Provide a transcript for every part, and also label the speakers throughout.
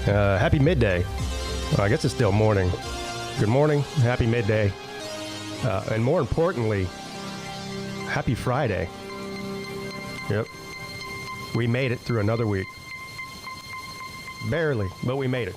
Speaker 1: Happy midday. Well, I guess it's still morning. Good morning. Happy midday. And more importantly, happy Friday. Yep. We made it through another week. Barely, but we made it.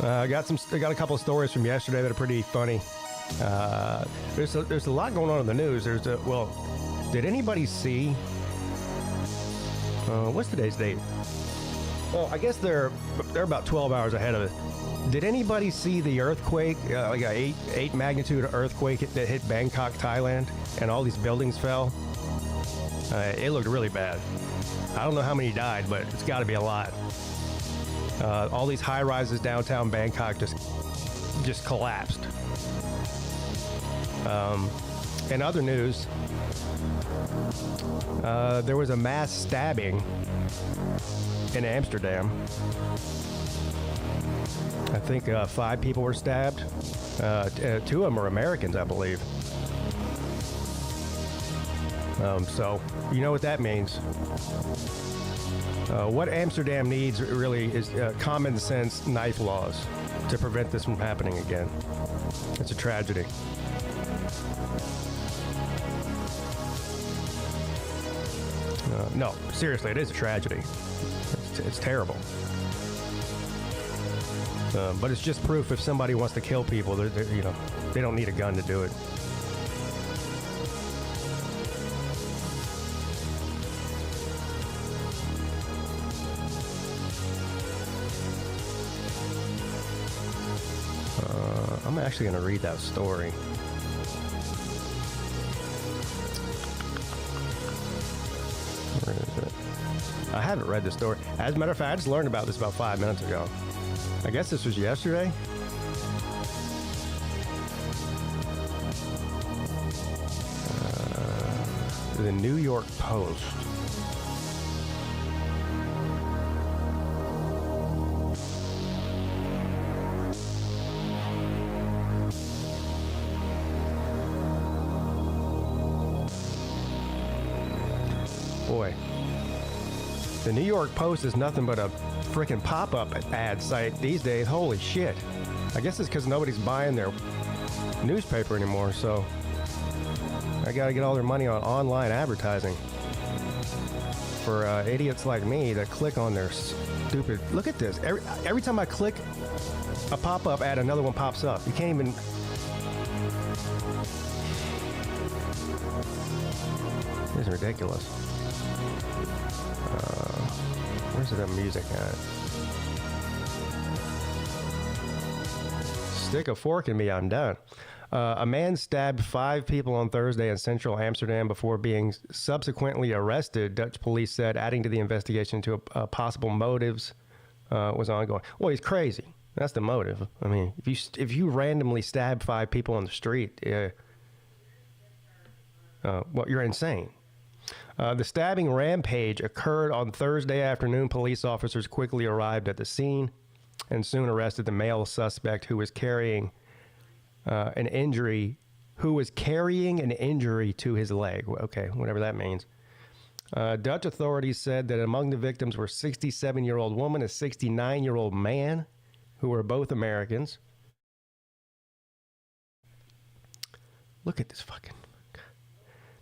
Speaker 1: I got a couple of stories from yesterday that are pretty funny. There's a lot going on in the news. Did anybody see? What's today's date? Well, I guess they're about 12 hours ahead of it. Did anybody see the earthquake, like a 8 magnitude earthquake that hit Bangkok, Thailand, and all these buildings fell? It looked really bad. I don't know how many died, but it's got to be a lot. All these high rises downtown Bangkok just collapsed. In other news, there was a mass stabbing in Amsterdam. I think 5 people were stabbed. 2 of them are Americans, I believe. So you know what that means. What Amsterdam needs really is common sense knife laws to prevent this from happening again. It's a tragedy. No, seriously, it is a tragedy. It's terrible. But it's just proof if somebody wants to kill people, they don't need a gun to do it. I'm actually going to read that story. Where is it? I haven't read the story. As a matter of fact, I just learned about this about 5 minutes ago. I guess this was yesterday. The New York Post. Boy, the New York Post is nothing but a freaking pop-up ad site these days. Holy shit. I guess it's because nobody's buying their newspaper anymore, so I gotta get all their money on online advertising for idiots like me that click on their stupid... Look at this. Every time I click a pop-up ad, another one pops up. You can't even... This is ridiculous. Where's the music at? Stick a fork in me, I'm done. A man stabbed 5 people on Thursday in central Amsterdam before being subsequently arrested, Dutch police said, adding to the investigation to possible motives was ongoing. Well, he's crazy. That's the motive. I mean, if you randomly stab 5 people on the street, well, you're insane. The stabbing rampage occurred on Thursday afternoon. Police officers quickly arrived at the scene and soon arrested the male suspect who was carrying an injury to his leg. Okay, whatever that means. Dutch authorities said that among the victims were a 67-year-old woman, a 69-year-old man, who were both Americans. Look at this fucking...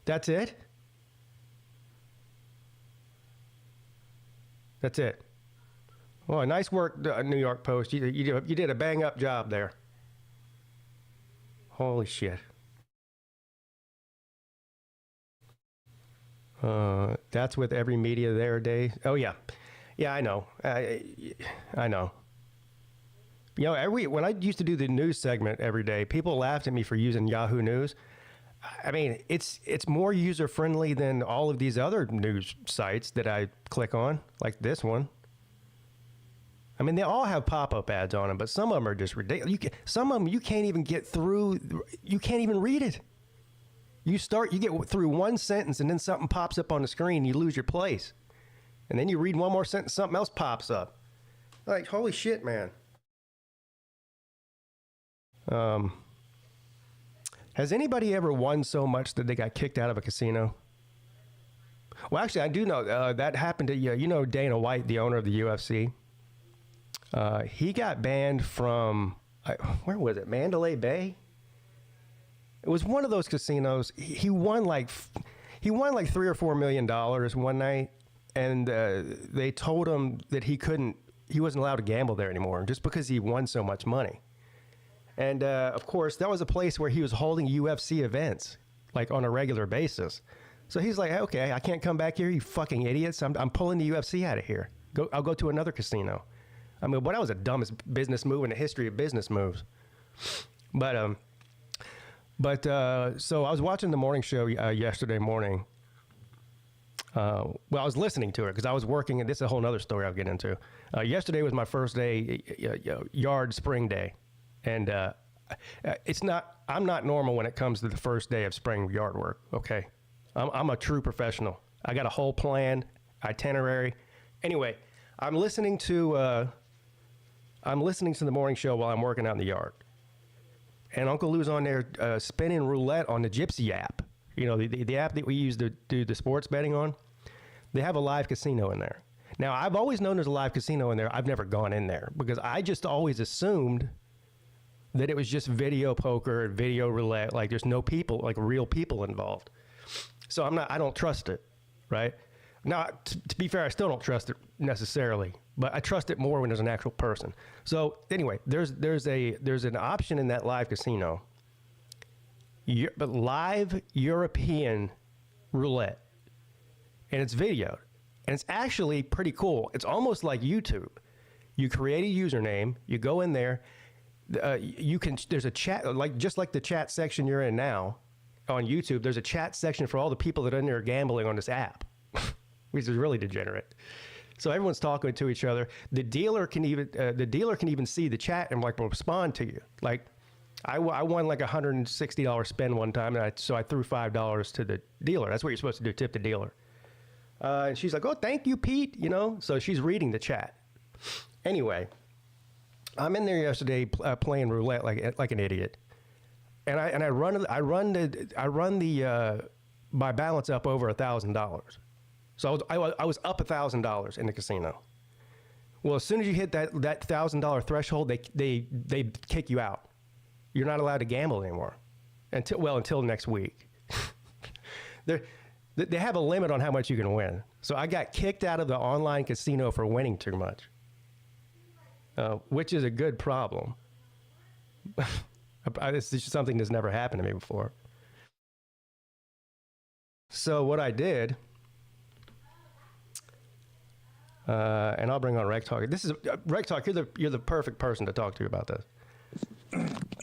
Speaker 1: That's it? That's it. Well, nice work, New York Post. You did a bang-up job there. Holy shit. That's with every media there, Dave. Oh, yeah. Yeah, I know. I know. You know, when I used to do the news segment every day, people laughed at me for using Yahoo News. I mean, it's more user friendly than all of these other news sites that I click on, like this one. I mean, they all have pop-up ads on them, but some of them are just ridiculous. Some of them you can't even get through. You can't even read it. You get through one sentence, and then something pops up on the screen. You lose your place, and then you read one more sentence, something else pops up. Like, holy shit, man. Has anybody ever won so much that they got kicked out of a casino? Well, actually, I do know that happened to you know Dana White, the owner of the UFC. He got banned from where was it? Mandalay Bay. It was one of those casinos. He won like $3 or $4 million one night, and they told him that he wasn't allowed to gamble there anymore just because he won so much money. And of course, that was a place where he was holding UFC events like on a regular basis. So he's like, okay, I can't come back here, you fucking idiots. I'm pulling the UFC out of here. I'll go to another casino. I mean, that was the dumbest business move in the history of business moves. But so I was watching the morning show yesterday morning. Well, I was listening to it because I was working, and this is a whole other story I'll get into. Yesterday was my first day, yard spring day. And I'm not normal when it comes to the first day of spring yard work, okay? I'm a true professional. I got a whole plan, itinerary. Anyway, I'm listening to the morning show while I'm working out in the yard. And Uncle Lou's on there spinning roulette on the Gypsy app. You know, the app that we use to do the sports betting on. They have a live casino in there. Now, I've always known there's a live casino in there. I've never gone in there because I just always assumed that it was just video poker and video roulette. Like there's no people, like real people involved. So I don't trust it, right? Now, to be fair, I still don't trust it necessarily, but I trust it more when there's an actual person. So anyway, there's an option in that live casino, but live European roulette, and it's videoed, and it's actually pretty cool. It's almost like YouTube. You create a username, you go in there, there's a chat, just like the chat section you're in now on YouTube. There's a chat section for all the people that are in there gambling on this app, which is really degenerate. So everyone's talking to each other. The dealer can even see the chat and like respond to you. Like I won like $160 spend one time, and so I threw $5 to the dealer. That's what you're supposed to do, tip the dealer. And she's like, "Oh, thank you, Pete." You know, so she's reading the chat. Anyway, I'm in there yesterday playing roulette like an idiot, and I run my balance up over $1,000. So I was up $1,000 in the casino. Well, as soon as you hit that $1,000 threshold, they kick you out. You're not allowed to gamble anymore until next week. They have a limit on how much you can win. So I got kicked out of the online casino for winning too much, which is a good problem. It's just something that's never happened to me before. So what I did, and I'll bring on Rec Talk. This is Rec Talk. You're the perfect person to talk to about this.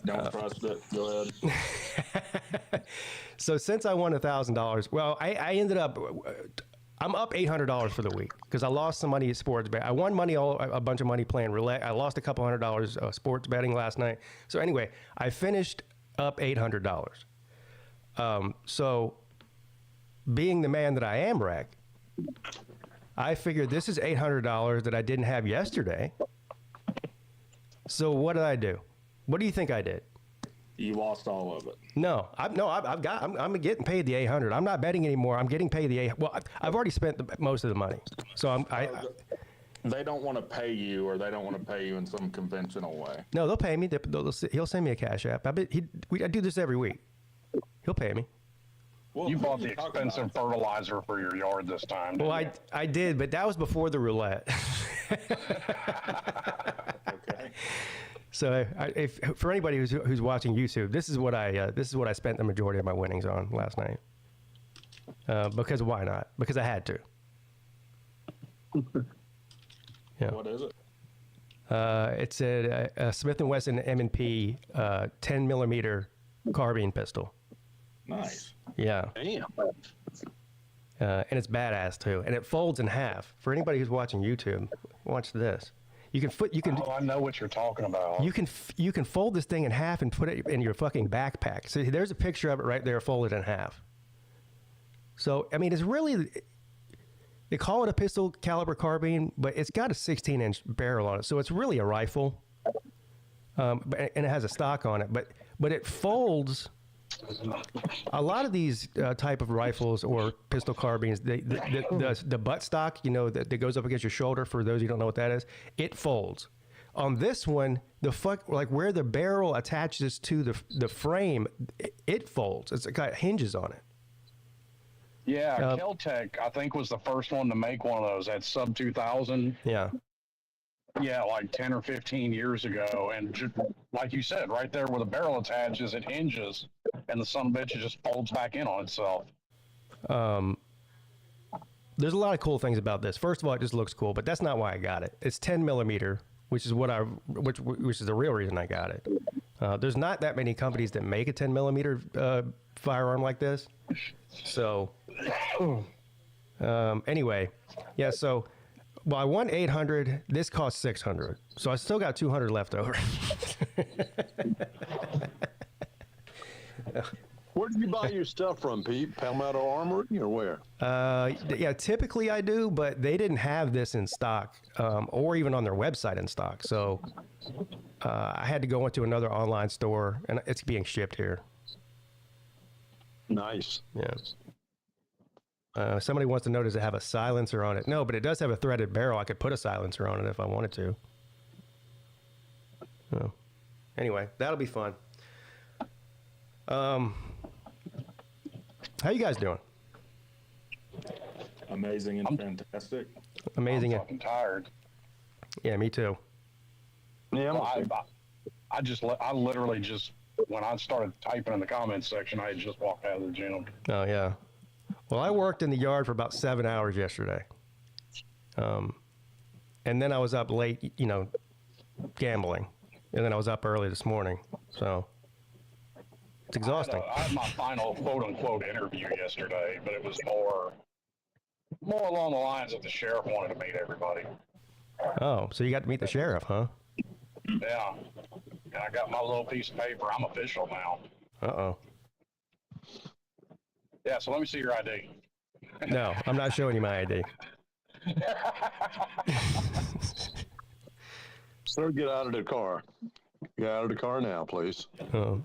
Speaker 2: Don't trust it. Go ahead.
Speaker 1: So since I won $1,000, well, I ended up, I'm up $800 for the week because I lost some money at sports bet. I won money, a bunch of money playing roulette. I lost a couple $100 sports betting last night. So anyway, I finished up $800. So being the man that I am, Rec, I figured this is $800 that I didn't have yesterday. So what did I do? What do you think I did?
Speaker 2: You lost all of it.
Speaker 1: No, I'm getting paid the $800. I'm not betting anymore. I'm getting paid the $800. Well, I've already spent most of the money. So
Speaker 2: they don't want to pay you, or they don't want to pay you in some conventional way.
Speaker 1: No, they'll pay me. He'll send me a cash app. I do this every week. He'll pay me.
Speaker 3: Well, you bought the expensive fertilizer for your yard this time.
Speaker 1: Well, I did, but that was before the roulette.
Speaker 2: Okay.
Speaker 1: So, if for anybody who's watching YouTube, this is what I spent the majority of my winnings on last night. Because why not? Because I had to. Yeah.
Speaker 2: What is it?
Speaker 1: It's a Smith & Wesson M&P 10 millimeter carbine pistol.
Speaker 2: Nice.
Speaker 1: Yeah.
Speaker 2: Damn.
Speaker 1: And it's badass too, and it folds in half. For anybody who's watching YouTube, watch this. You can
Speaker 3: Oh, I know what you're talking about.
Speaker 1: you can fold this thing in half and put it in your fucking backpack. So there's a picture of it right there, folded in half. So I mean, it's really, they call it a pistol caliber carbine, but it's got a 16-inch barrel on it, so it's really a rifle. And it has a stock on it, but it folds. A lot of these type of rifles or pistol carbines, the butt stock, you know, that goes up against your shoulder, for those who don't know what that is, it folds. On this one, like where the barrel attaches to the frame, it folds. It's got hinges on it.
Speaker 3: Yeah, Kel-Tec, I think, was the first one to make one of those at sub 2000.
Speaker 1: Yeah.
Speaker 3: Yeah, like 10 or 15 years ago. And just, like you said, right there where the barrel attaches, it hinges, and the son of a bitch just folds back in on itself.
Speaker 1: There's a lot of cool things about this. First of all, it just looks cool, but that's not why I got it. It's 10 millimeter, which is which is the real reason I got it. There's not that many companies that make a 10 millimeter firearm like this. So, anyway, yeah. So, well, I won 800. This cost 600. So I still got 200 left over.
Speaker 4: Where do you buy your stuff from, Pete? Palmetto Armory or where?
Speaker 1: Yeah, typically I do, but they didn't have this in stock, or even on their website in stock. So I had to go into another online store, and it's being shipped here.
Speaker 4: Nice.
Speaker 1: Yeah. Somebody wants to know, does it have a silencer on it? No, but it does have a threaded barrel. I could put a silencer on it if I wanted to. Oh. Anyway, that'll be fun. How you guys doing?
Speaker 2: Amazing and fantastic.
Speaker 1: Amazing.
Speaker 3: I'm fucking tired.
Speaker 1: Yeah, me too.
Speaker 4: Yeah,
Speaker 3: I literally just, when I started typing in the comments section, I had just walked out of the gym.
Speaker 1: Oh, yeah. Well, I worked in the yard for about 7 hours yesterday. And then I was up late, you know, gambling. And then I was up early this morning. So it's exhausting.
Speaker 3: I had my final quote-unquote interview yesterday, but it was more along the lines of the sheriff wanted to meet everybody.
Speaker 1: Oh, so you got to meet the sheriff, huh?
Speaker 3: Yeah. And I got my little piece of paper. I'm official now.
Speaker 1: Uh-oh.
Speaker 3: Yeah, so let me see your ID.
Speaker 1: No, I'm not showing you my ID.
Speaker 4: Sir, get out of the car. Get out of the car now, please.
Speaker 1: Oh.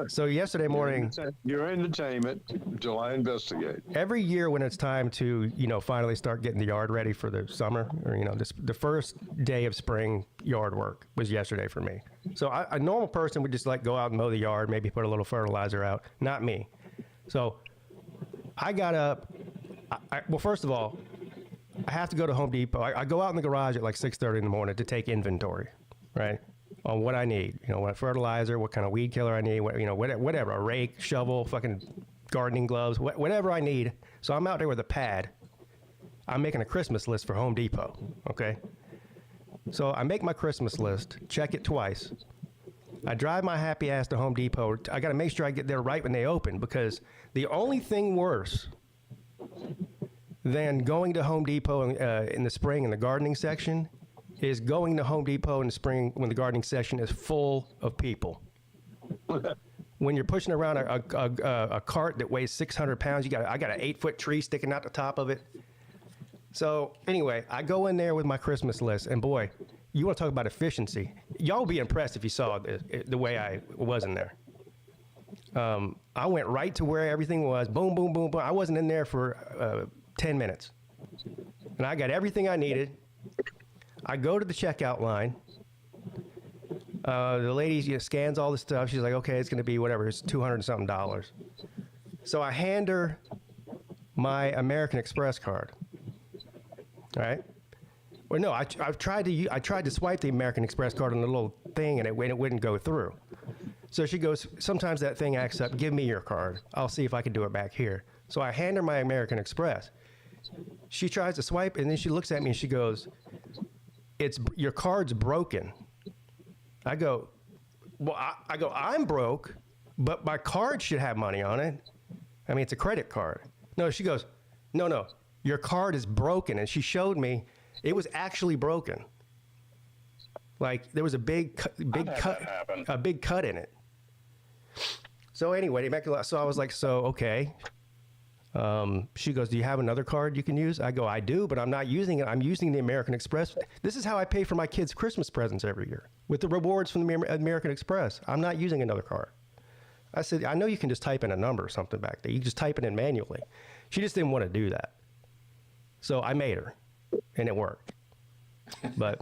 Speaker 1: So yesterday morning,
Speaker 4: Your entertainment until I investigate.
Speaker 1: every year when it's time to, you know, finally start getting the yard ready for the summer, or, you know, the first day of spring yard work was yesterday for me. So a normal person would just like go out and mow the yard, maybe put a little fertilizer out. Not me. So I got up. Well, first of all, I have to go to Home Depot. I go out in the garage at like 6:30 in the morning to take inventory, right, on what I need. You know, what fertilizer, what kind of weed killer I need, whatever, a rake, shovel, fucking gardening gloves, whatever I need. So I'm out there with a pad. I'm making a Christmas list for Home Depot, okay? So I make my Christmas list, check it twice. I drive my happy ass to Home Depot. I got to make sure I get there right when they open, because the only thing worse than going to Home Depot in the spring in the gardening section is going to Home Depot in the spring when the gardening section is full of people. When you're pushing around a cart that weighs 600 pounds, I got an 8-foot tree sticking out the top of it. So anyway, I go in there with my Christmas list, and boy, you want to talk about efficiency. Y'all will be impressed if you saw the way I was in there. I went right to where everything was. Boom, boom, boom, boom. I wasn't in there for 10 minutes. And I got everything I needed. I go to the checkout line. The lady scans all the stuff. She's like, okay, it's going to be whatever. It's $200 and something. So I hand her my American Express card. All right. Well, no, I tried to swipe the American Express card on the little thing, and it wouldn't go through. So she goes, sometimes that thing acts up. Give me your card. I'll see if I can do it back here. So I hand her my American Express. She tries to swipe, and then she looks at me and she goes, your card's broken. I go, well, I'm broke, but my card should have money on it. I mean, it's a credit card. No, she goes, no, your card is broken. And she showed me it was actually broken. Like there was a big cut in it. So anyway, so I was like, so okay. She goes, do you have another card you can use? I go, I do, but I'm not using it. I'm using the American Express. This is how I pay for my kids' Christmas presents every year, with the rewards from the American Express. I'm not using another card. I said, I know you can just type in a number or something back there. You just type it in manually. She just didn't want to do that. So I made her, and it worked. But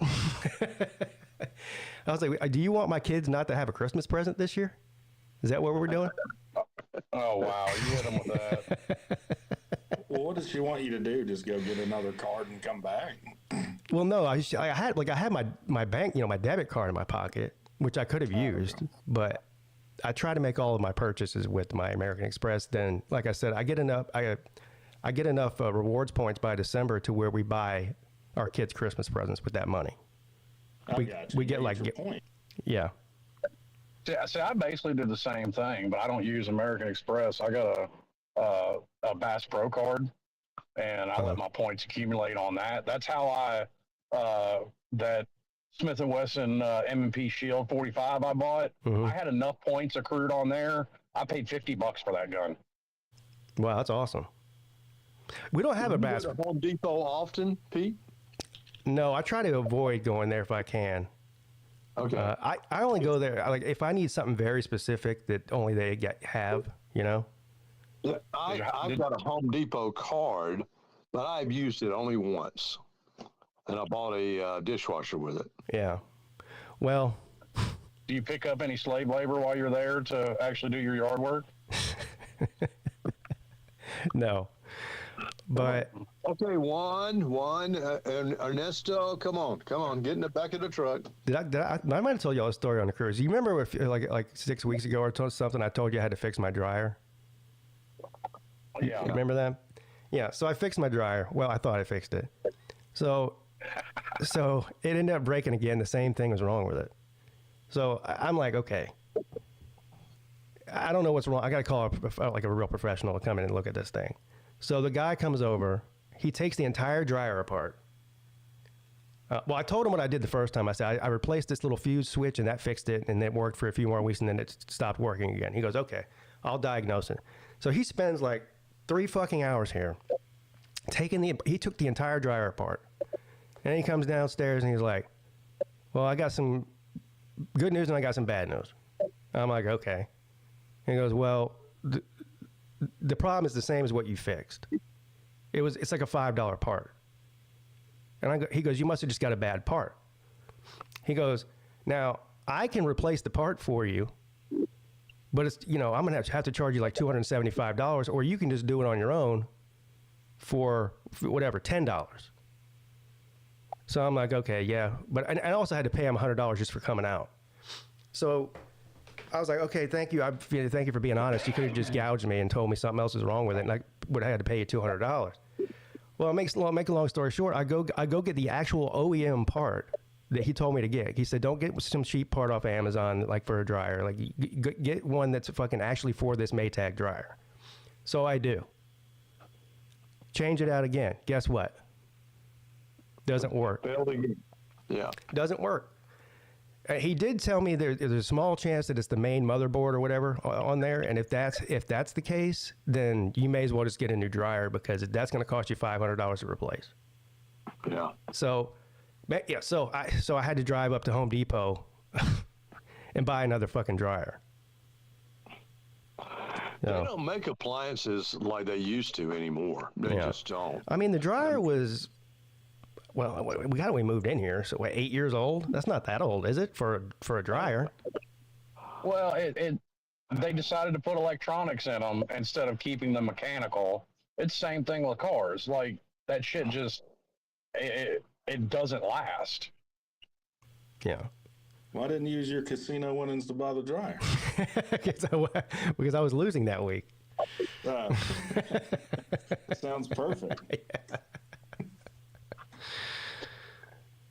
Speaker 1: I was like, do you want my kids not to have a Christmas present this year? Is that what we're doing?
Speaker 3: Oh, wow. You hit them with that.
Speaker 2: Well, what does she want you to do? Just go get another card and come back?
Speaker 1: Well, no, I had my bank, my debit card in my pocket, which I could have used, but I try to make all of my purchases with my American Express. Then, like I said, I get enough rewards points by December to where we buy our kids Christmas presents with that money. We get like, yeah.
Speaker 3: See, I basically did the same thing, but I don't use American Express. I got a Bass Pro card, and I let my points accumulate on that. That's how that Smith & Wesson M&P Shield 45 I bought. Mm-hmm. I had enough points accrued on there. I paid $50 for that gun.
Speaker 1: Wow, that's awesome. We don't have a Bass.
Speaker 4: You go to Home Depot often, Pete?
Speaker 1: No, I try to avoid going there if I can.
Speaker 4: Okay.
Speaker 1: I only go there like if I need something very specific that only they have.
Speaker 4: I've got a Home Depot card, but I've used it only once, and I bought a dishwasher with it.
Speaker 1: Yeah. Well.
Speaker 3: Do you pick up any slave labor while you're there to actually do your yard work?
Speaker 1: No. But
Speaker 4: okay, one, and Ernesto, come on, get in the back of the truck.
Speaker 1: I might have told y'all a story on the cruise. You remember if, like 6 weeks ago or something, I told you I had to fix my dryer?
Speaker 3: Yeah.
Speaker 1: You remember that? Yeah, so I fixed my dryer. Well, I thought I fixed it. So it ended up breaking again. The same thing was wrong with it. So I'm like, okay. I don't know what's wrong. I got to call a real professional to come in and look at this thing. So the guy comes over. He takes the entire dryer apart. Well, I told him what I did the first time. I said, I replaced this little fuse switch, and that fixed it, and it worked for a few more weeks, and then it stopped working again. He goes, okay, I'll diagnose it. So he spends like 3 fucking hours here. He took the entire dryer apart. And he comes downstairs, and he's like, well, I got some good news, and I got some bad news. I'm like, okay. And he goes, well, the problem is the same as what you fixed. It's like a $5 part. And he goes, you must have just got a bad part. He goes, now I can replace the part for you, but it's, I'm going to have to charge you like $275, or you can just do it on your own for whatever, $10. So I'm like, okay, yeah. But I also had to pay him $100 just for coming out. So I was like, okay, thank you. Thank you for being honest. You could have just gouged me and told me something else is wrong with it, and I would have had to pay you $200. Well, make a long story short, I go get the actual OEM part that he told me to get. He said, don't get some cheap part off Amazon, like for a dryer. Like, get one that's fucking actually for this Maytag dryer. So I do. Change it out again. Guess what? Doesn't work.
Speaker 4: Yeah.
Speaker 1: Doesn't work. He did tell me there's a small chance that it's the main motherboard or whatever on there, and if that's the case, then you may as well just get a new dryer, because that's going to cost you $500 to replace.
Speaker 4: Yeah.
Speaker 1: So I had to drive up to Home Depot and buy another fucking dryer.
Speaker 4: They don't make appliances like they used to anymore. They just don't.
Speaker 1: I mean, the dryer was. Well, we moved in here, so 8 years old? That's not that old, is it, for a dryer?
Speaker 3: Well, they decided to put electronics in them instead of keeping them mechanical. It's the same thing with cars. Like, that shit just, it doesn't last.
Speaker 1: Yeah.
Speaker 2: Why didn't you use your casino winnings to buy the dryer?
Speaker 1: Because I was losing that week.
Speaker 2: Sounds perfect.
Speaker 1: Yeah.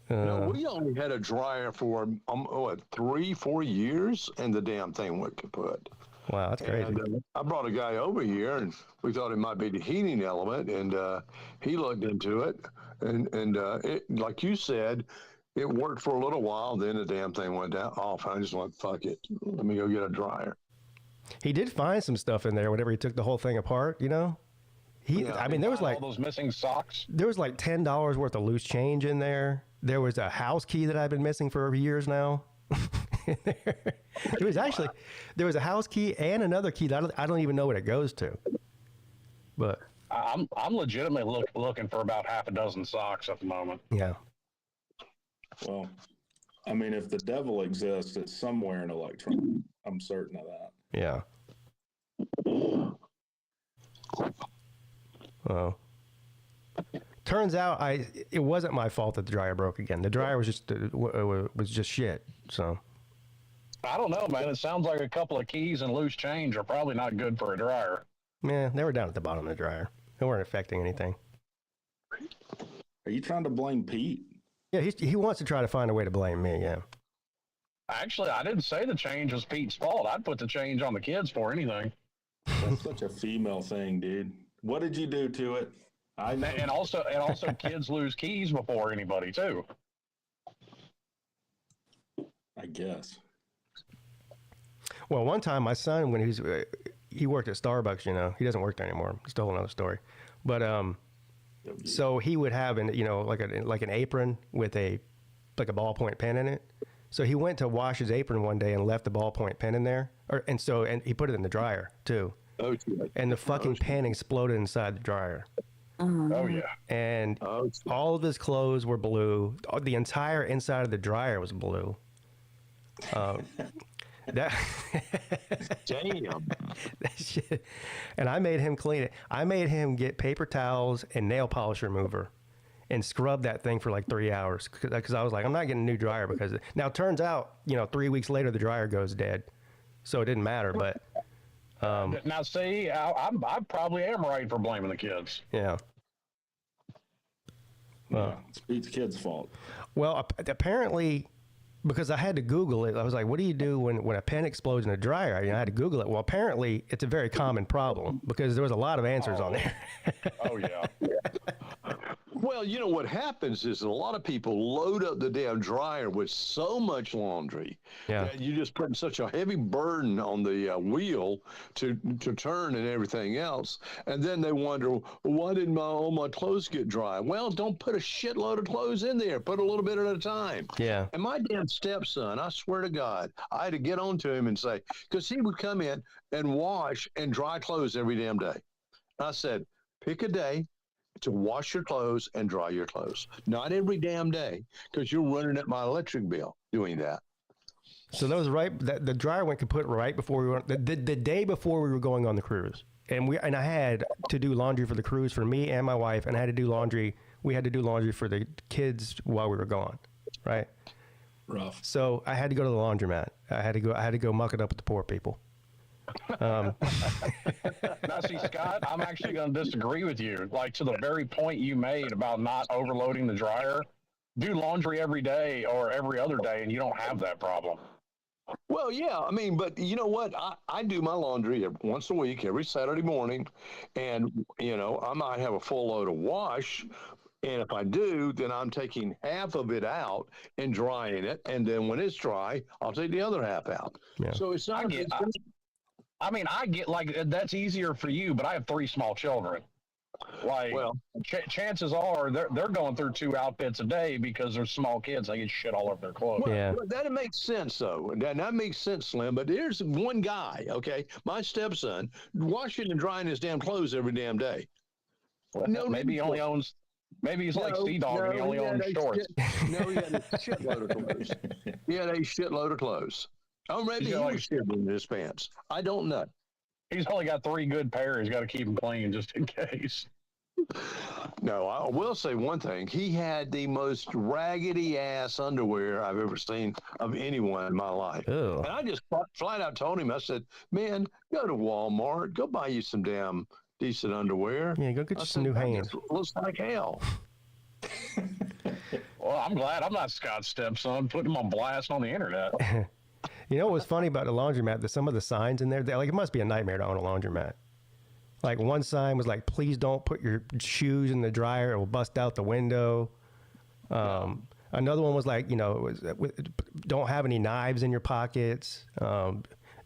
Speaker 4: No, we only had a dryer for 3-4 years, and the damn thing went kaput.
Speaker 1: Wow, that's crazy.
Speaker 4: And I brought a guy over here, and we thought it might be the heating element, and he looked into it, and it, like you said, it worked for a little while. Then the damn thing went off. I just went, fuck it, let me go get a dryer.
Speaker 1: He did find some stuff in there whenever he took the whole thing apart. You know, I mean, there was like
Speaker 3: all those missing socks.
Speaker 1: There was like $10 worth of loose change in there. There was a house key that I've been missing for years now. There was a house key and another key that I don't even know what it goes to. But
Speaker 3: I'm legitimately looking for about half a dozen socks at the moment.
Speaker 1: Yeah.
Speaker 2: Well, I mean, if the devil exists, it's somewhere in electronics. I'm certain of that.
Speaker 1: Yeah. Well, turns out it wasn't my fault that the dryer broke again. The dryer was just shit. So
Speaker 3: I don't know, man. It sounds like a couple of keys and loose change are probably not good for a dryer.
Speaker 1: Yeah, they were down at the bottom of the dryer. They weren't affecting anything.
Speaker 2: Are you trying to blame Pete?
Speaker 1: Yeah, he wants to try to find a way to blame me. Yeah.
Speaker 3: Actually, I didn't say the change was Pete's fault. I'd put the change on the kids for anything.
Speaker 2: That's such a female thing, dude. What did you do to it?
Speaker 3: And also, kids lose keys before anybody too.
Speaker 2: I guess.
Speaker 1: Well, one time my son, when he worked at Starbucks, you know, he doesn't work there anymore. It's a whole other story. But so he would have like an apron with a ballpoint pen in it. So he went to wash his apron one day and left the ballpoint pen in there, and he put it in the dryer too.
Speaker 4: Oh,
Speaker 1: and the fucking pen exploded inside the dryer.
Speaker 3: Oh yeah.
Speaker 1: And all of his clothes were blue. The entire inside of the dryer was blue. That
Speaker 4: damn.
Speaker 1: That shit. And I made him clean it. I made him get paper towels and nail polish remover and scrub that thing for like 3 hours because I was like, I'm not getting a new dryer because now it turns out 3 weeks later the dryer goes dead, so it didn't matter. But
Speaker 3: now see, I probably am right for blaming the kids.
Speaker 1: Yeah.
Speaker 2: Well, it's Pete's kid's fault.
Speaker 1: Well, apparently, because I had to Google it, I was like, what do you do when a pen explodes in a dryer? I had to Google it. Well, apparently, it's a very common problem because there was a lot of answers on there.
Speaker 3: Oh, yeah.
Speaker 4: Well, you know what happens is a lot of people load up the damn dryer with so much laundry that you just put such a heavy burden on the wheel to turn and everything else, and then they wonder, why didn't all my clothes get dry? Well, don't put a shitload of clothes in there. Put a little bit at a time.
Speaker 1: Yeah.
Speaker 4: And my damn stepson, I swear to God, I had to get on to him and say, because he would come in and wash and dry clothes every damn day. I said, pick a day to wash your clothes and dry your clothes. Not every damn day, because you're running at my electric bill doing that.
Speaker 1: So that was the dryer went kaput right before we went, the day before we were going on the cruise. And I had to do laundry for the cruise for me and my wife, and I had to do laundry. We had to do laundry for the kids while we were gone, right?
Speaker 2: Rough.
Speaker 1: So I had to go to the laundromat. I had to go muck it up with the poor people.
Speaker 3: Now, see, Scott, I'm actually going to disagree with you. Like, to the very point you made about not overloading the dryer, do laundry every day or every other day, and you don't have that problem.
Speaker 4: Well, yeah, I mean, but you know what? I do my laundry once a week, every Saturday morning, and, I might have a full load of wash, and if I do, then I'm taking half of it out and drying it, and then when it's dry, I'll take the other half out. Yeah. So it's not...
Speaker 3: I get like that's easier for you, but I have 3 small children. Like, chances are they're going through 2 outfits a day because they're small kids. They get shit all over their clothes.
Speaker 1: Yeah,
Speaker 4: that makes sense though. That makes sense, Slim. But there's one guy, okay, my stepson, washing and drying his damn clothes every damn day.
Speaker 3: Well, maybe he only owns. Maybe he's like Sea-Dog and he only owns shorts.
Speaker 4: No, he had a shitload of clothes. He had a shitload of clothes. Oh, maybe he was shitting in his pants. I don't know.
Speaker 3: He's only got 3 good pairs. He's got to keep them clean just in case.
Speaker 4: No, I will say one thing. He had the most raggedy ass underwear I've ever seen of anyone in my life.
Speaker 1: Ew.
Speaker 4: And I just flat out told him, I said, man, go to Walmart. Go buy you some damn decent underwear.
Speaker 1: Yeah, go get you some new hands.
Speaker 4: Looks like hell.
Speaker 3: Well, I'm glad I'm not Scott's stepson, putting him on blast on the internet.
Speaker 1: You know what was funny about the laundromat? That some of the signs in there, like, it must be a nightmare to own a laundromat. Like, one sign was like, please don't put your shoes in the dryer, it will bust out the window. Another one was like, don't have any knives in your pockets.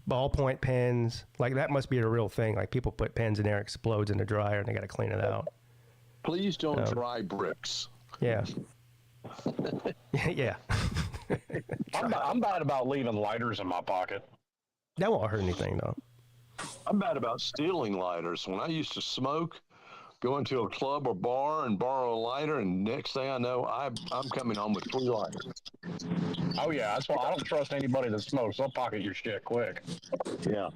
Speaker 1: Ballpoint pens, like, that must be a real thing. Like, people put pens in there, explodes in the dryer, and they got to clean it out.
Speaker 4: Please don't dry bricks.
Speaker 1: Yeah. Yeah.
Speaker 3: I'm bad about leaving lighters in my pocket.
Speaker 1: That won't hurt anything, though.
Speaker 4: I'm bad about stealing lighters. When I used to smoke, go into a club or bar and borrow a lighter, and next thing I know, I'm coming home with 3 lighters.
Speaker 3: Oh yeah, that's why I don't trust anybody that smokes. They'll pocket your shit quick.
Speaker 4: Yeah.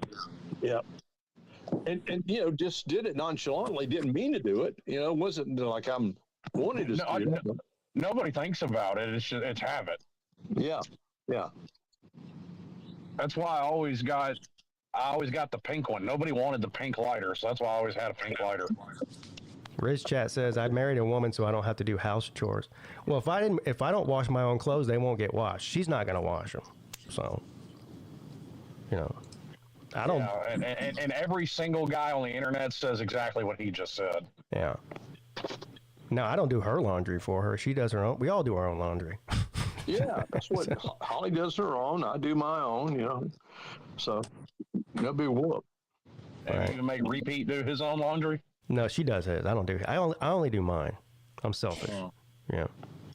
Speaker 4: And just did it nonchalantly. Didn't mean to do it. It wasn't like I'm wanting to steal it.
Speaker 3: Nobody thinks about it. It's habit.
Speaker 4: Yeah.
Speaker 3: That's why I always got the pink one. Nobody wanted the pink lighter, so that's why I always had a pink lighter.
Speaker 1: Riz Chat says, I'd married a woman so I don't have to do house chores. Well, if I don't wash my own clothes, they won't get washed. She's not going to wash them. So, I don't.
Speaker 3: Yeah, and every single guy on the internet says exactly what he just said.
Speaker 1: Yeah. No, I don't do her laundry for her. She does her own. We all do our own laundry.
Speaker 4: Yeah, that's what Holly does her own. I do my own, So, no big whoop.
Speaker 3: And
Speaker 1: Right.
Speaker 3: you can make Repeat do his own laundry?
Speaker 1: No, she does his. I don't do. I only do mine. I'm selfish.
Speaker 3: Oh.
Speaker 1: Yeah.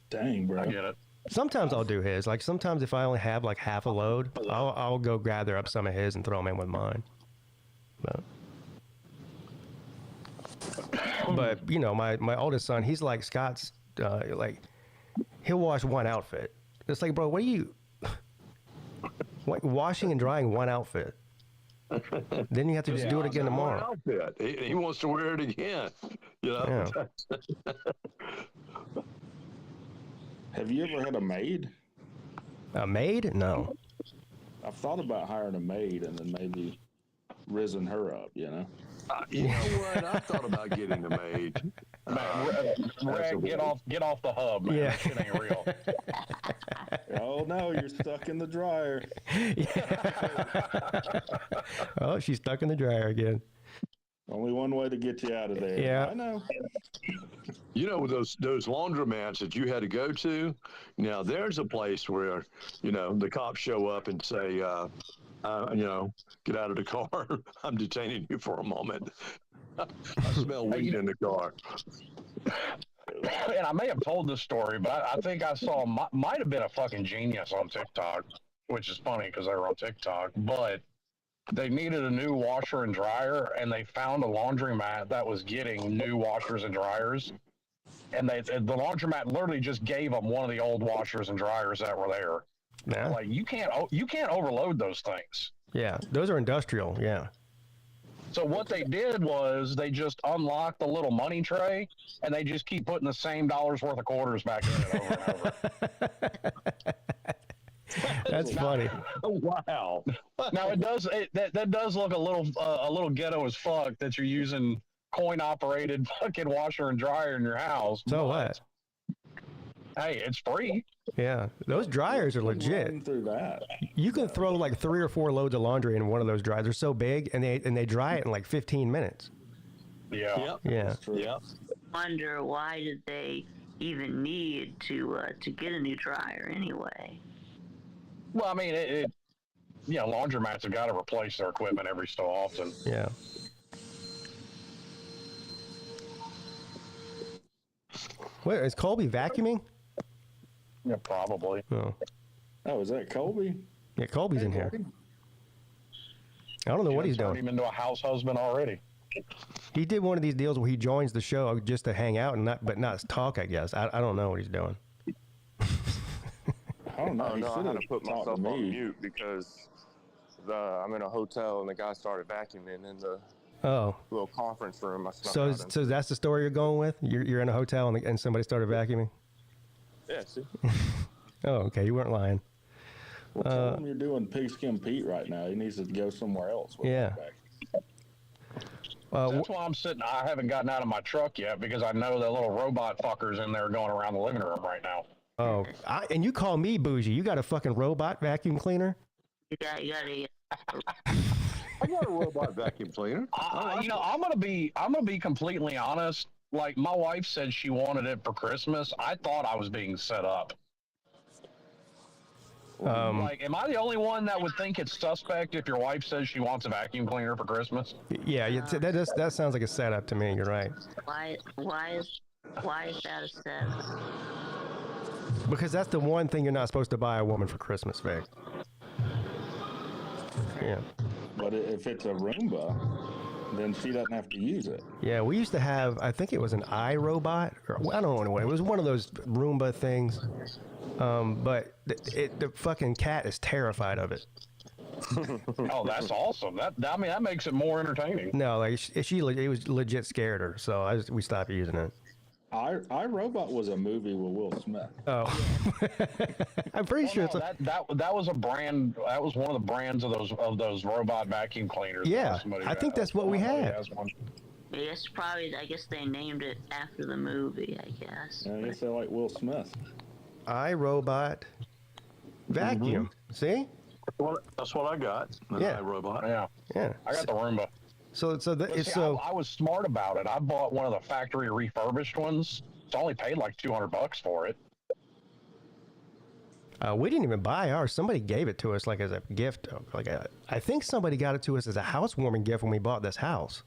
Speaker 2: Dang, bro.
Speaker 3: I get it.
Speaker 1: Sometimes I'll do his. Like, sometimes if I only have like half a load, I'll go gather up some of his and throw them in with mine. But my oldest son, he's like Scott's. Like, he'll wash one outfit. It's like, bro, what are you? Washing and drying one outfit. Then you have to just do it again tomorrow.
Speaker 4: He wants to wear it again.
Speaker 1: Yeah.
Speaker 2: Have you ever had a maid?
Speaker 1: A maid? No.
Speaker 2: I've thought about hiring a maid and then maybe risen her up,
Speaker 4: You know what? I thought about getting a maid.
Speaker 3: Red, get off the hub, man.
Speaker 1: Yeah.
Speaker 3: That shit ain't real.
Speaker 2: Oh no, you're stuck in the dryer.
Speaker 1: Oh, she's stuck in the dryer again.
Speaker 2: Only one way to get you out of there.
Speaker 1: Yeah.
Speaker 2: I know.
Speaker 4: Those laundromats that you had to go to. Now there's a place where the cops show up and say, get out of the car. I'm detaining you for a moment. I smell weed in the car.
Speaker 3: And I may have told this story, but I think I saw might have been a fucking genius on TikTok, which is funny because they were on TikTok. But they needed a new washer and dryer, and they found a laundromat that was getting new washers and dryers. And the laundromat literally just gave them one of the old washers and dryers that were there.
Speaker 1: Yeah.
Speaker 3: Like, you can't overload those things.
Speaker 1: Yeah, those are industrial. Yeah.
Speaker 3: So what they did was they just unlocked the little money tray, and they just keep putting the same $1 worth of quarters back in it over and over.
Speaker 1: That's funny.
Speaker 4: Wow.
Speaker 3: Now that does look a little ghetto as fuck that you're using coin operated fucking washer and dryer in your house.
Speaker 1: So what?
Speaker 3: Hey, it's free.
Speaker 1: Yeah, those dryers are legit.
Speaker 2: Through that.
Speaker 1: You can throw like 3 or 4 loads of laundry in one of those dryers. They're so big, and they dry it in like 15 minutes.
Speaker 3: Yeah.
Speaker 4: Yep.
Speaker 1: Yeah.
Speaker 4: Yeah.
Speaker 5: Wonder why did they even need to get a new dryer anyway?
Speaker 3: Well, I mean, laundromats have got to replace their equipment every so often.
Speaker 1: Yeah. Wait, is Colby vacuuming?
Speaker 3: Yeah, probably.
Speaker 2: Oh, is that Colby?
Speaker 1: Yeah, Colby's in here. I don't know what he's
Speaker 3: Turned
Speaker 1: doing.
Speaker 3: him into a house husband already.
Speaker 1: He did one of these deals where he joins the show just to hang out and not talk, I guess. I don't know what he's doing.
Speaker 2: I don't know.
Speaker 6: I don't
Speaker 2: He
Speaker 6: know
Speaker 2: should
Speaker 6: how
Speaker 2: have
Speaker 6: to put
Speaker 2: talked
Speaker 6: myself
Speaker 2: to
Speaker 6: on
Speaker 2: me.
Speaker 6: mute because I'm in a hotel and the guy started vacuuming in the
Speaker 1: Oh.
Speaker 6: little conference room. I snuck
Speaker 1: So
Speaker 6: out in.
Speaker 1: so that's the story you're going with? You're in a hotel and somebody started vacuuming?
Speaker 6: Yeah, see?
Speaker 1: Oh, okay. You weren't lying.
Speaker 2: Well, tell him you're doing Pigskin Pete right now. He needs to go somewhere else.
Speaker 1: Yeah.
Speaker 3: That's why I'm sitting. I haven't gotten out of my truck yet because I know that little robot fuckers in there going around the living room right now.
Speaker 1: Oh, and you call me bougie. You got a fucking robot vacuum cleaner?
Speaker 5: You got a.
Speaker 4: I got a robot vacuum cleaner.
Speaker 3: I'm gonna be completely honest. Like, my wife said she wanted it for Christmas. I thought I was being set up. Like, am I the only one that would think it's suspect if your wife says she wants a vacuum cleaner for Christmas?
Speaker 1: Yeah, that sounds like a setup to me. You're right.
Speaker 5: Why is that a setup?
Speaker 1: Because that's the one thing you're not supposed to buy a woman for Christmas, Vic. Yeah.
Speaker 2: But if it's a Roomba, then she doesn't have to use it.
Speaker 1: Yeah, we used to have, I think it was an iRobot, or I don't know what it was, one of those Roomba things. But the fucking cat is terrified of it.
Speaker 3: Oh, that's awesome. That makes it more entertaining.
Speaker 1: No, like it was legit scared her, so we stopped using it.
Speaker 2: iRobot was a movie with Will Smith.
Speaker 1: Oh, I'm pretty sure it's
Speaker 3: that was a brand. That was one of the brands of those robot vacuum cleaners.
Speaker 1: Yeah, I think that's what we had.
Speaker 5: Yes, probably. I guess they named it after the movie. I guess.
Speaker 2: I guess they like Will Smith.
Speaker 1: iRobot vacuum.
Speaker 4: Mm-hmm.
Speaker 1: See?
Speaker 4: That's what I got.
Speaker 1: Yeah.
Speaker 4: iRobot.
Speaker 1: Yeah.
Speaker 3: I got the Roomba.
Speaker 1: I
Speaker 3: was smart about it. I bought one of the factory refurbished ones. So I only paid like $200 for it.
Speaker 1: We didn't even buy ours. Somebody gave it to us like as a gift. I think somebody got it to us as a housewarming gift when we bought this house.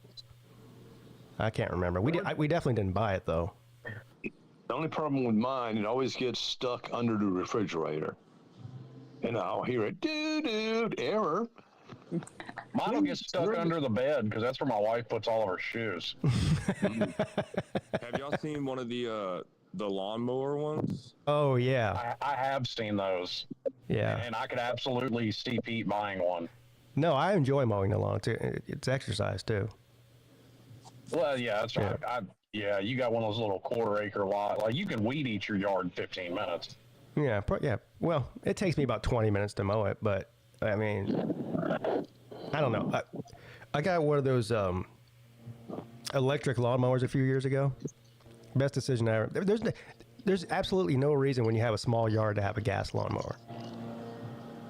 Speaker 1: I can't remember. We definitely didn't buy it though.
Speaker 4: The only problem with mine, it always gets stuck under the refrigerator. And I'll hear it, dude, error.
Speaker 3: Mine will get stuck under the bed because that's where my wife puts all of her shoes.
Speaker 6: Have y'all seen one of the lawnmower ones?
Speaker 1: Oh, yeah.
Speaker 3: I have seen those.
Speaker 1: Yeah.
Speaker 3: And I could absolutely see Pete buying one.
Speaker 1: No, I enjoy mowing the lawn too. It's exercise too.
Speaker 3: Well, yeah, that's right. Yeah, you got one of those little quarter-acre lot. Like, you can weed eat your yard in 15 minutes.
Speaker 1: Yeah, yeah. Well, it takes me about 20 minutes to mow it, but I mean, I don't know. I got one of those electric lawnmowers a few years ago. Best decision ever. There's absolutely no reason when you have a small yard to have a gas lawnmower.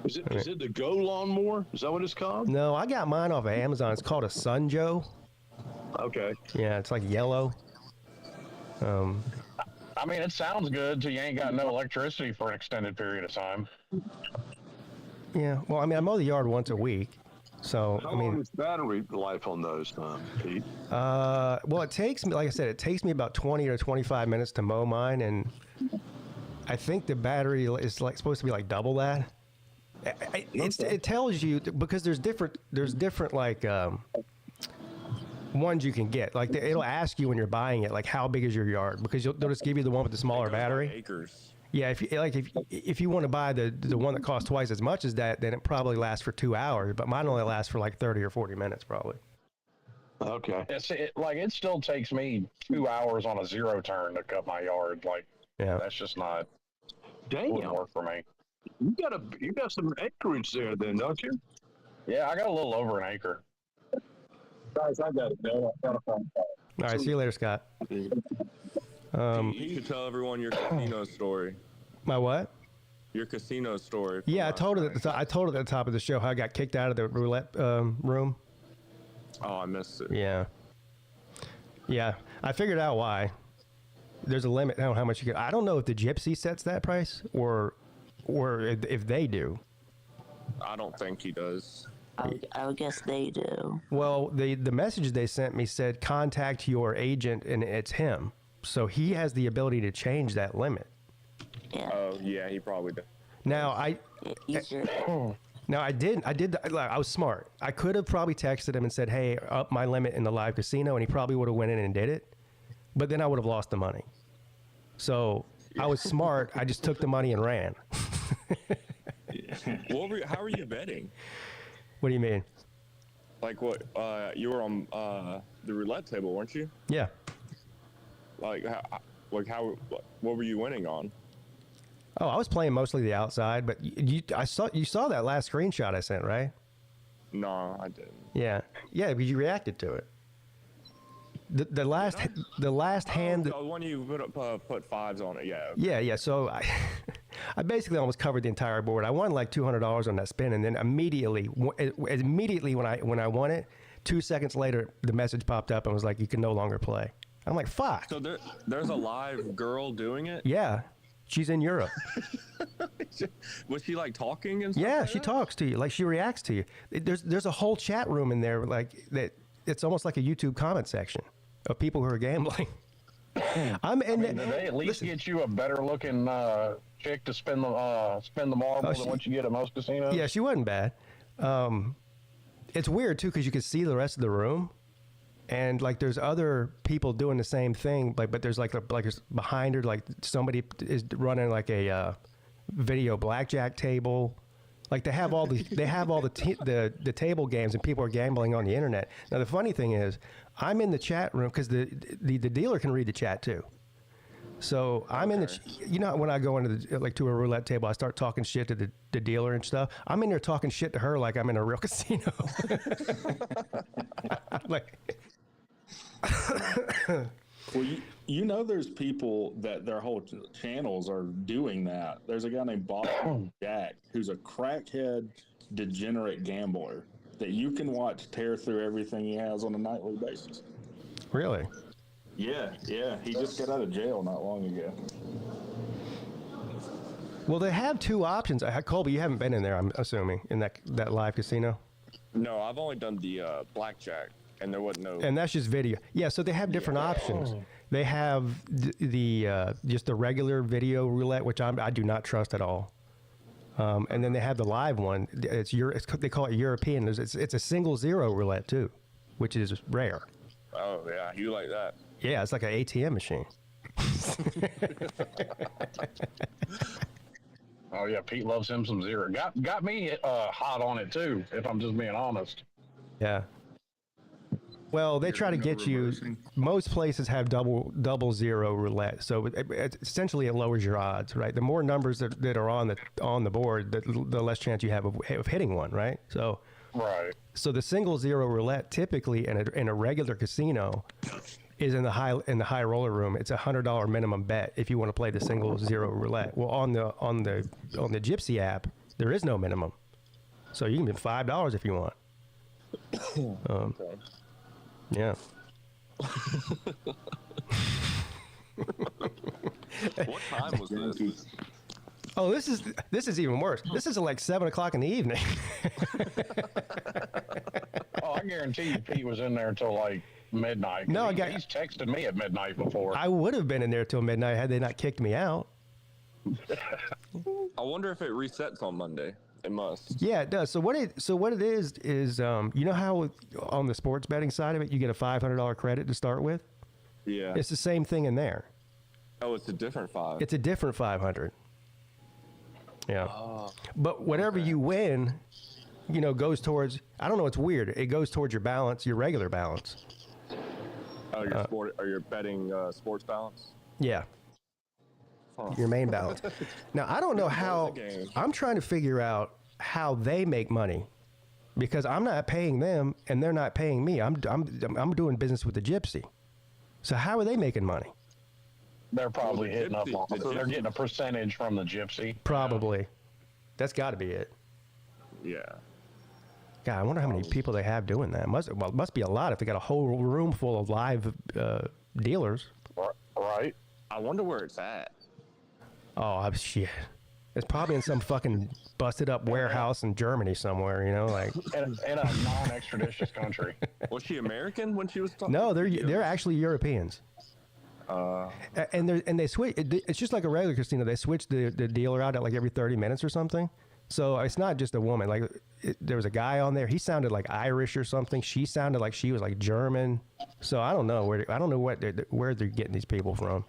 Speaker 4: Is it the Go lawnmower? Is that what it's called?
Speaker 1: No, I got mine off of Amazon. It's called a Sunjoe.
Speaker 4: Okay.
Speaker 1: Yeah, it's like yellow.
Speaker 3: I mean, it sounds good till you ain't got no electricity for an extended period of time.
Speaker 1: Yeah, well, I mean, I mow the yard once a week, so
Speaker 4: How long is battery life on those, Pete?
Speaker 1: Well, it takes me, like I said, it takes me about 20 or 25 minutes to mow mine, and I think the battery is like supposed to be like double that. It tells you because there's different like ones you can get. Like it'll ask you when you're buying it, like how big is your yard, because they'll just give you the one with the smaller battery.
Speaker 6: Acres.
Speaker 1: Yeah, if you want to buy the one that costs twice as much as that, then it probably lasts for 2 hours. But mine only lasts for like 30 or 40 minutes probably.
Speaker 4: Okay.
Speaker 3: It still takes me 2 hours on a zero turn to cut my yard. Like,
Speaker 1: yeah,
Speaker 3: that's just not.
Speaker 4: Wouldn't
Speaker 3: work for me.
Speaker 4: You got some acreage there, then, don't you?
Speaker 3: Yeah, I got a little over an acre.
Speaker 4: Guys, I got it. No,
Speaker 1: all right, see you later, Scott.
Speaker 6: You should tell everyone your casino story.
Speaker 1: My what?
Speaker 6: Your casino story.
Speaker 1: Yeah, I told it at the top of the show how I got kicked out of the roulette room.
Speaker 6: Oh, I missed it.
Speaker 1: Yeah, I figured out why. There's a limit on how much you get. I don't know if the Gypsy sets that price or if they do.
Speaker 6: I don't think he does.
Speaker 5: I would guess they do.
Speaker 1: Well, the message they sent me said contact your agent, and it's him. So he has the ability to change that limit.
Speaker 5: Yeah.
Speaker 6: Oh, yeah, he probably does.
Speaker 1: Now I was smart. I could have probably texted him and said, "Hey, up my limit in the live casino," and he probably would have went in and did it. But then I would have lost the money. So I was smart. I just took the money and ran.
Speaker 6: How were you betting?
Speaker 1: What do you mean?
Speaker 6: Like what? You were on the roulette table, weren't you?
Speaker 1: Yeah.
Speaker 6: What were you winning on?
Speaker 1: Oh, I was playing mostly the outside, but you saw that last screenshot I sent, right?
Speaker 6: No, I didn't.
Speaker 1: Yeah, because you reacted to it. The last hand.
Speaker 6: Oh, when you put fives on it, yeah.
Speaker 1: Yeah. So I basically almost covered the entire board. I won like $200 on that spin, and then immediately when I won it, 2 seconds later, the message popped up and was like, "You can no longer play." I'm like, "Fuck."
Speaker 6: So there's a live girl doing it?
Speaker 1: Yeah, she's in Europe.
Speaker 6: Was she like talking and stuff?
Speaker 1: Yeah,
Speaker 6: like
Speaker 1: she
Speaker 6: that?
Speaker 1: talks to you, like she reacts to you. There's a whole chat room in there, like that. It's almost like a YouTube comment section of people who are gambling.
Speaker 3: Did they at least get you a better looking chick to spin the marble than what you get at most casinos?
Speaker 1: Yeah, she wasn't bad. It's weird too because you can see the rest of the room, and like there's other people doing the same thing. But there's like behind her, like somebody is running like a video blackjack table. Like they have all the table games, and people are gambling on the internet. Now the funny thing is, I'm in the chat room because the dealer can read the chat too. So I'm in the, when I go into to a roulette table, I start talking shit to the dealer and stuff. I'm in there talking shit to her like I'm in a real casino. Like,
Speaker 2: well, there's people that their whole channels are doing that. There's a guy named Boston Jack who's a crackhead, degenerate gambler that you can watch tear through everything he has on a nightly basis.
Speaker 1: Really?
Speaker 2: Yeah. He just got out of jail not long ago.
Speaker 1: Well, they have two options. Colby, you haven't been in there, I'm assuming, in that live casino?
Speaker 6: No, I've only done the blackjack, and there wasn't no...
Speaker 1: And that's just video. Yeah, so they have different options. They have just the regular video roulette, which I do not trust at all. And then they have the live one. They call it European. It's a single zero roulette, too, which is rare.
Speaker 6: Oh, yeah, you like that.
Speaker 1: Yeah, it's like an ATM machine.
Speaker 3: Oh yeah, Pete loves him some zero. Got me hot on it too, if I'm just being honest.
Speaker 1: Yeah. Well, they try to get you. Most places have double zero roulette, so essentially it lowers your odds, right? The more numbers that are on the board, the less chance you have of hitting one, right? So.
Speaker 3: Right. So
Speaker 1: the single zero roulette typically in a regular casino is in the high roller room. It's $100 minimum bet if you want to play the single zero roulette. Well, on the Gypsy app, there is no minimum, so you can bet $5 if you want.
Speaker 6: Okay.
Speaker 1: Yeah.
Speaker 6: What time was this?
Speaker 1: Oh, this is even worse. This is like 7 o'clock in the evening.
Speaker 3: Oh, I guarantee you Pete was in there until like midnight.
Speaker 1: No,
Speaker 3: he's texted me at midnight before.
Speaker 1: I would have been in there till midnight had they not kicked me out.
Speaker 6: I wonder if it resets on Monday. It must.
Speaker 1: Yeah, it does. So what it is you know how on the sports betting side of it you get a $500 credit to start with?
Speaker 6: Yeah.
Speaker 1: It's the same thing in there.
Speaker 6: Oh, it's a different 5.
Speaker 1: It's a different 500. Yeah.
Speaker 6: Oh,
Speaker 1: but whatever you win, goes towards, I don't know, it's weird. It goes towards your balance, your regular balance.
Speaker 6: Oh, your betting sports balance?
Speaker 1: Yeah. Huh. Your main balance. Now, I don't know how, I'm trying to figure out how they make money because I'm not paying them and they're not paying me. I'm doing business with the Gypsy. So how are they making money?
Speaker 3: They're probably hitting up on. They're getting a percentage from the Gypsy.
Speaker 1: Probably. Yeah. That's got to be it.
Speaker 6: Yeah.
Speaker 1: God, I wonder how many people they have doing that. It must be a lot if they got a whole room full of live dealers.
Speaker 3: Right.
Speaker 6: I wonder where it's at.
Speaker 1: Oh, shit. It's probably in some fucking busted up warehouse in Germany somewhere, like.
Speaker 3: in a non-extradition country.
Speaker 6: Was she American when she was talking?
Speaker 1: No, they're actually Europeans. And they switch. It's just like a regular casino. They switch the dealer out at like every 30 minutes or something. So it's not just a woman. Like there was a guy on there. He sounded like Irish or something. She sounded like she was like German. So I don't know where they're getting these people from.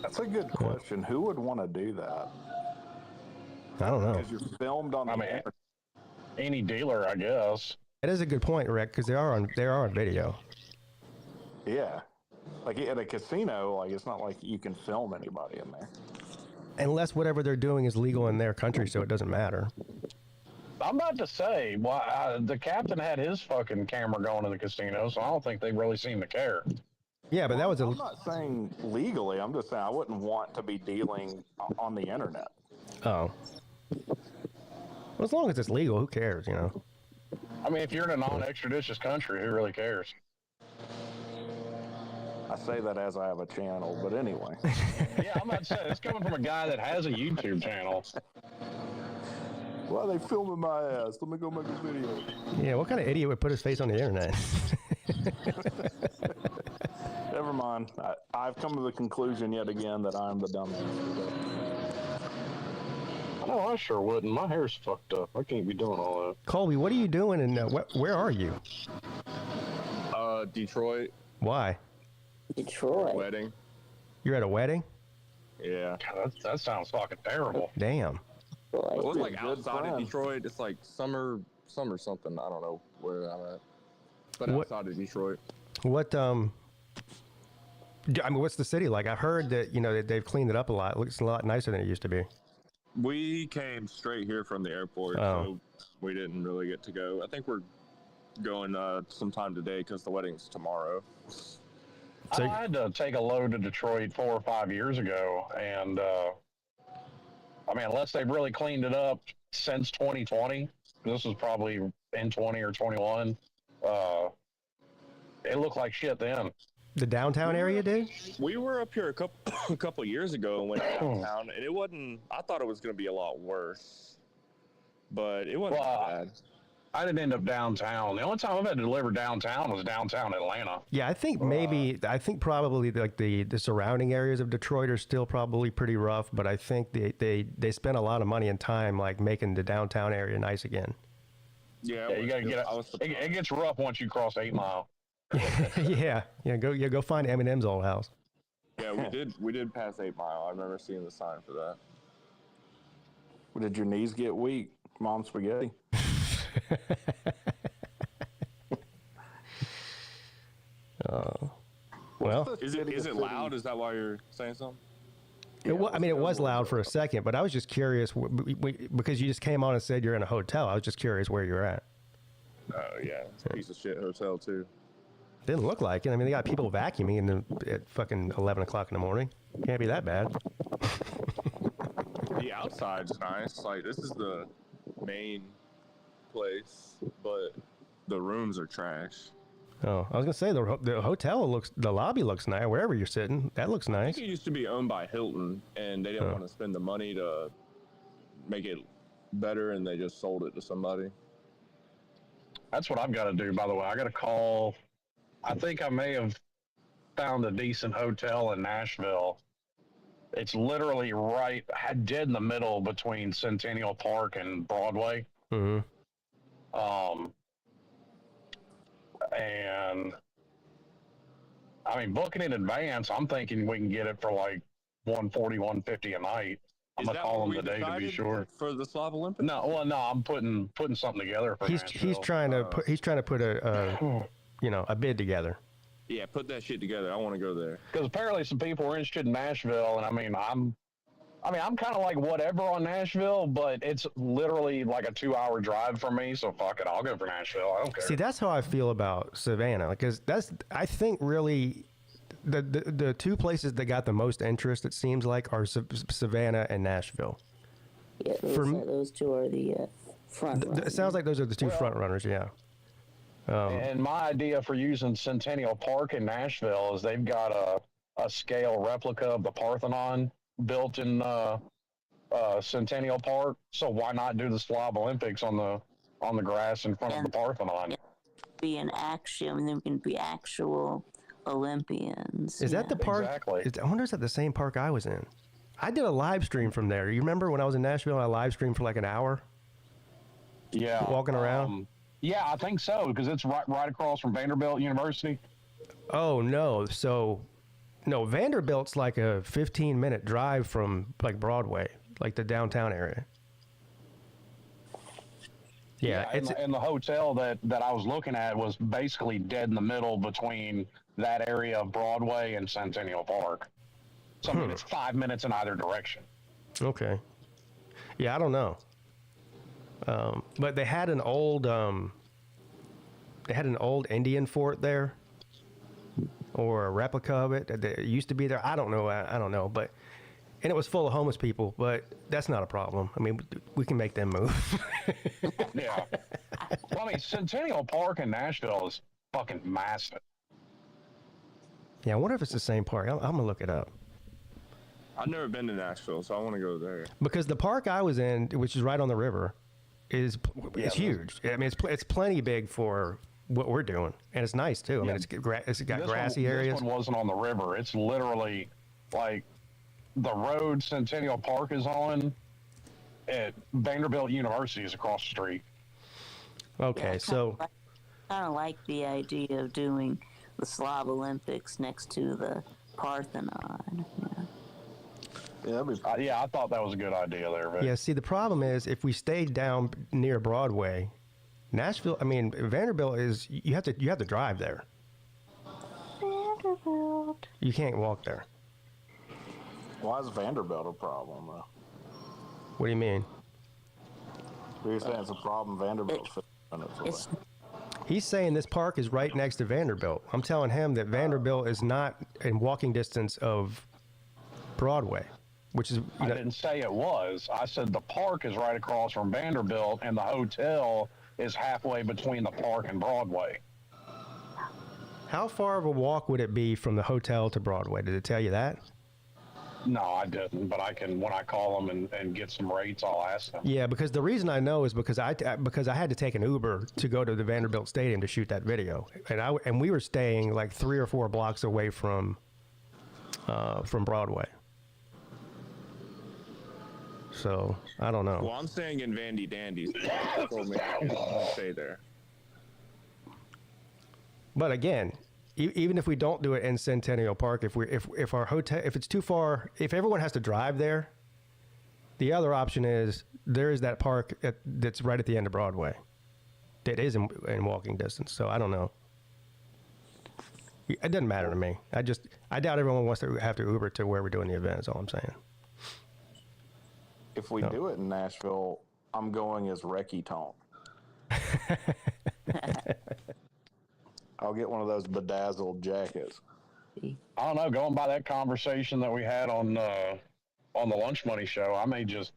Speaker 2: That's a good question. Who would want to do that?
Speaker 1: I don't know.
Speaker 2: Because you're filmed on.
Speaker 3: Any dealer, I guess.
Speaker 1: That is a good point, Rick. Because they are on video.
Speaker 2: Yeah. Like at a casino, like it's not like you can film anybody in there.
Speaker 1: Unless whatever they're doing is legal in their country, so it doesn't matter.
Speaker 3: I'm about to say, the captain had his fucking camera going to the casino, so I don't think they really seem to care.
Speaker 1: Yeah, but that was
Speaker 2: I'm not saying legally. I'm just saying I wouldn't want to be dealing on the internet.
Speaker 1: Oh. Well, as long as it's legal, who cares, you know?
Speaker 3: I mean, if you're in a non-extraditious country, who really cares?
Speaker 2: I say that as I have a channel, but anyway.
Speaker 3: Yeah, I'm not saying it's coming from a guy that has a YouTube channel.
Speaker 2: Why are they filming my ass? Let me go make a video.
Speaker 1: Yeah, what kind of idiot would put his face on the internet?
Speaker 2: Never mind. I've come to the conclusion yet again that I'm the dumbass.
Speaker 3: No, I sure wouldn't. My hair's fucked up. I can't be doing all that.
Speaker 1: Colby, what are you doing and where are you?
Speaker 6: Detroit.
Speaker 1: Why?
Speaker 5: Detroit.
Speaker 6: Wedding.
Speaker 1: You're at a wedding?
Speaker 6: Yeah.
Speaker 3: God, that sounds fucking terrible.
Speaker 1: Damn.
Speaker 6: It was like outside of Detroit. It's like summer something. I don't know where I'm at. But outside of Detroit.
Speaker 1: What I mean, what's the city like? I've heard that, you know, that they've cleaned it up a lot. It looks a lot nicer than it used to be.
Speaker 6: We came straight here from the airport, so we didn't really get to go. I think we're going sometime today because the wedding's tomorrow.
Speaker 1: So,
Speaker 3: I had to take a load to Detroit 4 or 5 years ago, and I mean, unless they've really cleaned it up since 2020, this was probably in 20 or 21, it looked like shit then.
Speaker 1: the downtown area did?
Speaker 6: We were up here a couple years ago and went downtown, and it wasn't. I thought it was going to be a lot worse, but it wasn't bad.
Speaker 3: I didn't end up downtown. The only time I've had to deliver downtown was downtown Atlanta.
Speaker 1: Yeah, I think probably like the surrounding areas of Detroit are still probably pretty rough, but I think they spent a lot of money and time like making the downtown area nice again.
Speaker 6: Yeah,
Speaker 3: you gotta get it. It gets rough once you cross 8 Mile.
Speaker 1: yeah, go find Eminem's old house.
Speaker 6: Yeah, we did pass 8 Mile. I remember seeing the sign for that.
Speaker 2: Did your knees get weak? Mom spaghetti?
Speaker 1: Well,
Speaker 6: is it loud? Is that why you're saying something?
Speaker 1: I mean, it was loud for a second, but I was just curious because you just came on and said you're in a hotel. I was just curious where you're at.
Speaker 6: Oh yeah, it's a piece of shit hotel too.
Speaker 1: Didn't look like it. I mean, they got people vacuuming at fucking 11 o'clock in the morning. Can't be that bad.
Speaker 6: The outside's nice. Like, this is the main place, but the rooms are trash.
Speaker 1: Oh, I was gonna say the hotel the lobby looks nice. Wherever you're sitting, that looks
Speaker 6: I
Speaker 1: nice.
Speaker 6: think it used to be owned by Hilton, and they didn't want to spend the money to make it better, and they just sold it to somebody.
Speaker 3: That's what I've got to do, by the way. I got to call. I think I may have found a decent hotel in Nashville. It's literally right dead in the middle between Centennial Park and Broadway.
Speaker 1: Mm-hmm.
Speaker 3: And I mean, booking in advance, I'm thinking we can get it for like $140, $150 a night. I'm gonna call them today to be sure.
Speaker 6: For the Slav Olympics?
Speaker 3: No, I'm putting something together for
Speaker 1: he's trying to put a bid together.
Speaker 6: Yeah, put that shit together. I want to go there.
Speaker 3: Because apparently some people are interested in Nashville, and I mean, I'm kind of like whatever on Nashville, but it's literally like a 2-hour drive from me. So fuck it, I'll go for Nashville. I don't care.
Speaker 1: See, that's how I feel about Savannah, because I think really the two places that got the most interest, it seems like, are Savannah and Nashville.
Speaker 5: Yeah, those two are the front runners.
Speaker 1: It sounds like those are the two front runners. Yeah.
Speaker 3: And my idea for using Centennial Park in Nashville is they've got a scale replica of the Parthenon built in Centennial Park. So why not do the Slav Olympics on the grass in front of the Parthenon?
Speaker 5: Be an action, and there can be actual Olympians.
Speaker 1: Is that the park?
Speaker 3: Exactly.
Speaker 1: I wonder is that the same park I was in? I did a live stream from there. You remember when I was in Nashville and I live streamed for like an hour?
Speaker 3: Yeah.
Speaker 1: Walking around?
Speaker 3: Yeah, I think so, because it's right across from Vanderbilt University.
Speaker 1: Oh, no. No, Vanderbilt's like a 15-minute drive from like Broadway, like the downtown area. Yeah,
Speaker 3: and the hotel that I was looking at was basically dead in the middle between that area of Broadway and Centennial Park. So I mean, it's 5 minutes in either direction.
Speaker 1: Okay. Yeah, I don't know. But they had an old Indian fort there. or a replica of it that used to be there. I don't know. I don't know, but and it was full of homeless people. But that's not a problem. I mean, we can make them move.
Speaker 3: Yeah. Well, I mean, Centennial Park in Nashville is fucking massive.
Speaker 1: Yeah, I wonder if it's the same park. I'm gonna look it up.
Speaker 6: I've never been to Nashville, so I want to go there.
Speaker 1: Because the park I was in, which is right on the river, is huge. I mean, it's plenty big for what we're doing, and it's nice too. I mean, it's got grassy areas.
Speaker 3: This one wasn't on the river. It's literally like the road Centennial Park is on. At Vanderbilt University is across the street.
Speaker 1: Okay,
Speaker 5: yeah,
Speaker 1: so
Speaker 5: I don't like the idea of doing the Slav Olympics next to the Parthenon.
Speaker 3: Yeah, I thought that was a good idea there. Vic.
Speaker 1: Yeah, see, the problem is if we stayed down near Broadway, Nashville. I mean, Vanderbilt is you have to drive there.
Speaker 5: Vanderbilt.
Speaker 1: You can't walk there.
Speaker 2: Why is Vanderbilt a problem, though?
Speaker 1: What do you mean?
Speaker 2: You're saying it's a problem Vanderbilt
Speaker 5: It's
Speaker 1: He's saying this park is right next to Vanderbilt. I'm telling him that Vanderbilt is not in walking distance of Broadway, which is...
Speaker 3: I didn't say it was. I said the park is right across from Vanderbilt, and the hotel is halfway between the park and Broadway.
Speaker 1: How far of a walk would it be from the hotel to Broadway? Did it tell you that?
Speaker 3: No, I didn't, but I can, when I call them and get some rates, I'll ask them.
Speaker 1: Yeah, because the reason I know is because I had to take an Uber to go to the Vanderbilt Stadium to shoot that video, and we were staying like 3 or 4 blocks away from Broadway. So I don't know.
Speaker 6: Well, I'm staying in Vandy Dandy. So told me I can stay there.
Speaker 1: But again, even if we don't do it in Centennial Park, if our hotel, if it's too far, if everyone has to drive there, the other option is there is that park that's right at the end of Broadway. That is in walking distance. So I don't know. It doesn't matter to me. I doubt everyone wants to have to Uber to where we're doing the event. Is all I'm saying.
Speaker 2: If we do it in Nashville, I'm going as Recce Tonk. I'll get one of those bedazzled jackets.
Speaker 3: I don't know. Going by that conversation that we had on the Lunch Money show, I may just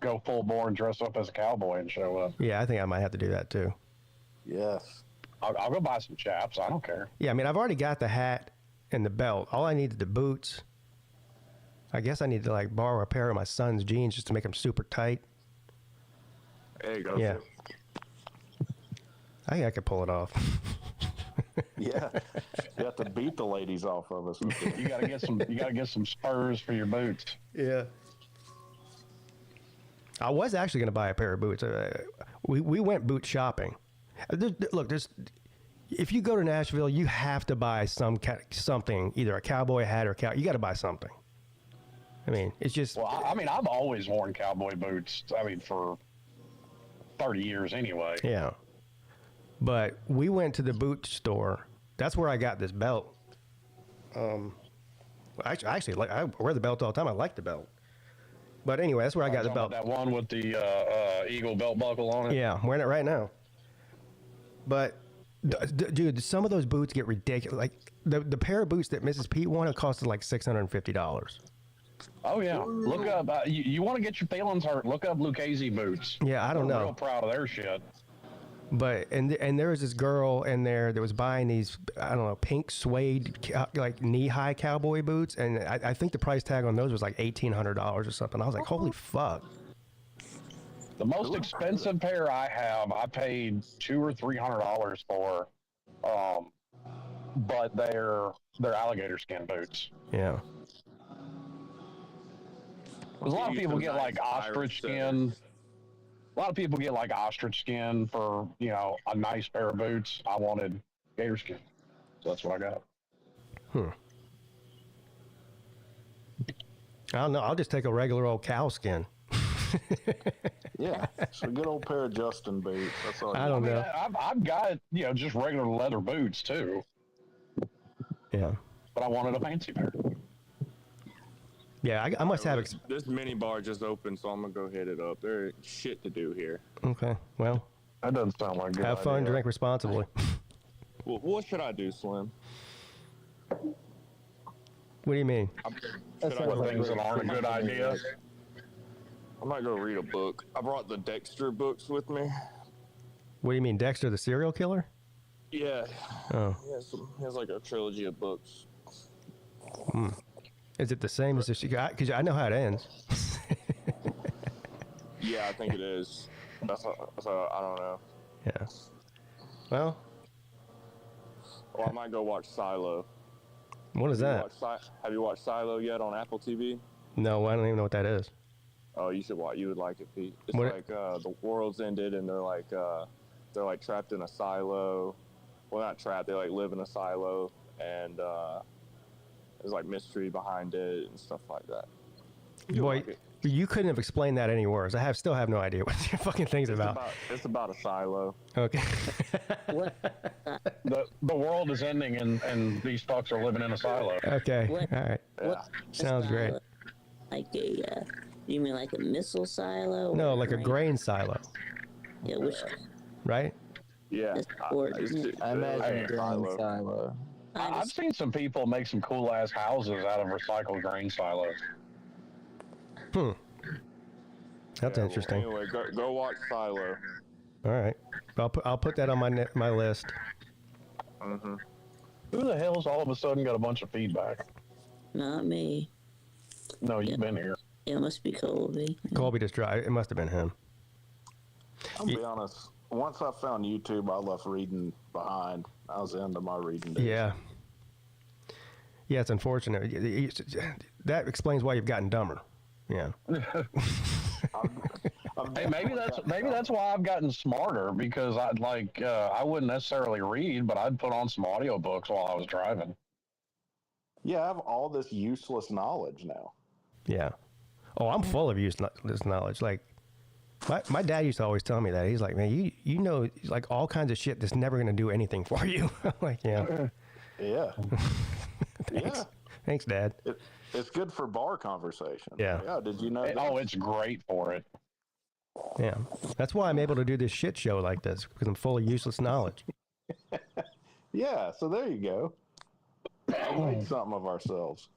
Speaker 3: go full bore and dress up as a cowboy and show up.
Speaker 1: Yeah, I think I might have to do that too.
Speaker 2: Yes.
Speaker 3: I'll go buy some chaps. I don't care.
Speaker 1: Yeah, I mean, I've already got the hat and the belt. All I need is the boots. I guess I need to like borrow a pair of my son's jeans just to make them super tight.
Speaker 6: There you go.
Speaker 1: Yeah. I think I could pull it off.
Speaker 2: Yeah. You have to beat the ladies off of us.
Speaker 3: You gotta get some spurs for your boots.
Speaker 1: Yeah. I was actually going to buy a pair of boots. We went boot shopping. If you go to Nashville, you have to buy something, either a cowboy hat or you got to buy something. I mean, it's just.
Speaker 3: Well, I mean, I've always worn cowboy boots. I mean, for 30 years anyway.
Speaker 1: Yeah. But we went to the boot store. That's where I got this belt. Actually, like I wear the belt all the time. I like the belt. But anyway, that's where I got the belt.
Speaker 3: That one with the eagle belt buckle on it.
Speaker 1: Yeah, I'm wearing it right now. But dude, some of those boots get ridiculous. Like the pair of boots that Mrs. Peete wanted costed like $650.
Speaker 3: Oh yeah, look up. You want to get your feelings hurt? Look up Lucchese boots.
Speaker 1: Yeah, I don't know.
Speaker 3: I'm real proud of their shit.
Speaker 1: But and there was this girl in there that was buying these, I don't know, pink suede like knee-high cowboy boots, and I think the price tag on those was like $1,800 or something. I was like, holy fuck.
Speaker 3: The most expensive pair I have, I paid $200 or $300 for, but they're alligator skin boots.
Speaker 1: Yeah.
Speaker 3: Because a lot of people get like ostrich skin. A lot of people get like ostrich skin for, a nice pair of boots. I wanted gator skin. So that's what I got.
Speaker 1: I don't know. I'll just take a regular old cow skin.
Speaker 2: Yeah, it's a good old pair of Justin boots. That's all.
Speaker 1: I don't know.
Speaker 3: I've got, just regular leather boots too.
Speaker 1: Yeah.
Speaker 3: But I wanted a fancy pair.
Speaker 1: Yeah, I must have.
Speaker 6: This mini bar just opened, so I'm gonna go hit it up. There's shit to do here.
Speaker 1: Okay, well,
Speaker 3: that doesn't sound like a good
Speaker 1: have fun,
Speaker 3: idea.
Speaker 1: drink responsibly.
Speaker 6: Well, what should I do, Slim?
Speaker 1: What do you mean?
Speaker 3: Things that aren't a good idea.
Speaker 6: I might go read a book. I brought the Dexter books with me.
Speaker 1: What do you mean, Dexter the serial killer?
Speaker 6: Yeah.
Speaker 1: Oh.
Speaker 6: He has like a trilogy of books.
Speaker 1: Is it the same as this? Because I know how it ends.
Speaker 6: Yeah, I think it is. So I don't know.
Speaker 1: Yeah. Well,
Speaker 6: I might go watch Silo.
Speaker 1: What is that?
Speaker 6: Have you watched Silo yet on Apple TV?
Speaker 1: No, I don't even know what that is.
Speaker 6: Oh, you should watch. You would like it, Pete. It's the world's ended, and they're like trapped in a silo. Well, not trapped. They like live in a silo, and there's like mystery behind it and stuff like that.
Speaker 1: Boy, you couldn't have explained that any worse. I still have no idea what your fucking thing's about.
Speaker 6: It's about a silo.
Speaker 1: Okay.
Speaker 3: The world is ending, and these fucks are living in a silo.
Speaker 1: Okay. All right.
Speaker 6: Yeah.
Speaker 1: Sounds great.
Speaker 5: Like you mean like a missile silo?
Speaker 1: No, like a grain silo.
Speaker 5: Yeah, which
Speaker 1: right?
Speaker 6: Yeah.
Speaker 7: I imagine a grain silo.
Speaker 3: I've seen some people make some cool ass houses out of recycled grain silos.
Speaker 1: That's interesting.
Speaker 6: Anyway, go watch Silo.
Speaker 1: All right. I'll put that on my list.
Speaker 6: Mm-hmm.
Speaker 3: Who the hell's all of a sudden got a bunch of feedback?
Speaker 5: Not me.
Speaker 3: No, you've been here.
Speaker 5: It must be Colby.
Speaker 1: Colby just drive. It must have been him.
Speaker 2: I'll be honest. Once I found YouTube, I left reading behind. I was into my reading days.
Speaker 1: Yeah. Yeah, it's unfortunate. That explains why you've gotten dumber. Yeah.
Speaker 3: Hey, maybe that's why I've gotten smarter, because I wouldn't necessarily read, but I'd put on some audiobooks while I was driving.
Speaker 2: Yeah, I have all this useless knowledge now.
Speaker 1: Yeah. Oh, I'm full of this knowledge. Like, my dad used to always tell me that. He's like, man, you know, like all kinds of shit that's never going to do anything for you. I'm like, yeah.
Speaker 2: Yeah.
Speaker 1: Thanks. Thanks, Dad.
Speaker 2: It's good for bar conversation.
Speaker 1: Yeah.
Speaker 2: Yeah. Did you know that?
Speaker 3: Oh, it's great for it.
Speaker 1: Yeah. That's why I'm able to do this shit show like this, because I'm full of useless knowledge.
Speaker 2: Yeah. So there you go. We made something of ourselves.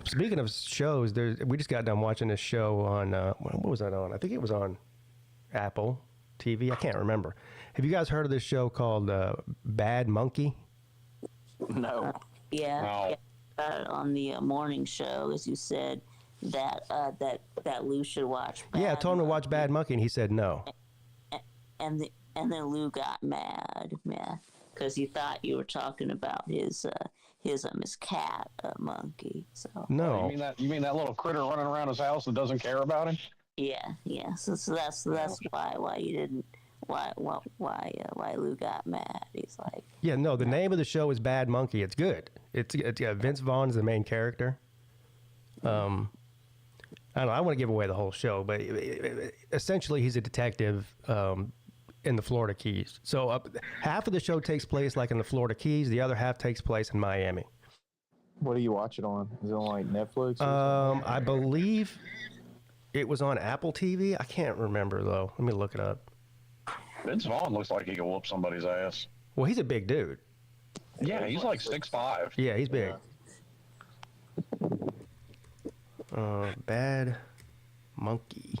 Speaker 1: Speaking of shows, we just got done watching this show on, what was that on? I think it was on Apple TV. I can't remember. Have you guys heard of this show called Bad Monkey?
Speaker 2: No.
Speaker 5: Yeah. On the morning show, as you said, that Lou should watch.
Speaker 1: Yeah, I told him to watch Bad Monkey, and he said no.
Speaker 5: And then Lou got mad, because he thought you were talking about his cat monkey. So
Speaker 1: no,
Speaker 3: you mean that little critter running around his house that doesn't care about him?
Speaker 5: Yeah. So that's why you didn't. Why Lou got mad? He's like,
Speaker 1: yeah, no. The name of the show is Bad Monkey. It's good. It's Vince Vaughn is the main character. I don't know. I want to give away the whole show, but essentially he's a detective in the Florida Keys. So half of the show takes place like in the Florida Keys. The other half takes place in Miami.
Speaker 7: What do you watch it on? Is it on like Netflix?
Speaker 1: I believe it was on Apple TV. I can't remember though. Let me look it up.
Speaker 3: Vince Vaughn looks like he could whoop somebody's ass.
Speaker 1: Well, he's a big dude.
Speaker 3: Yeah, he's like 6'5".
Speaker 1: Yeah, he's big. Bad Monkey.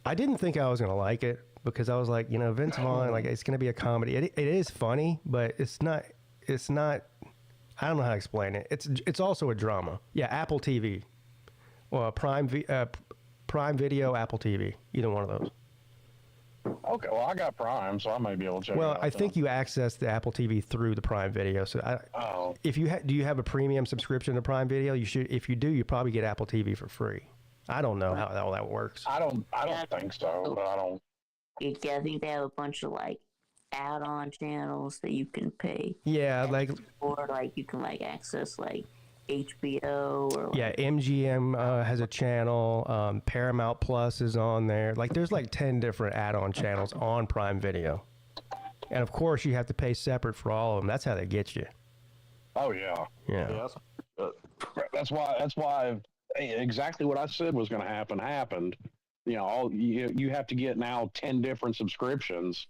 Speaker 1: I didn't think I was going to like it because I was like, Vince Vaughn, like it's going to be a comedy. It is funny, but it's not, I don't know how to explain it. It's also a drama. Yeah, Apple TV. Well, Prime Video, Apple TV. Either one of those.
Speaker 3: Okay, well, I got Prime, so I might be able to check it out.
Speaker 1: Well, I think you access the Apple TV through the Prime Video. So, if you do you have a premium subscription to Prime Video? You should. If you do, you probably get Apple TV for free. I don't know how all that works.
Speaker 3: I don't think so, but I don't.
Speaker 5: I think they have a bunch of like add-on channels that you can pay.
Speaker 1: Yeah,
Speaker 5: or you can access HBO or
Speaker 1: MGM has a channel. Paramount Plus is on there. There's 10 different add-on channels on Prime Video, and of course you have to pay separate for all of them. That's how they get you.
Speaker 3: Oh yeah.
Speaker 1: Yeah.
Speaker 3: That's why exactly what I said was going to happen happened. You have to get now 10 different subscriptions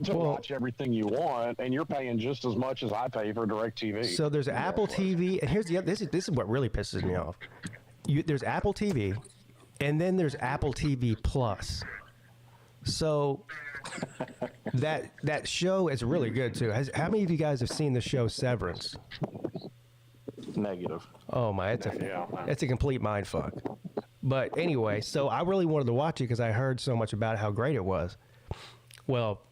Speaker 3: to watch everything you want, and you're paying just as much as I pay for DirecTV.
Speaker 1: So there's Apple TV, and here's the other, this is what really pisses me off. There's Apple TV, and then there's Apple TV Plus. So that show is really good too. How many of you guys have seen the show Severance?
Speaker 2: Negative.
Speaker 1: Oh my, it's a complete mind fuck. But anyway, so I really wanted to watch it because I heard so much about how great it was. Well,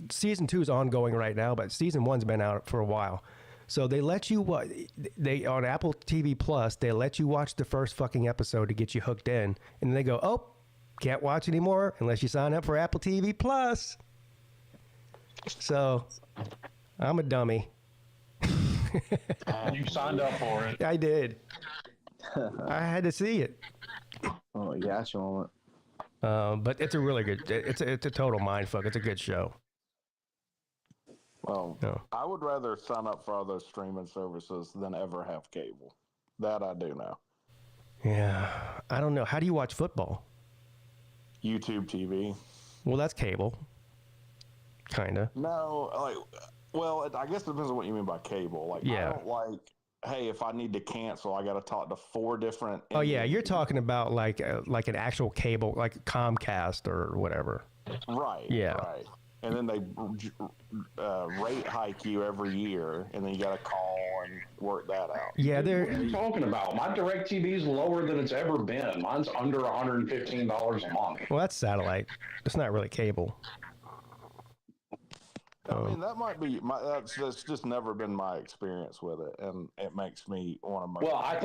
Speaker 1: season 2 is ongoing right now, but season 1's been out for a while. So they let you on Apple TV Plus, they let you watch the first fucking episode to get you hooked in, and then they go, "Oh, can't watch anymore unless you sign up for Apple TV Plus." So I'm a dummy.
Speaker 3: You signed up for it.
Speaker 1: I did. I had to see it.
Speaker 7: Oh, gotcha moment.
Speaker 1: But it's a really good. It's a total mindfuck. It's a good show.
Speaker 2: Well, I would rather sign up for all those streaming services than ever have cable. That I do know.
Speaker 1: Yeah, I don't know. How do you watch football?
Speaker 2: YouTube TV.
Speaker 1: Well, that's cable. Kinda.
Speaker 2: No, well, I guess it depends on what you mean by cable. I don't like. Hey, if I need to cancel, I got to talk to 4 different.
Speaker 1: Oh yeah, you're talking about like an actual cable, like Comcast or whatever.
Speaker 2: Right.
Speaker 1: Yeah.
Speaker 2: Right. And then they rate hike you every year, and then you got to call and work that out.
Speaker 1: Yeah,
Speaker 3: What are you talking about? My DirecTV is lower than it's ever been. Mine's under $115 a month.
Speaker 1: Well, that's satellite. It's not really cable.
Speaker 2: I mean, that might be that's just never been my experience with it, and it makes me want to.
Speaker 3: Well, I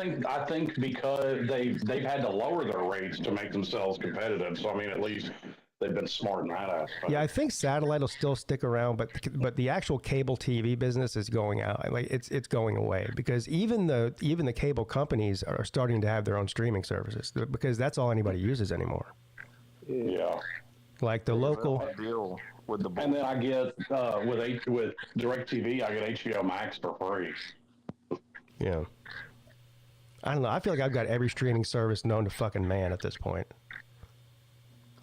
Speaker 3: think because they've had to lower their rates to make themselves competitive. So I mean, at least they've been smart in that aspect.
Speaker 1: Yeah, I think satellite will still stick around, but the actual cable TV business is going out. Like it's going away because even the cable companies are starting to have their own streaming services because that's all anybody uses anymore.
Speaker 3: Yeah.
Speaker 1: Like the local
Speaker 2: deal with the.
Speaker 3: And then I get with DirecTV, I get HBO Max for free.
Speaker 1: Yeah. I don't know. I feel like I've got every streaming service known to fucking man at this point.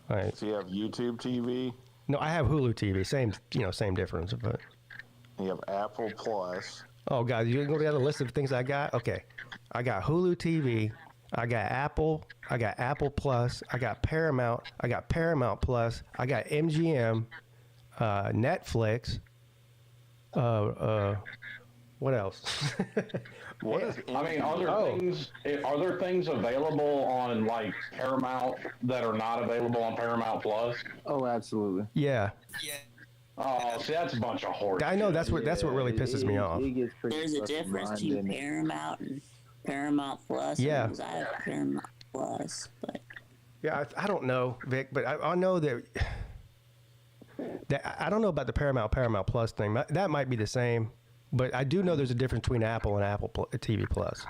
Speaker 1: All right.
Speaker 2: So you have YouTube TV?
Speaker 1: No, I have Hulu TV. Same difference, but.
Speaker 2: You have Apple Plus.
Speaker 1: Oh God, you go down the list of things I got. Okay, I got Hulu TV. I got Apple. I got Apple Plus. I got Paramount. I got Paramount Plus. I got MGM, Netflix. What else?
Speaker 2: What is?
Speaker 3: I mean, are there things available on like Paramount that are not available on Paramount Plus?
Speaker 7: Oh, absolutely.
Speaker 1: Yeah.
Speaker 3: Oh, see, that's a bunch of horse.
Speaker 1: I know that's what really pisses me off.
Speaker 5: There's a difference between Paramount and Paramount Plus.
Speaker 1: Yeah.
Speaker 5: I have Paramount Plus, but.
Speaker 1: Yeah, I don't know, Vic, but I know that I don't know about the Paramount Plus thing. That might be the same, but I do know there's a difference between Apple and Apple TV Plus.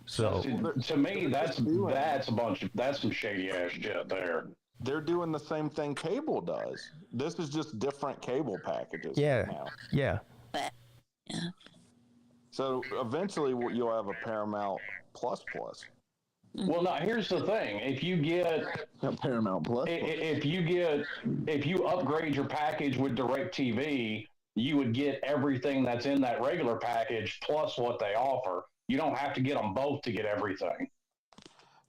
Speaker 1: So
Speaker 3: to me, that's some shady ass shit there.
Speaker 2: They're doing the same thing cable does. This is just different cable packages.
Speaker 1: Yeah.
Speaker 2: Now.
Speaker 1: Yeah.
Speaker 5: Yeah.
Speaker 2: So eventually you'll have a Paramount Plus.
Speaker 3: Well, now here's the thing: if you get
Speaker 7: Paramount Plus,
Speaker 3: if you upgrade your package with DirecTV, you would get everything that's in that regular package plus what they offer. You don't have to get them both to get everything.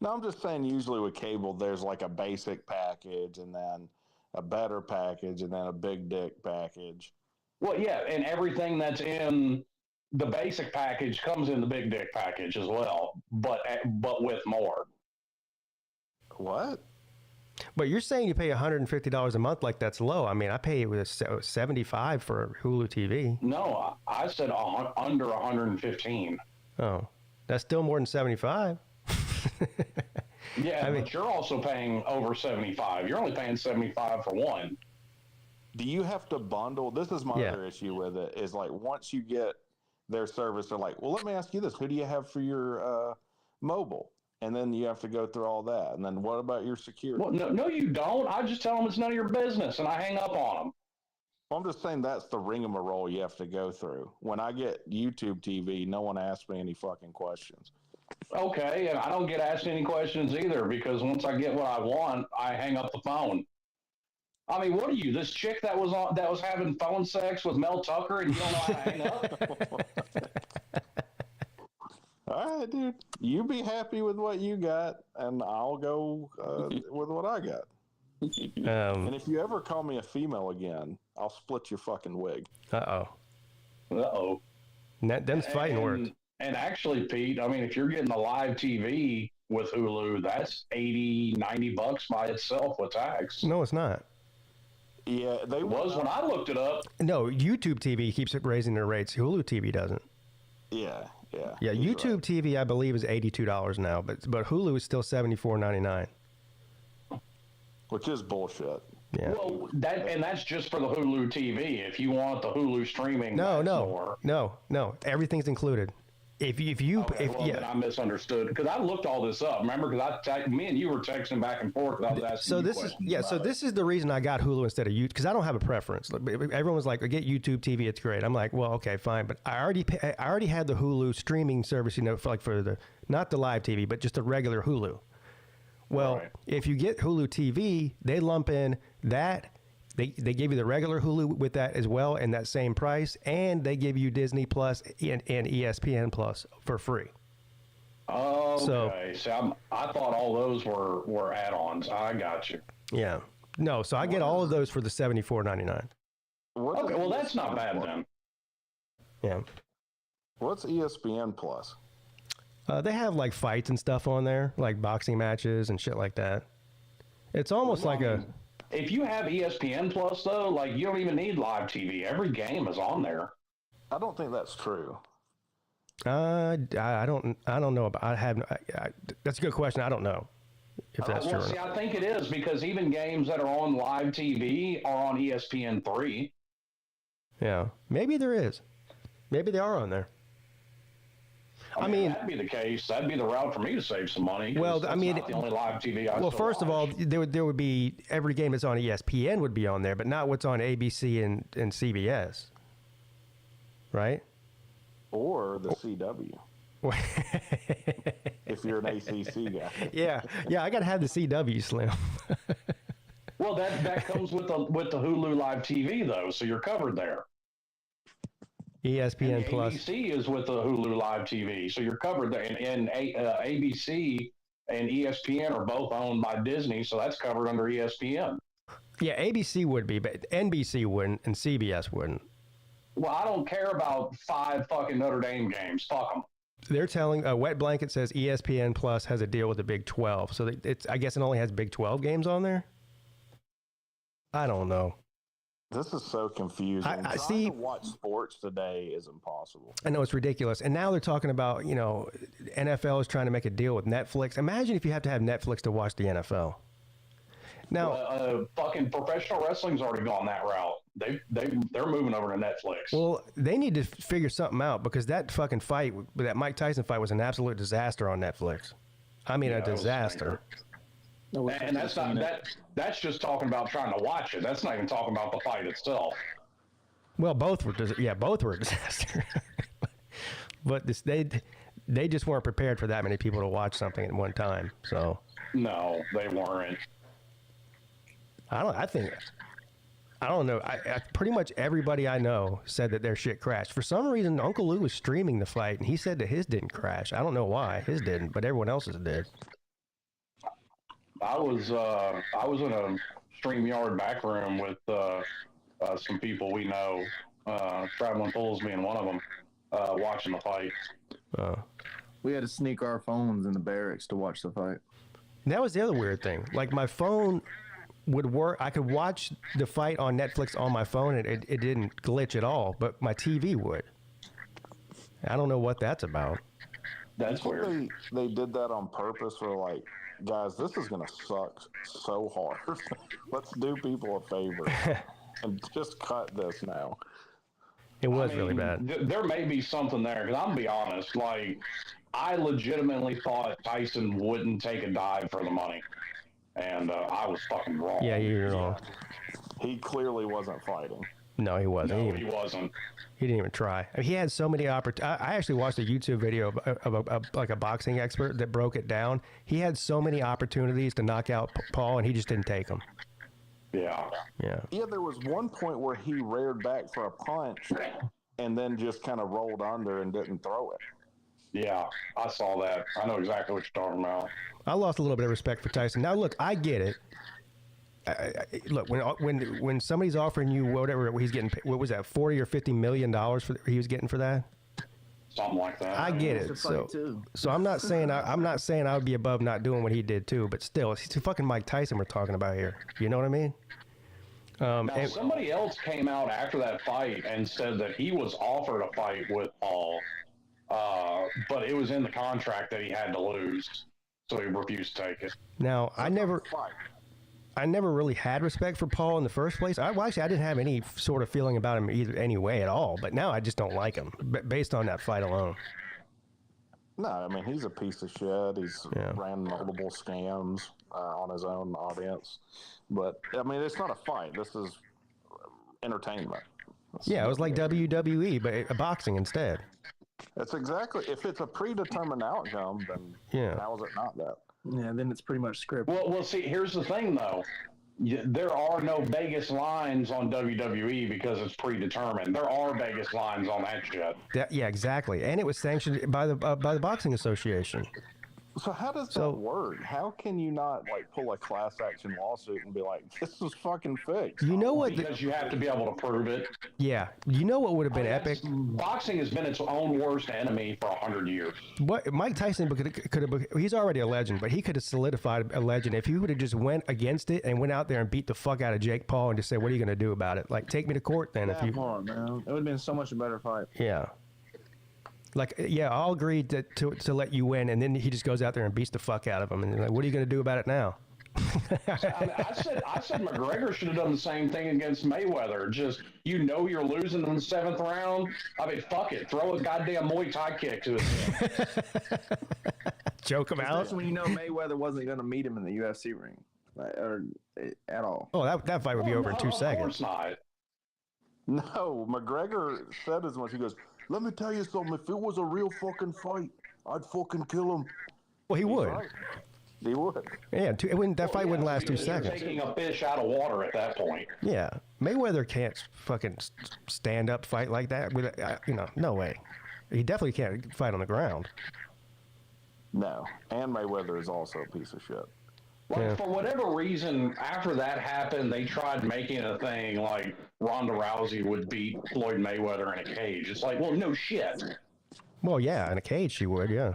Speaker 2: No, I'm just saying. Usually with cable, there's like a basic package, and then a better package, and then a big dick package.
Speaker 3: Well, yeah, and everything that's in the basic package comes in the big dick package as well, but with more.
Speaker 2: What?
Speaker 1: But you're saying you pay $150 a month like that's low. I mean, I pay with $75 for Hulu TV.
Speaker 3: No, I said under 115.
Speaker 1: Oh, that's still more than 75.
Speaker 3: Yeah, but you're also paying over 75. You're only paying 75 for one.
Speaker 2: Do you have to bundle? This is my other issue with it, is like once you get their service, they're like, well, let me ask you this. Who do you have for your mobile? And then you have to go through all that. And then what about your security?
Speaker 3: Well, no, you don't. I just tell them it's none of your business, and I hang up on them.
Speaker 2: Well, I'm just saying that's the rigmarole you have to go through. When I get YouTube TV, no one asks me any fucking questions.
Speaker 3: Okay, and I don't get asked any questions either, because once I get what I want, I hang up the phone. I mean, what are you, this chick that was having phone sex with Mel Tucker, and you don't know how to hang up?
Speaker 2: All right, dude. You be happy with what you got, and I'll go with what I got. And if you ever call me a female again, I'll split your fucking wig.
Speaker 3: Uh-oh.
Speaker 1: Them's fighting words.
Speaker 3: And actually, Pete, I mean, if you're getting the live TV with Hulu, that's $80-$90 by itself with tax.
Speaker 1: No, it's not.
Speaker 2: Yeah,
Speaker 3: it was when I looked it up.
Speaker 1: No, YouTube TV keeps raising their rates. Hulu TV doesn't.
Speaker 2: Yeah.
Speaker 1: YouTube TV, I believe, is $82 now, but Hulu is still $74.99.
Speaker 2: Which is bullshit.
Speaker 1: Yeah.
Speaker 3: Well, that's just for the Hulu TV. If you want the Hulu streaming,
Speaker 1: no, everything's included. If
Speaker 3: then I misunderstood because I looked all this up. Remember, because me and you were texting back and forth. I was asking.
Speaker 1: This is the reason I got Hulu instead of YouTube because I don't have a preference. Everyone was like, "Get YouTube TV, it's great." I'm like, "Well, okay, fine," but I already had the Hulu streaming service, for the not the live TV, but just the regular Hulu. Well, right. If you get Hulu TV, they lump in that. They give you the regular Hulu with that as well in that same price, and they give you Disney Plus and ESPN Plus for free.
Speaker 3: Okay, so I thought all those were add-ons. I got you.
Speaker 1: Yeah. No, so I get all of those for the $74.99.
Speaker 3: Okay, well that's not bad then.
Speaker 1: Yeah.
Speaker 2: What's ESPN Plus?
Speaker 1: They have like fights and stuff on there, like boxing matches and shit like that. It's almost
Speaker 3: if you have ESPN Plus, though, like you don't even need live TV. Every game is on there.
Speaker 2: I don't think that's true.
Speaker 1: I don't know about. That's a good question. I don't know if that's true.
Speaker 3: See, I think it is because even games that are on live TV are on ESPN3.
Speaker 1: Yeah, maybe there is. Maybe they are on there.
Speaker 3: I mean, that'd be the case. That'd be the route for me to save some money.
Speaker 1: Well, I mean,
Speaker 3: not the only live TV I
Speaker 1: first of all, there would be every game that's on ESPN would be on there, but not what's on ABC and CBS, right?
Speaker 2: Or the CW. If you're an ACC guy.
Speaker 1: Yeah, I got to have the CW, Slim.
Speaker 3: Well, that comes with the Hulu live TV though, so you're covered there.
Speaker 1: ESPN
Speaker 3: and
Speaker 1: Plus.
Speaker 3: ABC is with the Hulu Live TV, so you're covered there. And ABC and ESPN are both owned by Disney, so that's covered under ESPN.
Speaker 1: Yeah, ABC would be, but NBC wouldn't, and CBS wouldn't.
Speaker 3: Well, I don't care about 5 fucking Notre Dame games. Fuck them.
Speaker 1: They're telling Wet Blanket says ESPN Plus has a deal with the Big 12, so I guess it only has Big 12 games on there. I don't know.
Speaker 2: This is so confusing.
Speaker 1: I see.
Speaker 2: To watch sports today is impossible.
Speaker 1: I know it's ridiculous, and now they're talking about NFL is trying to make a deal with Netflix. Imagine if you have to have Netflix to watch the NFL. Now,
Speaker 3: fucking professional wrestling's already gone that route. They're moving over to Netflix.
Speaker 1: Well, they need to figure something out because that fucking fight, that Mike Tyson fight, was an absolute disaster on Netflix. I mean, a disaster.
Speaker 3: And that's not that. That's just talking about trying to watch it. That's not even talking about the fight itself.
Speaker 1: Well, both were a disaster. But they just weren't prepared for that many people to watch something at one time. So
Speaker 3: no, they weren't.
Speaker 1: I don't know. I pretty much everybody I know said that their shit crashed. For some reason, Uncle Lou was streaming the fight, and he said that his didn't crash. I don't know why his didn't, but everyone else's did.
Speaker 3: I was in a StreamYard back room with some people we know, Traveling Fools being one of them, watching the fight.
Speaker 7: We had to sneak our phones in the barracks to watch the fight.
Speaker 1: And that was the other weird thing. Like, my phone would work. I could watch the fight on Netflix on my phone, and it didn't glitch at all, but my TV would. I don't know what that's about.
Speaker 3: That's weird.
Speaker 2: They did that on purpose for, like, guys, this is going to suck so hard. Let's do people a favor and just cut this now.
Speaker 1: It was really bad.
Speaker 3: There may be something there, because I'm going to be honest, like, I legitimately thought Tyson wouldn't take a dive for the money. And I was fucking wrong.
Speaker 1: Yeah, you're wrong.
Speaker 2: He clearly wasn't fighting.
Speaker 1: No, he wasn't.
Speaker 3: No, he wasn't.
Speaker 1: He didn't even try. I mean, he had so many opportunities. I actually watched a YouTube video of a boxing expert that broke it down. He had so many opportunities to knock out Paul, and he just didn't take them.
Speaker 3: Yeah.
Speaker 1: Yeah.
Speaker 2: Yeah, there was one point where he reared back for a punch and then just kind of rolled under and didn't throw it.
Speaker 3: Yeah, I saw that. I know exactly what you're talking about.
Speaker 1: I lost a little bit of respect for Tyson. Now, look, I get it. Look, when somebody's offering you whatever he's getting, what was that, $40 or $50 million he was getting for that?
Speaker 3: Something like that.
Speaker 1: I get it. So I'm not saying I would be above not doing what he did too, but still, it's fucking Mike Tyson we're talking about here. You know what I mean?
Speaker 3: Now, somebody else came out after that fight and said that he was offered a fight with Paul, but it was in the contract that he had to lose, so he refused to take it.
Speaker 1: Now, I never really had respect for Paul in the first place. I didn't have any sort of feeling about him either anyway at all. But now I just don't like him based on that fight alone.
Speaker 2: No, I mean, he's a piece of shit. He's ran multiple scams on his own audience. But, I mean, it's not a fight. This is entertainment.
Speaker 1: It was like WWE, but boxing instead.
Speaker 2: That's exactly. If it's a predetermined outcome, then how is it not that?
Speaker 7: Yeah, then it's pretty much scripted.
Speaker 3: Well, see, here's the thing, though. There are no Vegas lines on WWE because it's predetermined. There are Vegas lines on that shit.
Speaker 1: Yeah, exactly. And it was sanctioned by the Boxing Association.
Speaker 2: So how does that work? How can you not pull a class action lawsuit and be like, this is fucking fixed?
Speaker 1: You know what?
Speaker 3: Because you have to be able to prove it.
Speaker 1: Yeah. You know what would have been epic?
Speaker 3: Boxing has been its own worst enemy for 100 years.
Speaker 1: What Mike Tyson could have, he's already a legend, but he could have solidified a legend if he would have just went against it and went out there and beat the fuck out of Jake Paul and just said, what are you going to do about it? Like, take me to court then.
Speaker 7: Come on, man. It would have been so much a better fight.
Speaker 1: Yeah. I'll agree to let you win, and then he just goes out there and beats the fuck out of him. And like, what are you going to do about it now?
Speaker 3: I said McGregor should have done the same thing against Mayweather. Just, you're losing in the 7th round. I mean, fuck it. Throw a goddamn Muay Thai kick to his head.
Speaker 1: Choke him out.
Speaker 7: Especially when you know Mayweather wasn't going to meet him in the UFC ring or at all.
Speaker 1: Oh, that fight would be over in 2 seconds.
Speaker 3: Of course not.
Speaker 2: No, McGregor said as much. He goes, let me tell you something. If it was a real fucking fight, I'd fucking kill him.
Speaker 1: Well, he would.
Speaker 2: Right. He would.
Speaker 1: Yeah, that fight wouldn't last 2 seconds.
Speaker 3: Taking a fish out of water at that point.
Speaker 1: Yeah, Mayweather can't fucking stand up fight like that. With no way. He definitely can't fight on the ground.
Speaker 2: No, and Mayweather is also a piece of shit.
Speaker 3: For whatever reason, after that happened, they tried making a thing like Ronda Rousey would beat Floyd Mayweather in a cage. It's like, well, no shit.
Speaker 1: Well, yeah, in a cage she would, yeah.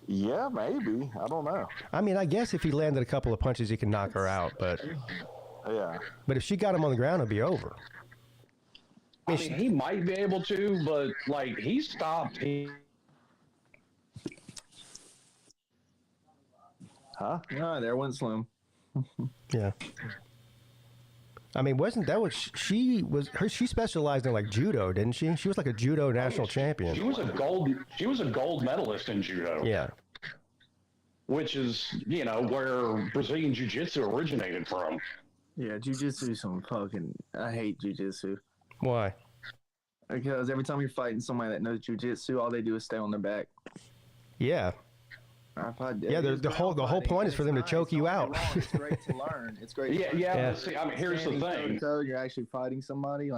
Speaker 2: Yeah, maybe. I don't know.
Speaker 1: I mean, I guess if he landed a couple of punches, he could knock her out, but...
Speaker 2: Yeah.
Speaker 1: But if she got him on the ground, it'd be over.
Speaker 3: I mean, he might be able to, but, he stopped...
Speaker 7: Huh? No, there went Slim.
Speaker 1: Yeah. I mean, wasn't that what she specialized in judo, didn't she? She was like a judo national champion.
Speaker 3: She was a gold medalist in judo.
Speaker 1: Yeah.
Speaker 3: Which is, where Brazilian jiu-jitsu originated from.
Speaker 7: Yeah, jiu-jitsu is I hate jiu-jitsu.
Speaker 1: Why?
Speaker 7: Because every time you're fighting somebody that knows jiu-jitsu, all they do is stay on their back.
Speaker 1: Yeah. Yeah, the whole point is for them to choke you out.
Speaker 7: It's great to learn. It's great.
Speaker 3: Yeah. See, I mean, here's the thing.
Speaker 7: You're actually fighting somebody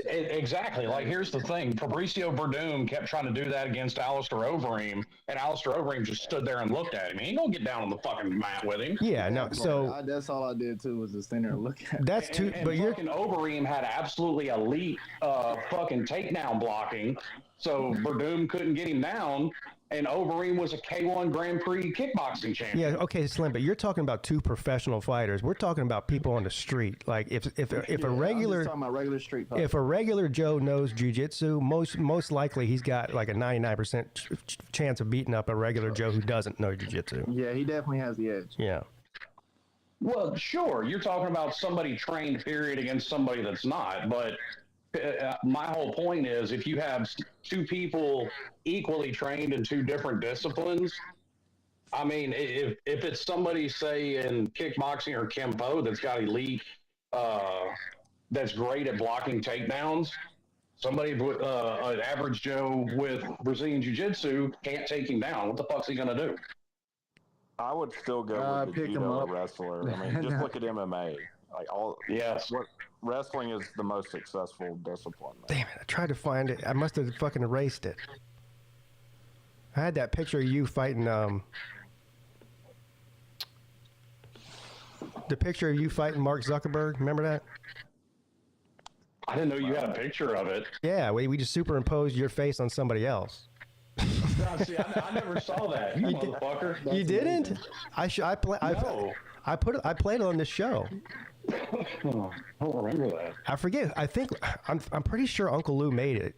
Speaker 3: exactly. Here's the thing. Fabricio Verdum kept trying to do that against Alistair Overeem, and Alistair Overeem just stood there and looked at him. He ain't gonna get down on the fucking mat with him.
Speaker 1: Yeah, no. So
Speaker 7: that's all I did too was just stand there and look at him.
Speaker 1: That's too. But you're
Speaker 3: fucking Overeem had absolutely elite fucking takedown blocking, so Verdum couldn't get him down. And Overeem was a K1 Grand Prix kickboxing champion.
Speaker 1: Yeah, okay, Slim, but you're talking about 2 professional fighters. We're talking about people on the street. Like if a regular,
Speaker 7: I'm just talking about regular street fight.
Speaker 1: If a regular Joe knows jiu-jitsu, most likely he's got like a 99% chance of beating up a regular Joe who doesn't know jiu-jitsu.
Speaker 7: Yeah, he definitely has the edge.
Speaker 1: Yeah.
Speaker 3: Well, sure, you're talking about somebody trained period against somebody that's not, but my whole point is if you have 2 people equally trained in 2 different disciplines, I mean, if it's somebody, say, in kickboxing or Kempo that's got elite, that's great at blocking takedowns, somebody, an average Joe with Brazilian Jiu-Jitsu can't take him down. What the fuck's he going to do?
Speaker 2: I would still go with the
Speaker 7: pick 'em
Speaker 2: judo
Speaker 7: up.
Speaker 2: wrestler. I mean, just look at MMA. Like
Speaker 3: Yes.
Speaker 2: Wrestling is the most successful discipline.
Speaker 1: Damn it! I tried to find it. I must have fucking erased it. I had that picture of you fighting. The picture of you fighting Mark Zuckerberg. Remember that?
Speaker 3: I didn't know you had a picture of it.
Speaker 1: Yeah, we just superimposed your face on somebody else.
Speaker 3: See, I never saw that. You motherfucker.
Speaker 1: You didn't? I played it on this show.
Speaker 3: Oh, I don't remember that.
Speaker 1: I forget. I think I'm pretty sure Uncle Lou made it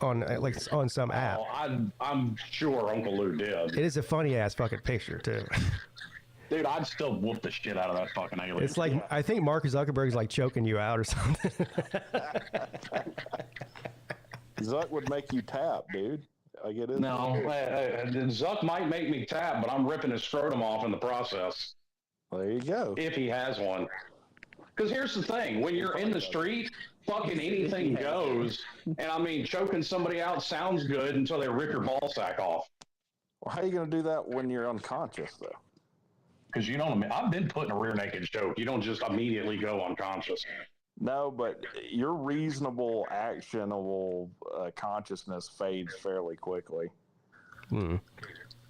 Speaker 1: on on some app.
Speaker 3: Oh, I'm sure Uncle Lou did.
Speaker 1: It is a funny ass fucking picture too.
Speaker 3: Dude, I'd still whoop the shit out of that fucking alien.
Speaker 1: It's like I think Mark Zuckerberg's like choking you out or something.
Speaker 2: Zuck would make you tap, dude. Like it is.
Speaker 3: No, Zuck might make me tap, but I'm ripping his scrotum off in the process.
Speaker 2: There you go.
Speaker 3: If he has one. Because here's the thing, when you're in the street, fucking anything goes. And I mean, choking somebody out sounds good until they rip your ball sack off.
Speaker 2: Well, how are you going to do that when you're unconscious, though?
Speaker 3: Because you know, I've been put in a rear naked choke. You don't just immediately go unconscious.
Speaker 2: No, but your reasonable, actionable consciousness fades fairly quickly.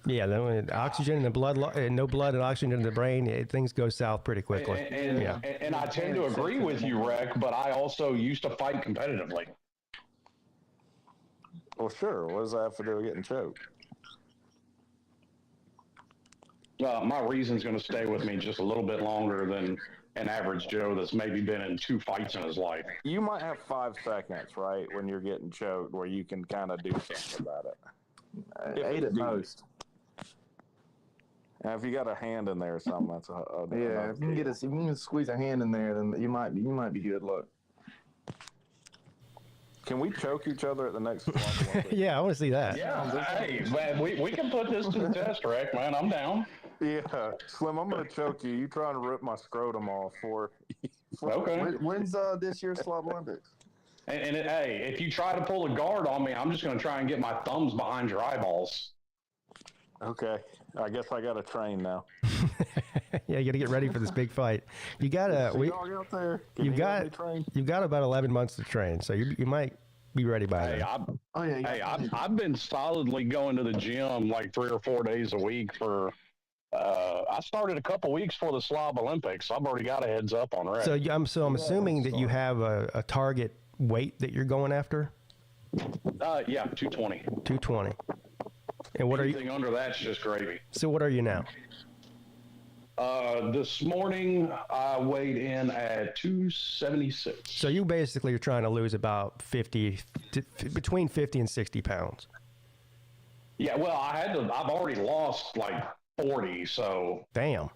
Speaker 1: Yeah, the oxygen in the blood, no blood and oxygen in the brain, things go south pretty quickly.
Speaker 3: And I tend to agree with you, Rick, but I also used to fight competitively.
Speaker 2: Well, sure. What does that have to do with getting choked?
Speaker 3: My reason's going to stay with me just a little bit longer than an average Joe that's maybe been in 2 fights in his life.
Speaker 2: You might have 5 seconds, right, when you're getting choked, where you can kind of do something about it.
Speaker 7: 8 at most.
Speaker 2: Now, if you got a hand in there or something, that's
Speaker 7: yeah. If you can squeeze a hand in there, then you might be good luck.
Speaker 2: Can we choke each other at the next one?
Speaker 1: Yeah, I want to see that.
Speaker 3: Yeah, hey, man, we can put this to the test, Rick, man. I'm down.
Speaker 2: Yeah, Slim, I'm going to choke you. You trying to rip my scrotum off for
Speaker 3: Okay.
Speaker 7: When's this year's Slob Olympics?
Speaker 3: And hey, if you try to pull a guard on me, I'm just going to try and get my thumbs behind your eyeballs.
Speaker 2: Okay. I guess I got to train now.
Speaker 1: Yeah, you got to get ready for this big fight. You got to.
Speaker 2: Out there.
Speaker 1: You've got about 11 months to train, so you might be ready by then.
Speaker 3: I've been solidly going to the gym like 3 or 4 days a week for. I started a couple weeks for the Slob Olympics. I've already got a heads up on Rick.
Speaker 1: So I'm assuming that you have a target weight that you're going after.
Speaker 3: Yeah, 220.
Speaker 1: 220. And what
Speaker 3: Anything under that's just gravy.
Speaker 1: So what are you now?
Speaker 3: This morning I weighed in at 276.
Speaker 1: So you basically are trying to lose about between 50 and 60 pounds.
Speaker 3: Yeah, well, I've already lost like 40, so.
Speaker 1: Damn.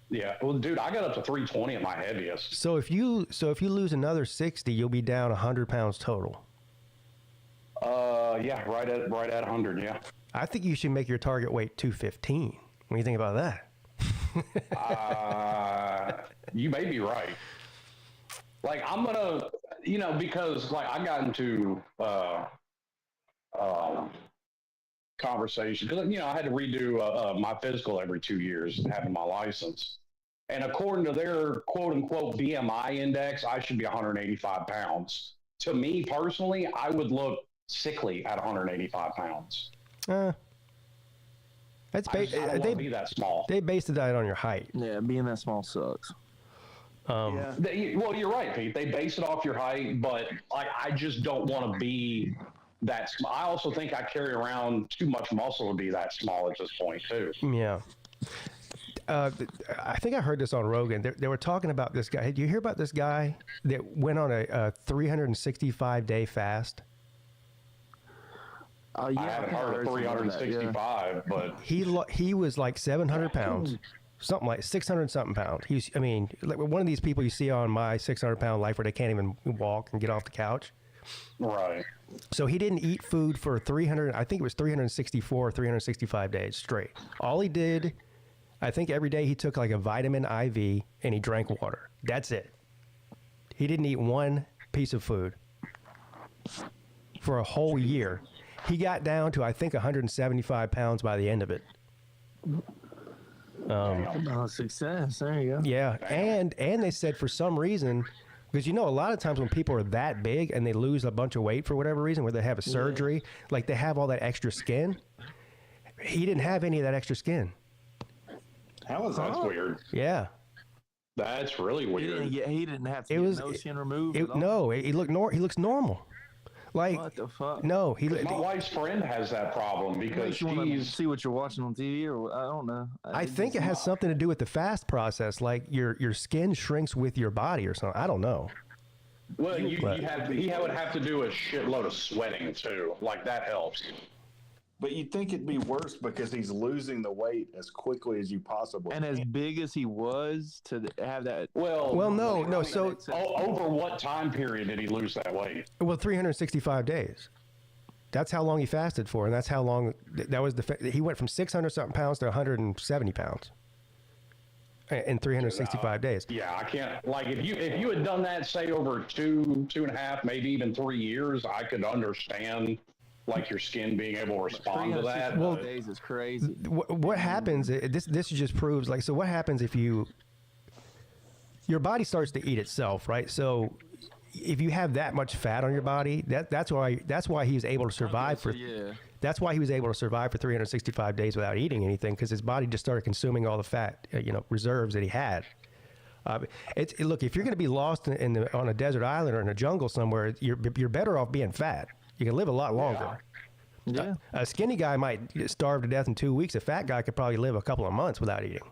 Speaker 3: Yeah, well, dude, I got up to 320 at my heaviest.
Speaker 1: So if you lose another 60, you'll be down 100 pounds total.
Speaker 3: Yeah, right at 100. Yeah.
Speaker 1: I think you should make your target weight 215. What do you think about
Speaker 3: that? You may be right. Like I'm gonna, because like I got into conversation because I had to redo my physical every 2 years having my license, and according to their quote unquote BMI index, I should be 185 pounds. To me personally, I would look sickly at 185 pounds.
Speaker 1: That's
Speaker 3: I don't want to be that small.
Speaker 1: They based it on your height.
Speaker 7: Yeah, being that small sucks.
Speaker 3: Well, you're right, Pete. They base it off your height, but I just don't want to be that small. I also think I carry around too much muscle to be that small at this point, too.
Speaker 1: Yeah. I think I heard this on Rogan. They were talking about this guy. Did you hear about this guy that went on a 365-day fast?
Speaker 3: I haven't heard of 365, but
Speaker 1: he was like 700 pounds, something like 600 something pounds. Like one of these people you see on my 600-pound life where they can't even walk and get off the couch.
Speaker 3: Right.
Speaker 1: So he didn't eat food for 364 or 365 days straight. All he did, I think every day he took like a vitamin IV and he drank water. That's it. He didn't eat one piece of food for a whole year. He got down to, I think, 175 pounds by the end of it.
Speaker 7: Success. There you go.
Speaker 1: Yeah, and they said for some reason, because a lot of times when people are that big and they lose a bunch of weight for whatever reason, where they have a surgery, like they have all that extra skin. He didn't have any of that extra skin.
Speaker 3: How is that weird?
Speaker 1: Yeah.
Speaker 3: That's really weird.
Speaker 7: He didn't have to get no skin removed at all?
Speaker 1: No, he looks normal. Like,
Speaker 7: what the fuck?
Speaker 1: No,
Speaker 3: my wife's friend has that problem because she's
Speaker 7: see what you're watching on TV, or I don't know.
Speaker 1: I think it has something to do with the fast process. Like your skin shrinks with your body or something. I don't know.
Speaker 3: Well, he would have to do a shitload of sweating too. Like that helps.
Speaker 2: But you'd think it'd be worse because he's losing the weight as quickly as you possibly
Speaker 7: can. And as big as he was to have that.
Speaker 1: Well, no. So
Speaker 3: over what time period did he lose that weight?
Speaker 1: Well, 365 days. That's how long he fasted for, and that's how long that was. He went from 600 something pounds to 170 pounds in 365 days.
Speaker 3: Yeah, I can't. Like if you had done that, say over two and a half, maybe even 3 years, I could understand. Like your skin being able to respond to that.
Speaker 7: Well, days is crazy.
Speaker 1: What happens? This just proves So what happens if your body starts to eat itself, right? So if you have that much fat on your body, that's why he was able to survive That's why he was able to survive for 365 days without eating anything, because his body just started consuming all the fat, reserves that he had. Look, if you're going to be lost on a desert island or in a jungle somewhere, you're better off being fat. You can live a lot longer.
Speaker 7: Yeah.
Speaker 1: A skinny guy might starve to death in 2 weeks. A fat guy could probably live a couple of months without eating.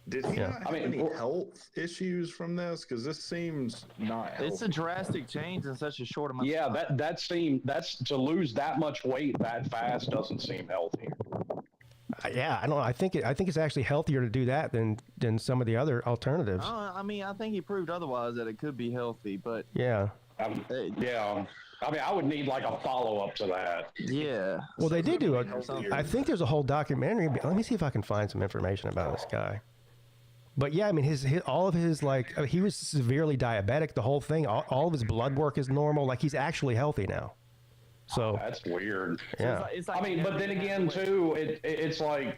Speaker 2: Did he not have any health issues from this? Because this seems not healthy.
Speaker 7: It's a drastic change in such a short amount
Speaker 3: of
Speaker 7: time.
Speaker 3: that's to lose that much weight that fast doesn't seem healthy.
Speaker 1: Yeah, I don't know. I think it's actually healthier to do that than some of the other alternatives.
Speaker 7: I think he proved otherwise that it could be healthy, but
Speaker 1: yeah.
Speaker 3: I would need like a follow-up to that.
Speaker 7: Yeah.
Speaker 1: Well, they did do I think there's a whole documentary. Let me see if I can find some information about this guy. But yeah, I mean, all of his he was severely diabetic. The whole thing, all of his blood work is normal. Like he's actually healthy now. So
Speaker 3: that's weird.
Speaker 1: Yeah.
Speaker 3: It's like but then again, too, it's like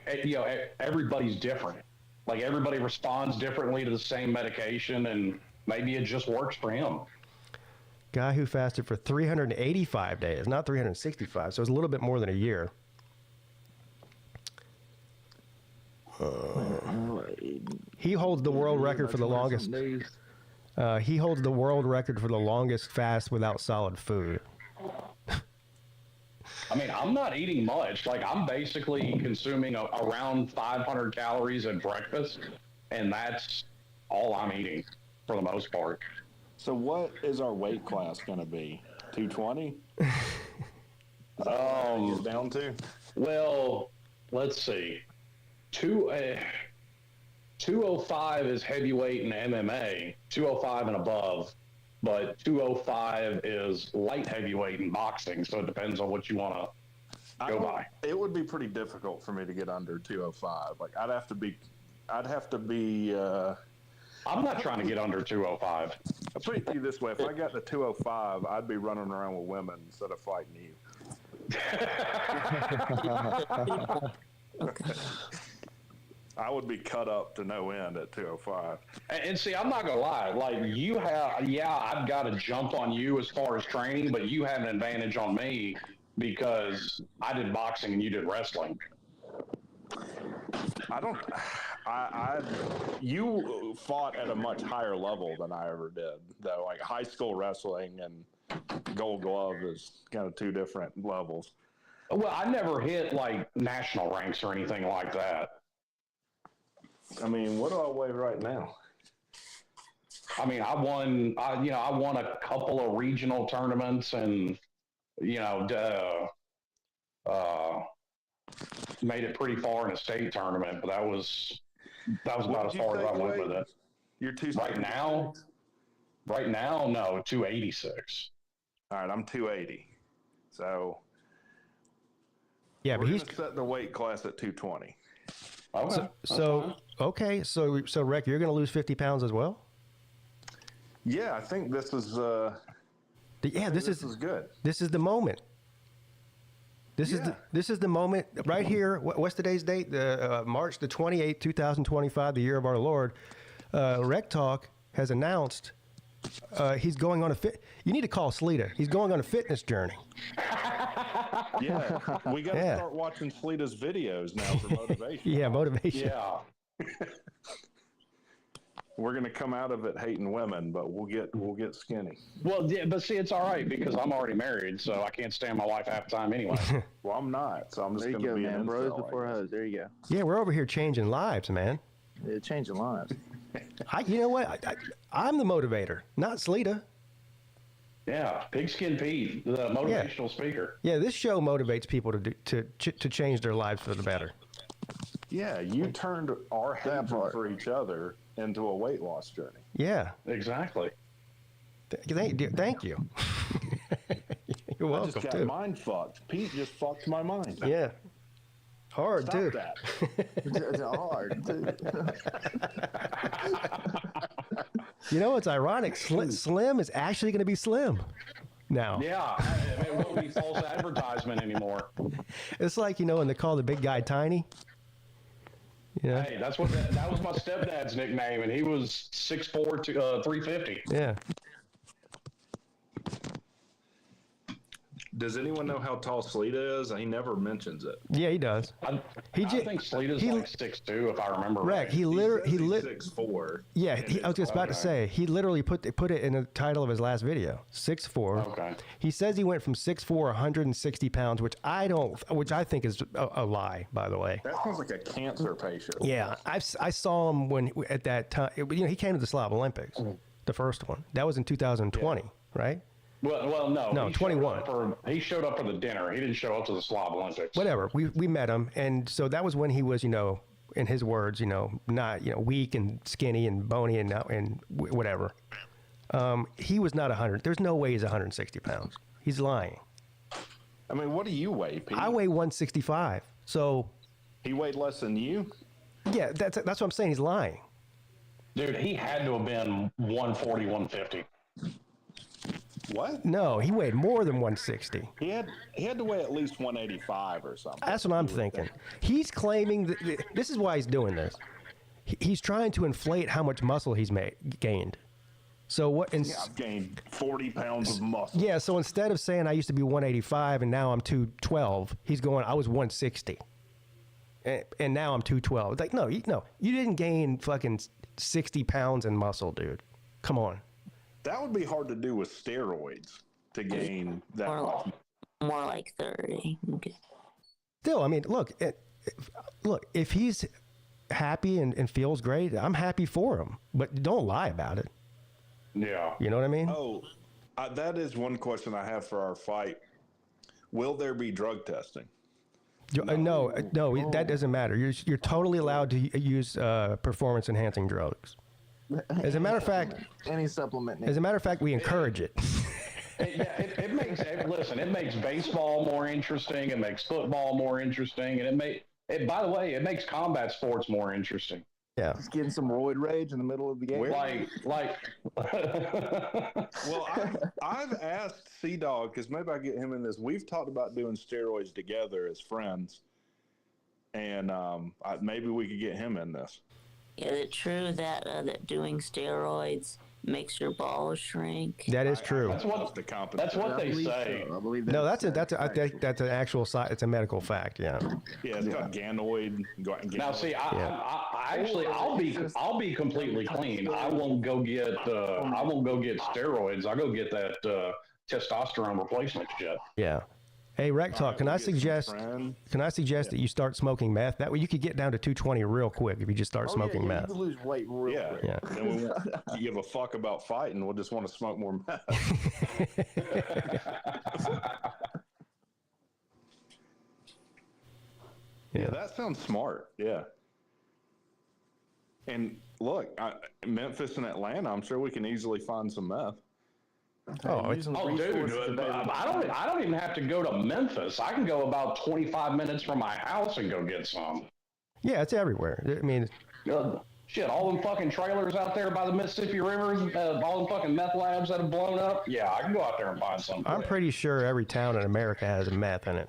Speaker 3: everybody's different. Like everybody responds differently to the same medication, and maybe it just works for him.
Speaker 1: Guy who fasted for 385 days, not 365, so it's a little bit more than a year. He holds the world record for the longest. He holds the world record for the longest fast without solid food.
Speaker 3: I mean, I'm not eating much. Like, I'm basically consuming around 500 calories at breakfast, and that's all I'm eating for the most part.
Speaker 2: So what is our weight class going to be? 220? Down to?
Speaker 3: Well, let's see. 205 is heavyweight in MMA, 205 and above, but 205 is light heavyweight in boxing, so it depends on what you want to go by.
Speaker 2: It would be pretty difficult for me to get under 205. Like, I'd have to be
Speaker 3: I'm not trying to get under 205.
Speaker 2: I'll put it to you this way. If I got to 205, I'd be running around with women instead of fighting you. I would be cut up to no end at 205.
Speaker 3: And see, I'm not going to lie. Like, I've got to jump on you as far as training, but you have an advantage on me because I did boxing and you did wrestling.
Speaker 2: You fought at a much higher level than I ever did, though. Like high school wrestling and Gold Glove is kind of two different levels.
Speaker 3: Well, I never hit like national ranks or anything like that.
Speaker 2: I mean, what do I weigh right now?
Speaker 3: I mean, I won a couple of regional tournaments and, made it pretty far in a state tournament, but that was about as far as I went with it.
Speaker 2: You're
Speaker 3: right now, no, 286.
Speaker 2: All right, I'm 280. So
Speaker 1: yeah,
Speaker 2: but he's set the weight class at 220.
Speaker 3: Okay.
Speaker 1: So Rick, you're going to lose 50 pounds as well?
Speaker 2: Yeah, I think this is.
Speaker 1: This is
Speaker 2: good.
Speaker 1: This is the moment. This is the moment right here. What's today's date? March the 28th, 2025, the year of our Lord. Rec Talk has announced he's going on a You need to call Sleeta. He's going on a fitness journey.
Speaker 2: Yeah, we got to start watching Sleeta's videos now for motivation.
Speaker 1: Yeah, motivation.
Speaker 3: Yeah.
Speaker 2: We're gonna come out of it hating women, but we'll get skinny.
Speaker 3: Well, yeah, but see, it's all right because I'm already married, so I can't stand my wife half the time anyway.
Speaker 2: Well, I'm not, so I'm just
Speaker 7: There you
Speaker 2: gonna
Speaker 7: go,
Speaker 2: be
Speaker 7: man.
Speaker 2: an
Speaker 7: Bros
Speaker 2: incel,
Speaker 7: before hoes. There you go.
Speaker 1: Yeah, we're over here changing lives, man.
Speaker 7: Yeah, changing lives.
Speaker 1: You know what? I'm the motivator, not Sleeta.
Speaker 3: Yeah, PigskinPeete, the motivational speaker.
Speaker 1: Yeah, this show motivates people to change their lives for the better.
Speaker 2: Yeah, you turned our hatred for each other into a weight loss journey.
Speaker 1: Yeah,
Speaker 3: Exactly.
Speaker 1: Thank you. You're welcome.
Speaker 2: I just got mind fucked. Pete just fucked my mind.
Speaker 1: Yeah. Hard,
Speaker 2: Stop
Speaker 1: too.
Speaker 2: that.
Speaker 7: It's hard, too.
Speaker 1: You know, it's ironic. Slim is actually going to be slim now.
Speaker 3: Yeah, it won't be false advertisement anymore.
Speaker 1: It's like, when they call the big guy tiny. Yeah.
Speaker 3: Hey, that was my stepdad's nickname, and he was 6'4" to 350.
Speaker 1: Yeah.
Speaker 2: Does anyone know how tall Sleeta is? He never mentions it.
Speaker 1: Yeah, he does.
Speaker 3: I think Sleeta's like 6'2", if I remember right.
Speaker 1: He
Speaker 2: 6'4".
Speaker 1: Yeah, I was just about to say he literally put it in the title of his last video. 6'4".
Speaker 3: Okay.
Speaker 1: He says he went from 6'4", 160 pounds, which I think is a lie, by the way.
Speaker 2: That sounds like a cancer patient.
Speaker 1: Yeah, I saw him at that time. He came to the Slav Olympics, the first one. That was in 2020, right?
Speaker 3: Well, no.
Speaker 1: No, 21.
Speaker 3: He showed up for the dinner. He didn't show up to the Slav Olympics.
Speaker 1: Whatever. We met him, and so that was when he was, in his words, not, weak and skinny and bony and whatever. He was not 100. There's no way he's 160 pounds. He's lying.
Speaker 2: I mean, what do you weigh, Pete?
Speaker 1: I weigh 165. So
Speaker 2: he weighed less than you?
Speaker 1: Yeah, that's what I'm saying. He's lying.
Speaker 3: Dude, he had to have been 140, 150.
Speaker 2: What?
Speaker 1: No, he weighed more than 160.
Speaker 2: He had to weigh at least 185 or something.
Speaker 1: That's what I'm thinking. He's claiming that this is why he's doing this. He's trying to inflate how much muscle he's gained. So what?
Speaker 2: I've gained 40 pounds of muscle.
Speaker 1: Yeah. So instead of saying I used to be 185 and now I'm 212, he's going I was 160, and now I'm 212. It's like no, you didn't gain fucking 60 pounds in muscle, dude. Come on.
Speaker 2: That would be hard to do with steroids to gain that much.
Speaker 5: More like 30. Okay.
Speaker 1: Still, I mean, look, if he's happy and feels great, I'm happy for him. But don't lie about it.
Speaker 3: Yeah.
Speaker 1: You know what I mean?
Speaker 2: Oh, that is one question I have for our fight. Will there be drug testing?
Speaker 1: No, that doesn't matter. You're totally allowed to use performance-enhancing drugs. As a matter of fact,
Speaker 7: any supplement.
Speaker 1: As a matter of fact, we encourage it.
Speaker 3: It makes baseball more interesting. It makes football more interesting, and by the way, it makes combat sports more interesting.
Speaker 1: Yeah.
Speaker 7: Just getting some roid rage in the middle of the game.
Speaker 2: Well, I've asked C-Dog, because maybe I get him in this. We've talked about doing steroids together as friends, and maybe we could get him in this.
Speaker 5: Is it true that doing steroids makes your balls shrink?
Speaker 1: That is true.
Speaker 3: That's what they say.
Speaker 7: So. I believe
Speaker 1: No, I think that's an actual it's a medical fact. Yeah.
Speaker 2: Yeah, it's called Ganoid.
Speaker 3: Now, see, I'll be completely clean. I won't go get steroids. I'll go get that testosterone replacement shit.
Speaker 1: Yeah. Hey, Rec Talk, can I suggest that you start smoking meth? That way you could get down to 220 real quick if you just start smoking meth.
Speaker 7: You lose weight real quick.
Speaker 1: Yeah.
Speaker 2: And we won't give a fuck about fighting. We'll just want to smoke more meth. Yeah, that sounds smart. Yeah. And look, Memphis and Atlanta, I'm sure we can easily find some meth.
Speaker 3: Dude! I don't even have to go to Memphis. I can go about 25 minutes from my house and go get some.
Speaker 1: Yeah, it's everywhere. I mean,
Speaker 3: shit, all them fucking trailers out there by the Mississippi River, all them fucking meth labs that have blown up. Yeah, I can go out there and find some.
Speaker 1: I'm pretty sure every town in America has a meth in it.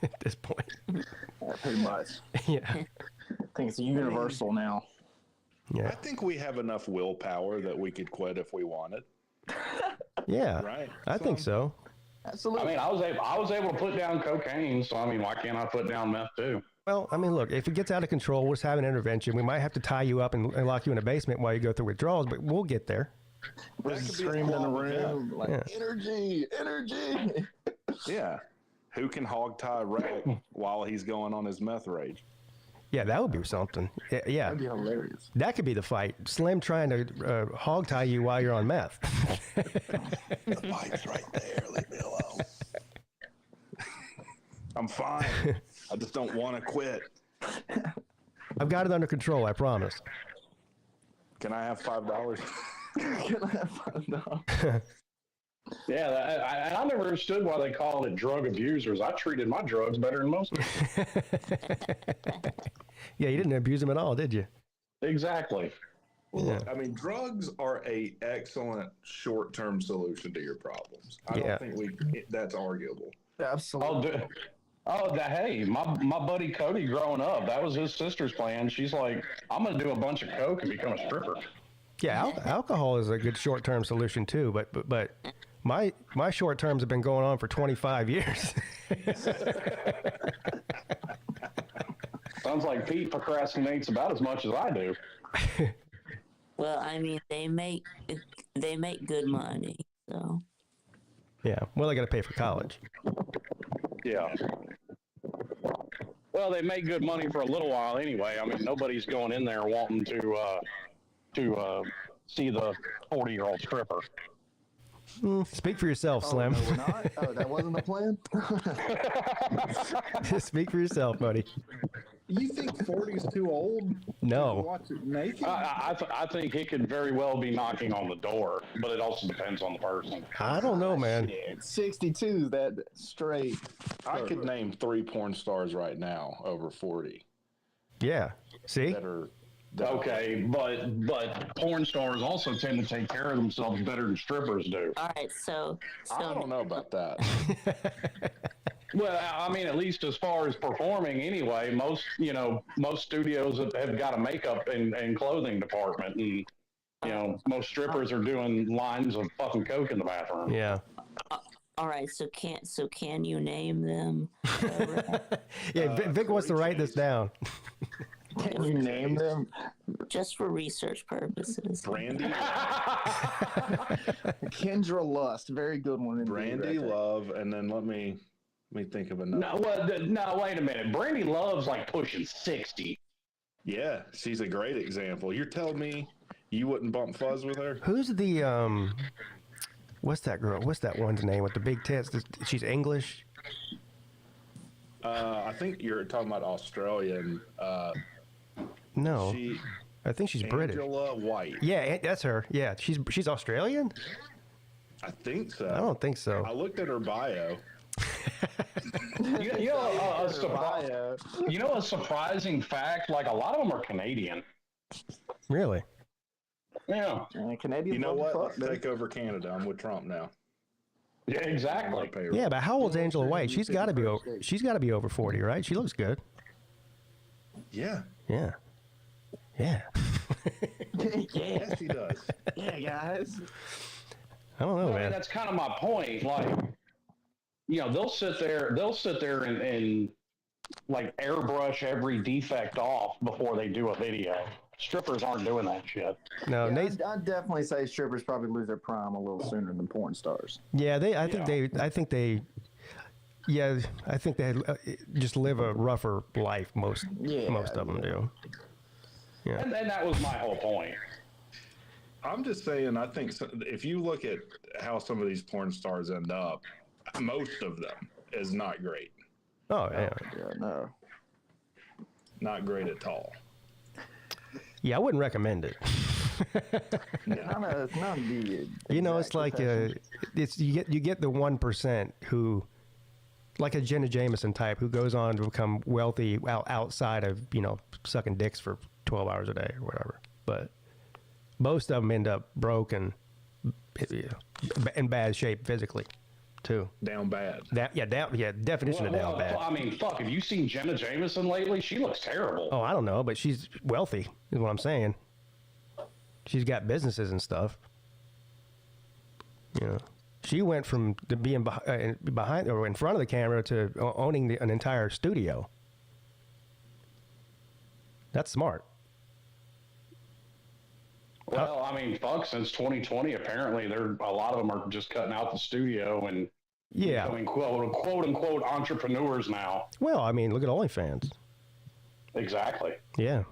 Speaker 1: at this point.
Speaker 7: Yeah, pretty much.
Speaker 1: Yeah.
Speaker 7: I think it's universal now.
Speaker 1: Yeah.
Speaker 2: I think we have enough willpower that we could quit if we wanted.
Speaker 1: Yeah.
Speaker 2: Right.
Speaker 1: I think so.
Speaker 7: Absolutely.
Speaker 3: I mean, I was able to put down cocaine, so I mean, why can't I put down meth too?
Speaker 1: Well, I mean, look, if it gets out of control, we'll just have an intervention. We might have to tie you up and lock you in a basement while you go through withdrawals, but we'll get there.
Speaker 7: We're
Speaker 2: That could be a
Speaker 7: screaming in the
Speaker 2: problem, yeah.
Speaker 7: room like,
Speaker 1: Yeah.
Speaker 7: energy.
Speaker 2: Yeah. Who can hog tie Rick while he's going on his meth rage?
Speaker 1: Yeah, that would be something. Yeah.
Speaker 7: That'd be hilarious.
Speaker 1: That could be the fight. Slim trying to hog tie you while you're on meth.
Speaker 2: The fight's right there. Leave me alone. I'm fine. I just don't want to quit.
Speaker 1: I've got it under control, I promise.
Speaker 2: Can I have $5?
Speaker 7: Can I have $5?
Speaker 3: Yeah, I never understood why they called it drug abusers. I treated my drugs better than most people.
Speaker 1: Yeah, you didn't abuse them at all, did you?
Speaker 3: Exactly.
Speaker 1: Yeah.
Speaker 2: I mean, drugs are a excellent short-term solution to your problems. I
Speaker 1: Yeah.
Speaker 2: don't think that's arguable.
Speaker 7: Absolutely.
Speaker 3: Hey, my buddy Cody growing up, that was his sister's plan. She's like, I'm going to do a bunch of coke and become a stripper.
Speaker 1: Yeah, alcohol is a good short-term solution too, but my short terms have been going on for 25 years.
Speaker 3: Sounds like Pete procrastinates about as much as I do.
Speaker 5: Well, I mean, they make good money, so.
Speaker 1: Yeah, well, I got to pay for college.
Speaker 3: Yeah. Well, they make good money for a little while anyway. I mean, nobody's going in there wanting to see the 40-year-old stripper.
Speaker 1: Speak for yourself, Slim.
Speaker 7: No, we're not. Oh, that wasn't the plan?
Speaker 1: Speak for yourself, buddy.
Speaker 7: You think 40 is too old?
Speaker 1: No.
Speaker 7: To watch it naked?
Speaker 3: I think it could very well be knocking on the door, but it also depends on the person.
Speaker 1: I don't know, man.
Speaker 7: 62 is that straight.
Speaker 2: I could name 3 porn stars right now over 40
Speaker 1: Yeah. See?
Speaker 2: that are
Speaker 3: Okay, but porn stars also tend to take care of themselves better than strippers do.
Speaker 5: All right, so
Speaker 2: I don't know about that.
Speaker 3: Well, I mean, at least as far as performing anyway, most studios have got a makeup and clothing department, and most strippers are doing lines of fucking coke in the bathroom.
Speaker 1: Yeah.
Speaker 5: all right, so can you name them?
Speaker 1: Yeah, Vic wants to write this down.
Speaker 7: Can you name them?
Speaker 5: Just for research purposes.
Speaker 2: Brandy,
Speaker 7: Kendra Lust, very good one. Indeed,
Speaker 2: Brandy
Speaker 7: right there.
Speaker 2: Love, and then let me think of another.
Speaker 3: No, wait a minute. Brandy Love's like pushing 60.
Speaker 2: Yeah, she's a great example. You're telling me you wouldn't bump fuzz with her?
Speaker 1: Who's the what's that girl? What's that one's name with the big tits? She's English.
Speaker 2: I think you're talking about Australian.
Speaker 1: No, I think she's British.
Speaker 2: Angela White.
Speaker 1: Yeah, that's her. Yeah, she's Australian.
Speaker 2: I think so.
Speaker 1: I don't think so.
Speaker 2: I looked at her bio.
Speaker 3: You know a surprising fact? Like a lot of them are Canadian.
Speaker 1: Really?
Speaker 3: Yeah.
Speaker 7: Canadian.
Speaker 2: You know what? Let's take over Canada. I'm with Trump now.
Speaker 3: Yeah, exactly.
Speaker 1: Yeah, but how old's Angela White? She's got to be over 40, right? She looks good.
Speaker 2: Yeah.
Speaker 1: Yeah. Yeah.
Speaker 2: Yes, she does.
Speaker 7: Yeah, guys.
Speaker 1: I don't know,
Speaker 3: I mean,
Speaker 1: man.
Speaker 3: that's kind of my point. Like, they'll sit there and like airbrush every defect off before they do a video. Strippers aren't doing that shit.
Speaker 1: No,
Speaker 7: Yeah,
Speaker 1: Nate.
Speaker 7: I'd definitely say strippers probably lose their prime a little sooner than porn stars.
Speaker 1: Yeah, I think they just live a rougher life. Most of them do. Yeah.
Speaker 3: And that was my whole point.
Speaker 2: I'm just saying, I think if you look at how some of these porn stars end up, most of them is not great.
Speaker 1: Oh, yeah.
Speaker 7: Yeah, no.
Speaker 2: Not great at all.
Speaker 1: Yeah, I wouldn't recommend it.
Speaker 7: Not the
Speaker 1: It's like you get the 1% who, like a Jenna Jameson type, who goes on to become wealthy outside of sucking dicks for 12 hours a day or whatever. But most of them end up broke and in bad shape physically. too.
Speaker 2: Down bad.
Speaker 1: Definition of down bad.
Speaker 3: I mean, fuck, have you seen Jenna Jameson lately? She looks terrible.
Speaker 1: Oh, I don't know, but she's wealthy, is what I'm saying. She's got businesses and stuff. You know, she went from being behind or in front of the camera to owning an entire studio. That's smart.
Speaker 3: Well, I mean, fuck, since 2020, apparently a lot of them are just cutting out the studio and becoming quote unquote entrepreneurs now.
Speaker 1: Well, I mean, look at OnlyFans.
Speaker 3: Exactly.
Speaker 1: Yeah.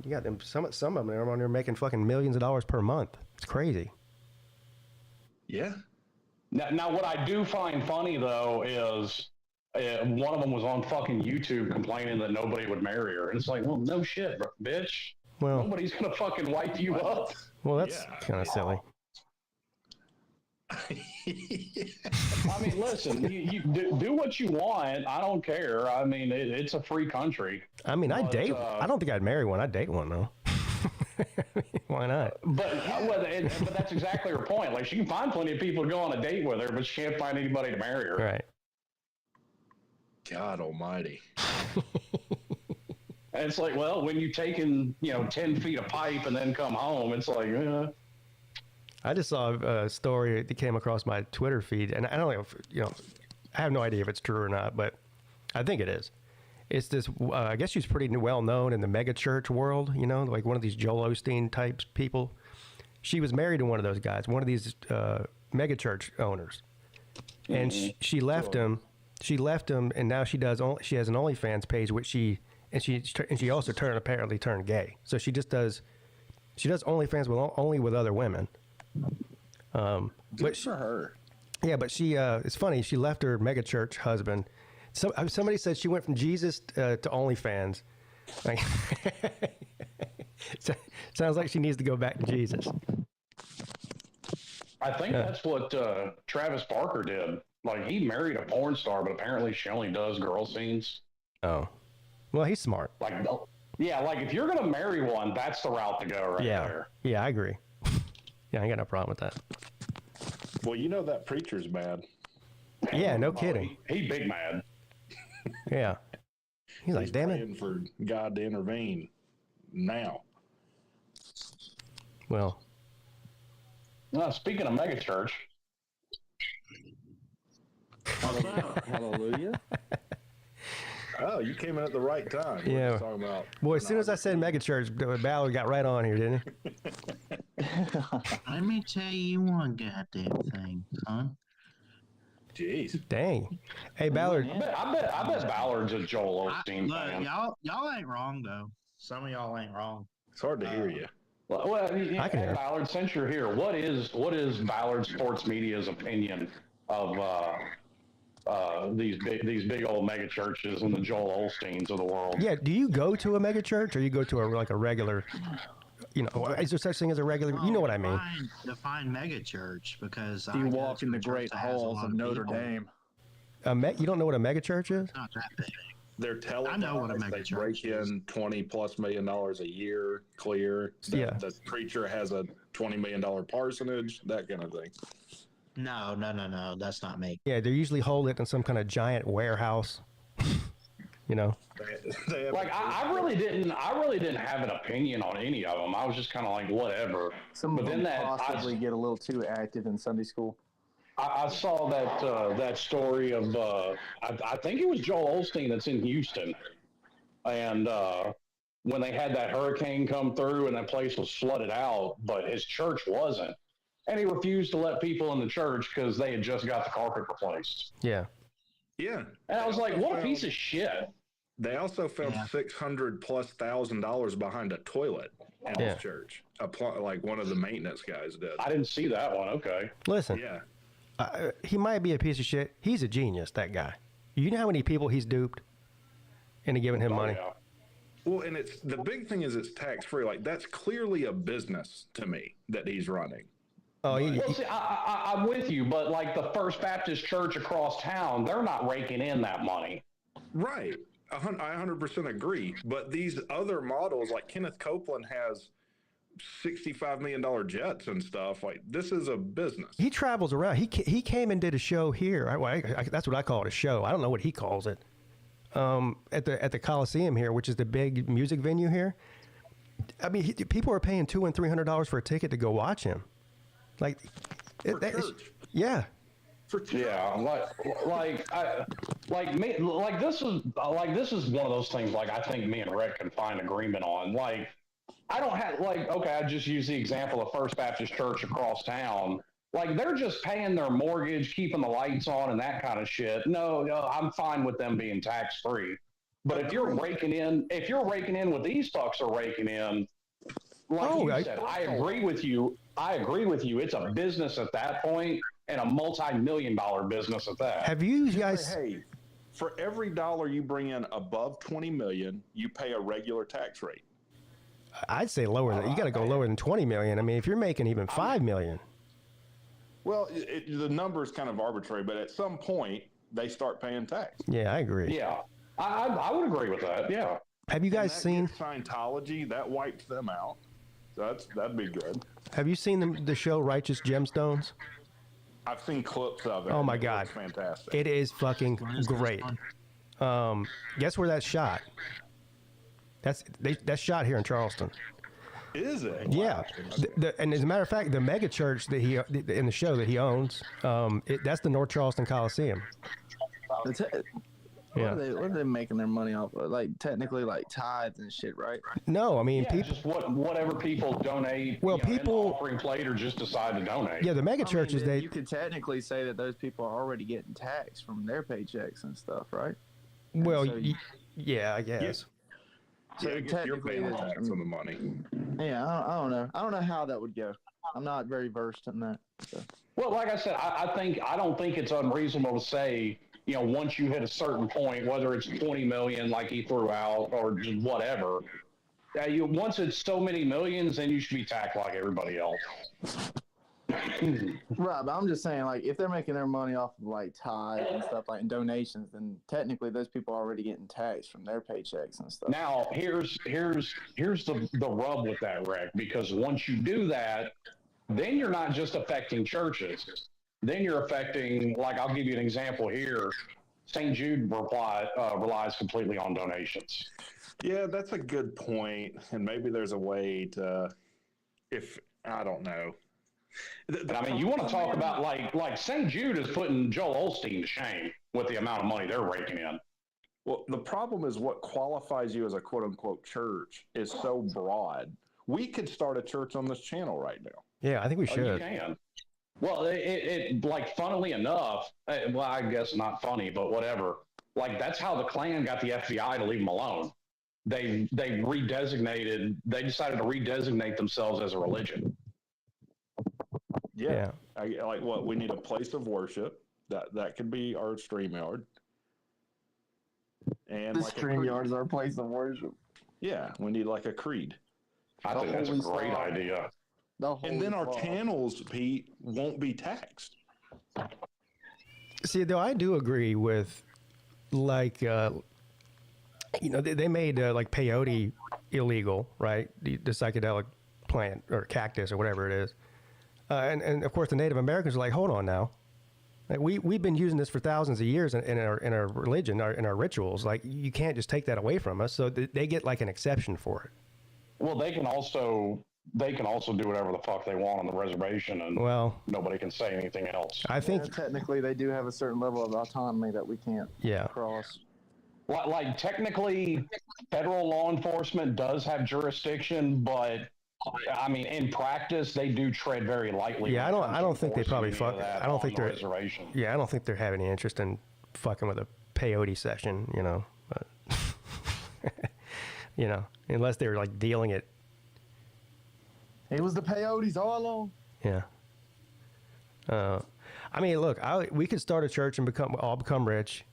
Speaker 1: You got them. Some of them are on there making fucking millions of dollars per month. It's crazy.
Speaker 2: Yeah.
Speaker 3: Now, what I do find funny though is one of them was on fucking YouTube complaining that nobody would marry her, and it's like, well, no shit, bitch.
Speaker 1: Well,
Speaker 3: nobody's gonna fucking wipe you up.
Speaker 1: Well, that's kind of silly.
Speaker 3: I mean, listen, you do what you want. I don't care. I mean, it's a free country.
Speaker 1: I mean, I date. I don't think I'd marry one. I'd date one though. Why not?
Speaker 3: But that's exactly her point. Like, she can find plenty of people to go on a date with her, but she can't find anybody to marry her.
Speaker 1: Right.
Speaker 2: God almighty.
Speaker 3: And it's like, well, when you've taken 10 feet of pipe and then come home, it's like,
Speaker 1: I just saw a story that came across my Twitter feed, and I don't know if, I have no idea if it's true or not, but I think it is. It's this, I guess she's pretty well known in the mega church world, like one of these Joel Osteen types people. She was married to one of those guys, one of these mega church owners. And she left him. She left him, and now she has an OnlyFans page, which she also apparently turned gay. So she does OnlyFans only with other women.
Speaker 2: Good for her.
Speaker 1: Yeah, but she it's funny. She left her megachurch husband. Somebody said she went from Jesus to OnlyFans. Like, sounds like she needs to go back to Jesus.
Speaker 3: I think that's what Travis Barker did. Like, he married a porn star, but apparently she only does girl scenes.
Speaker 1: Oh, well, he's smart.
Speaker 3: Like, if you're gonna marry one, that's the route to go right there.
Speaker 1: Yeah, I agree. Yeah, I ain't got no problem with that.
Speaker 2: Well, that preacher's mad.
Speaker 1: Yeah, no kidding.
Speaker 3: He big mad.
Speaker 1: Yeah. He's like, damn it.
Speaker 2: For God to intervene now.
Speaker 1: Well.
Speaker 3: Speaking of megachurch.
Speaker 7: Hallelujah.
Speaker 2: Oh, you came in at the right time.
Speaker 1: Yeah.
Speaker 2: Talking about
Speaker 1: Boy, as soon as I said megachurch, Ballard got right on here, didn't he?
Speaker 8: Let me tell you one goddamn thing, son.
Speaker 2: Jeez.
Speaker 1: Dang. Hey, Ballard.
Speaker 3: I bet Ballard's a Joel Osteen fan.
Speaker 8: Y'all ain't wrong, though. Some of y'all ain't wrong.
Speaker 2: It's hard to hear you.
Speaker 3: Well,
Speaker 1: I can hear.
Speaker 3: Ballard, since you're here, what is Ballard Sports Media's opinion of these big old mega churches and the Joel Osteens of the world?
Speaker 1: Yeah, do you go to a mega church, or you go to a regular? Is there such thing as a regular? You know what I mean?
Speaker 8: Define mega church, because
Speaker 7: you walk in the great halls of Notre Dame.
Speaker 1: You don't know what a mega church is?
Speaker 8: Not that big.
Speaker 2: They're telling
Speaker 8: I know what a mega
Speaker 2: they
Speaker 8: church
Speaker 2: break in $20+ million a year clear. The preacher has a $20 million parsonage, that kind of thing.
Speaker 8: No, that's not me.
Speaker 1: Yeah, they usually hold it in some kind of giant warehouse.
Speaker 3: I really didn't have an opinion on any of them. I was just kind of like, whatever.
Speaker 7: Some of them possibly get a little too active in Sunday school.
Speaker 3: I saw that story of I think it was Joel Osteen that's in Houston, and when they had that hurricane come through and that place was flooded out, but his church wasn't, and he refused to let people in the church because they had just got the carpet replaced.
Speaker 1: Yeah.
Speaker 2: Yeah.
Speaker 3: And I was like, what a piece of shit.
Speaker 2: They also found $600,000+ behind a toilet in his church. Like one of the maintenance guys did.
Speaker 3: I didn't see that one. Okay.
Speaker 1: Listen.
Speaker 2: Yeah.
Speaker 1: He might be a piece of shit. He's a genius, that guy. You know how many people he's duped into giving him money?
Speaker 2: Yeah. Well, and the big thing is it's tax-free. Like, that's clearly a business to me that he's running.
Speaker 1: Oh,
Speaker 3: well, see, I'm with you, but like the First Baptist Church across town, they're not raking in that money.
Speaker 2: Right. I 100% agree. But these other models, like Kenneth Copeland has $65 million jets and stuff. Like, this is a business.
Speaker 1: He travels around. He came and did a show here. That's what I call it, a show. I don't know what he calls it. At the Coliseum here, which is the big music venue here. I mean, people are paying $200 and $300 for a ticket to go watch him. Like, yeah.
Speaker 3: Yeah, this is one of those things. Like, I think me and Rick can find agreement on. Like, I don't have I just use the example of First Baptist Church across town. Like, they're just paying their mortgage, keeping the lights on, and that kind of shit. No, I'm fine with them being tax free. But if you're raking in what these fucks are raking in, like said, I agree with you. It's a business at that point, and a multi-million-dollar business at that.
Speaker 1: Have you guys?
Speaker 2: Hey, for every dollar you bring in above $20 million, you pay a regular tax rate.
Speaker 1: I'd say lower than you got to go lower than $20 million. I mean, if you're making even $5 million.
Speaker 2: Well, the number is kind of arbitrary, but at some point they start paying tax.
Speaker 1: Yeah, I agree.
Speaker 3: Yeah, I would agree with that. Yeah.
Speaker 1: Have you guys seen
Speaker 2: Scientology? That wipes them out. So that'd be good.
Speaker 1: Have you seen the show Righteous Gemstones?
Speaker 2: I've seen clips of it.
Speaker 1: Oh my God,
Speaker 2: fantastic!
Speaker 1: It is fucking great. Guess where that's shot? That's shot here in Charleston.
Speaker 2: Is it?
Speaker 1: Yeah. And as a matter of fact, the mega church that he in the show that he owns, that's the North Charleston Coliseum.
Speaker 7: What are they making their money off of? Like, technically, like tithes and shit, right?
Speaker 1: No, I mean, people
Speaker 3: just whatever people donate.
Speaker 1: Well, people
Speaker 3: in the offering plate or just decide to donate.
Speaker 1: Yeah, the mega churches.
Speaker 7: You could technically say that those people are already getting taxed from their paychecks and stuff, right?
Speaker 1: Well, yeah, I guess.
Speaker 2: So you're paying the tax on the money.
Speaker 7: Yeah, I don't know. I don't know how that would go. I'm not very versed in that. So.
Speaker 3: Well, like I said, I don't think it's unreasonable to say, once you hit a certain point, whether it's 20 million like he threw out or just whatever, once it's so many millions, then you should be taxed like everybody else.
Speaker 7: Right, but I'm just saying, like, if they're making their money off of like tithes and stuff, like, and donations, then technically those people are already getting taxed from their paychecks and stuff.
Speaker 3: Now, here's the rub with that, Rick, because once you do that, then you're not just affecting churches. Then you're affecting, like, I'll give you an example here. St. Jude relies completely on donations.
Speaker 2: Yeah, that's a good point, and maybe there's a way to, I don't know.
Speaker 3: I mean, you want to talk about like St. Jude is putting Joel Osteen to shame with the amount of money they're raking in.
Speaker 2: Well, the problem is what qualifies you as a quote unquote church is so broad. We could start a church on this channel right now.
Speaker 1: Yeah, I think we should.
Speaker 3: You can. Well, it like, funnily enough, well, I guess not funny, but whatever. Like, that's how the Klan got the FBI to leave them alone. They decided to redesignate themselves as a religion.
Speaker 2: Yeah. Like what? We need a place of worship. That could be our StreamYard. And
Speaker 7: the StreamYard is our place of worship.
Speaker 2: Yeah, we need like a creed.
Speaker 3: I think that's a great idea.
Speaker 2: And then our channels, Pete, won't be taxed.
Speaker 1: See, though, I do agree with, like, they made like peyote illegal, right? The psychedelic plant or cactus or whatever it is. And of course, the Native Americans are like, hold on now. Like, we've been using this for thousands of years in our religion, in our rituals. Like, you can't just take that away from us. So they get like an exception for it.
Speaker 3: Well, they can also do whatever the fuck they want on the reservation, and nobody can say anything else.
Speaker 1: I think
Speaker 7: technically they do have a certain level of autonomy that we can't cross.
Speaker 3: Like, technically, federal law enforcement does have jurisdiction, but I mean, in practice, they do tread very lightly.
Speaker 1: Yeah, I don't think they probably fuck. I don't think they're.
Speaker 3: Reservation.
Speaker 1: Yeah, I don't think they're having any interest in fucking with a peyote session. But unless they're like dealing it.
Speaker 7: It was the peyotes all along.
Speaker 1: Yeah. I mean, look, we could start a church and become rich.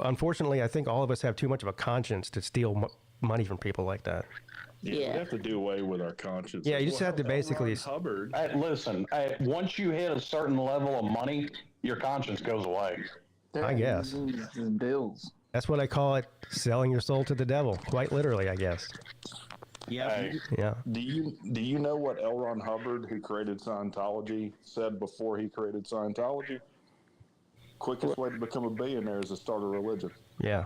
Speaker 1: Unfortunately, I think all of us have too much of a conscience to steal money from people like that.
Speaker 2: Yeah, we have to do away with our conscience.
Speaker 1: Yeah, you just have to basically.
Speaker 2: Hubbard.
Speaker 3: Listen, once you hit a certain level of money, your conscience goes away.
Speaker 1: I guess.
Speaker 7: Bills.
Speaker 1: That's what I call it, selling your soul to the devil. Quite literally, I guess.
Speaker 8: Yeah.
Speaker 3: Hey,
Speaker 1: Yeah.
Speaker 2: Do you know what L. Ron Hubbard, who created Scientology, said before he created Scientology? Quickest way to become a billionaire is to start a religion.
Speaker 1: Yeah.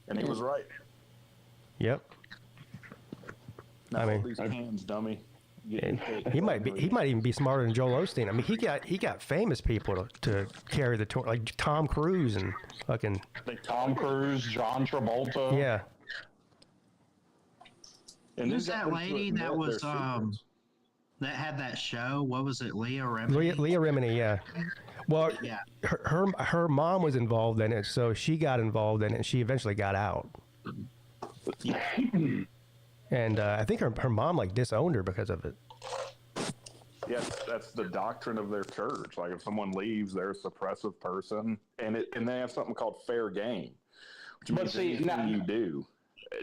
Speaker 2: And he was right.
Speaker 1: Yep.
Speaker 2: Now,
Speaker 1: I mean,
Speaker 2: these hands, dummy.
Speaker 1: He might even be smarter than Joel Osteen. I mean, he got famous people to carry the torch, like Tom Cruise and fucking
Speaker 3: Tom Cruise, John Travolta.
Speaker 1: yeah.
Speaker 2: And
Speaker 8: Who's that lady that was that had that show? What was it, Leah Remini?
Speaker 1: Leah Remini, yeah. Well,
Speaker 8: Yeah.
Speaker 1: her mom was involved in it, so she got involved in it. And she eventually got out. And I think her mom like disowned her because of it.
Speaker 2: Yeah, that's the doctrine of their church. Like if someone leaves, they're a suppressive person, and they have something called fair game, which means anything you do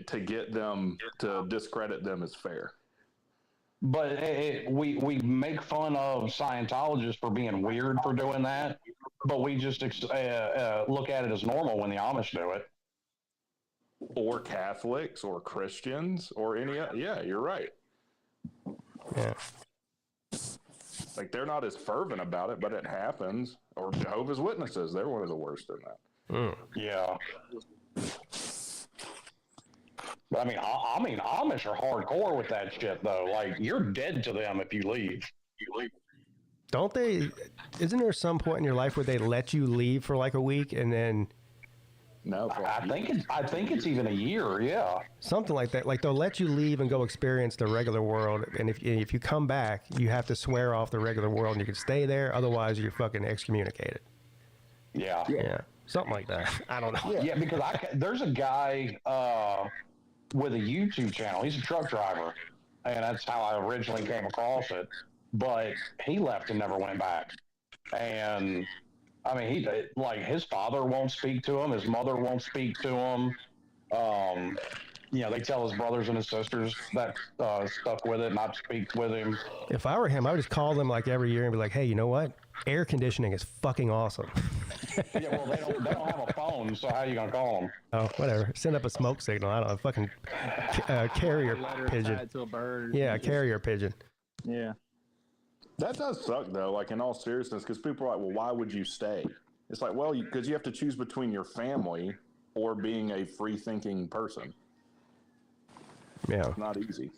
Speaker 2: to get them to discredit them is fair.
Speaker 3: But we make fun of Scientologists for being weird for doing that, but we just look at it as normal when the Amish do it.
Speaker 2: Or Catholics, or Christians, or any. Yeah, you're right.
Speaker 1: Yeah.
Speaker 2: Like they're not as fervent about it, but it happens. Or Jehovah's Witnesses, they're one of the worst in that.
Speaker 3: Yeah. But I mean, Amish are hardcore with that shit, though. Like you're dead to them if you leave.
Speaker 1: Don't they? Isn't there some point in your life where they let you leave for like a week and then?
Speaker 2: No,
Speaker 3: I think it's even a year. Yeah.
Speaker 1: Something like that. Like they'll let you leave and go experience the regular world, and if you come back, you have to swear off the regular world, and you can stay there. Otherwise, you're fucking excommunicated.
Speaker 3: Yeah.
Speaker 1: Yeah. Something like that. I don't know.
Speaker 3: Yeah, because there's a guy with a YouTube channel. He's a truck driver, and that's how I originally came across it. But he left and never went back. And I mean, his father won't speak to him. His mother won't speak to him. They tell his brothers and his sisters that stuck with it, not speak with him.
Speaker 1: If I were him, I would just call them like every year and be like, "Hey, you know what? Air conditioning is fucking awesome."
Speaker 3: Yeah, well, they don't have a phone, so how are you gonna call them?
Speaker 1: Oh, whatever. Send up a smoke signal. I don't know. Fucking carrier pigeon.
Speaker 7: To a bird.
Speaker 1: Yeah, carrier pigeon.
Speaker 7: Yeah.
Speaker 2: that does suck though. Like in all seriousness, because people are like, "Well, why would you stay?" It's like, well, because you have to choose between your family or being a free-thinking person.
Speaker 1: Yeah.
Speaker 2: It's not easy.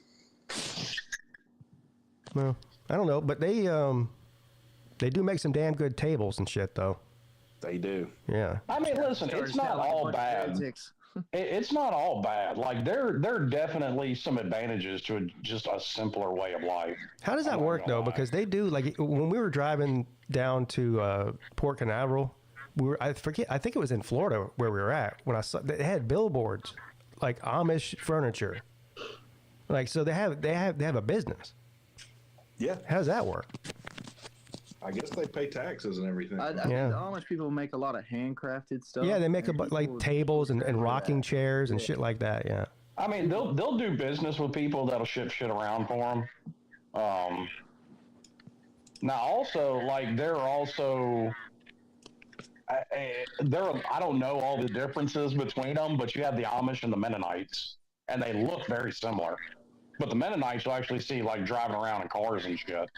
Speaker 1: Well, I don't know, but they do make some damn good tables and shit, though.
Speaker 2: They do.
Speaker 1: Yeah.
Speaker 3: I mean, listen, it's not all bad. It's not all bad. Like there are definitely some advantages to just a simpler way of life.
Speaker 1: How does that work though? Because they do, like when we were driving down to Port Canaveral, I think it was in Florida where we were at, when I saw they had billboards like Amish furniture. Like, so they have a business.
Speaker 2: Yeah.
Speaker 1: How does that work?
Speaker 2: I guess they pay taxes and everything.
Speaker 7: I think the Amish people make a lot of handcrafted stuff.
Speaker 1: Yeah, they make like tables and rocking chairs and shit like that. Yeah.
Speaker 3: I mean, they'll do business with people that'll ship shit around for them. Now, also, like they're also. I don't know all the differences between them, but you have the Amish and the Mennonites, and they look very similar. But the Mennonites you'll actually see like driving around in cars and shit.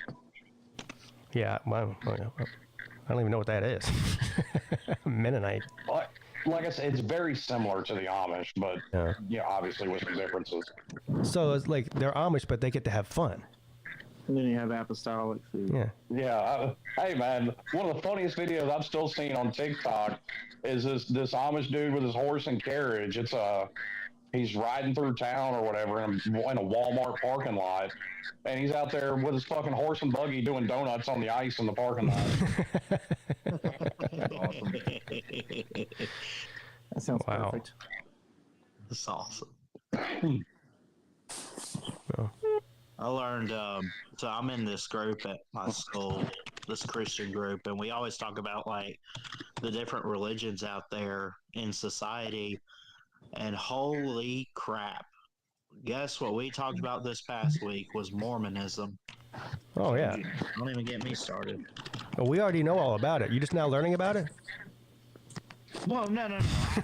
Speaker 1: Yeah, well, I don't even know what that is. Mennonite.
Speaker 3: Like I said, it's very similar to the Amish, but obviously with some differences.
Speaker 1: So it's like they're Amish, but they get to have fun.
Speaker 7: And then you have apostolic food.
Speaker 1: Yeah.
Speaker 3: Yeah. Hey, man, one of the funniest videos I've still seen on TikTok is this Amish dude with his horse and carriage. It's he's riding through town or whatever in a Walmart parking lot, and he's out there with his fucking horse and buggy doing donuts on the ice in the parking lot.
Speaker 7: Awesome. That sounds perfect.
Speaker 8: That's awesome.
Speaker 1: Oh.
Speaker 8: I learned, so I'm in this group at my school, this Christian group, and we always talk about like the different religions out there in society. And holy crap, guess what we talked about this past week was Mormonism.
Speaker 1: Oh, yeah.
Speaker 8: Don't even get me started.
Speaker 1: Well, we already know all about it. You just now learning about it?
Speaker 8: Well, no.